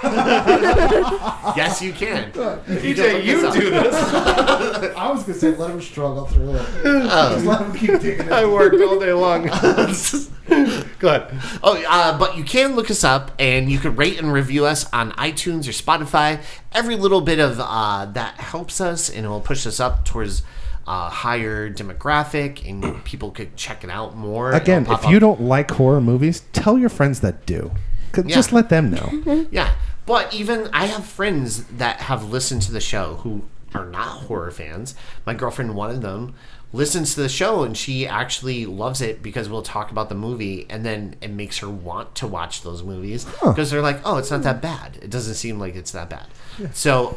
Yes, you can. EJ, you do this. I was going to say, let him struggle through it. Just let him keep digging it. I worked all day long. Go ahead. But you can look us up, and you can rate and review us on iTunes or Spotify. Every little bit of that helps us, and it will push us up towards higher demographic, and people could check it out more. Again, if you don't like horror movies, tell your friends that do. Just let them know. Yeah. But even I have friends that have listened to the show who are not horror fans. My girlfriend, one of them, listens to the show, and she actually loves it because we'll talk about the movie, and then it makes her want to watch those movies because they're like, oh, it's not that bad. It doesn't seem like it's that bad. Yeah. So,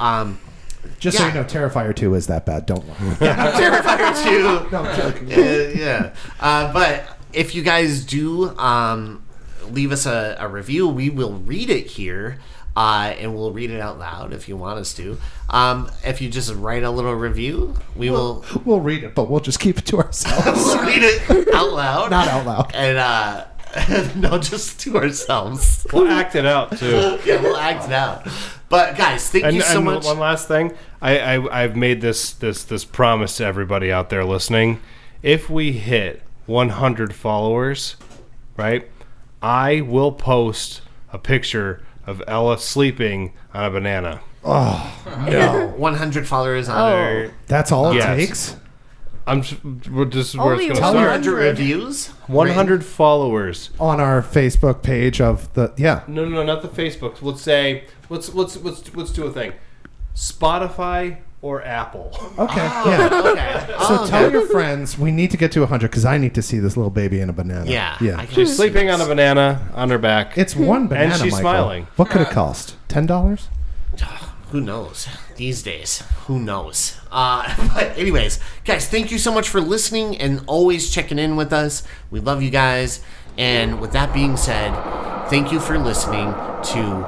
just so you know, Terrifier 2 is that bad. Don't lie. Yeah, Terrifier 2. No, I'm joking. Yeah. But if you guys do leave us a review, we will read it here. And we'll read it out loud if you want us to. If you just write a little review, we'll read it, but we'll just keep it to ourselves. We'll read it out loud. Not out loud. And no, just to ourselves. We'll act it out too. Yeah, we'll act it out. But guys, thank you so much. One last thing, I've made this promise to everybody out there listening. If we hit 100 followers, right, I will post a picture of Ella sleeping on a banana. Oh, no. 100 followers on her. That's all it takes? We're just where it's going to Tell start. 100 reviews? 100 followers. On our Facebook page of the... Yeah. No, not the Facebook. Let's say... Let's do a thing. Spotify or Apple. Okay, yeah. Okay. So tell your friends we need to get to 100 because I need to see this little baby in a banana. Yeah. She's sleeping on a banana on her back. It's one banana, and she's Michael. smiling. What could it cost? $10? Who knows? These days, who knows? But anyways, guys, thank you so much for listening and always checking in with us. We love you guys. And with that being said, thank you for listening to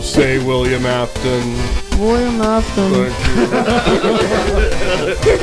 Say William Afton. William Afton. Thank you.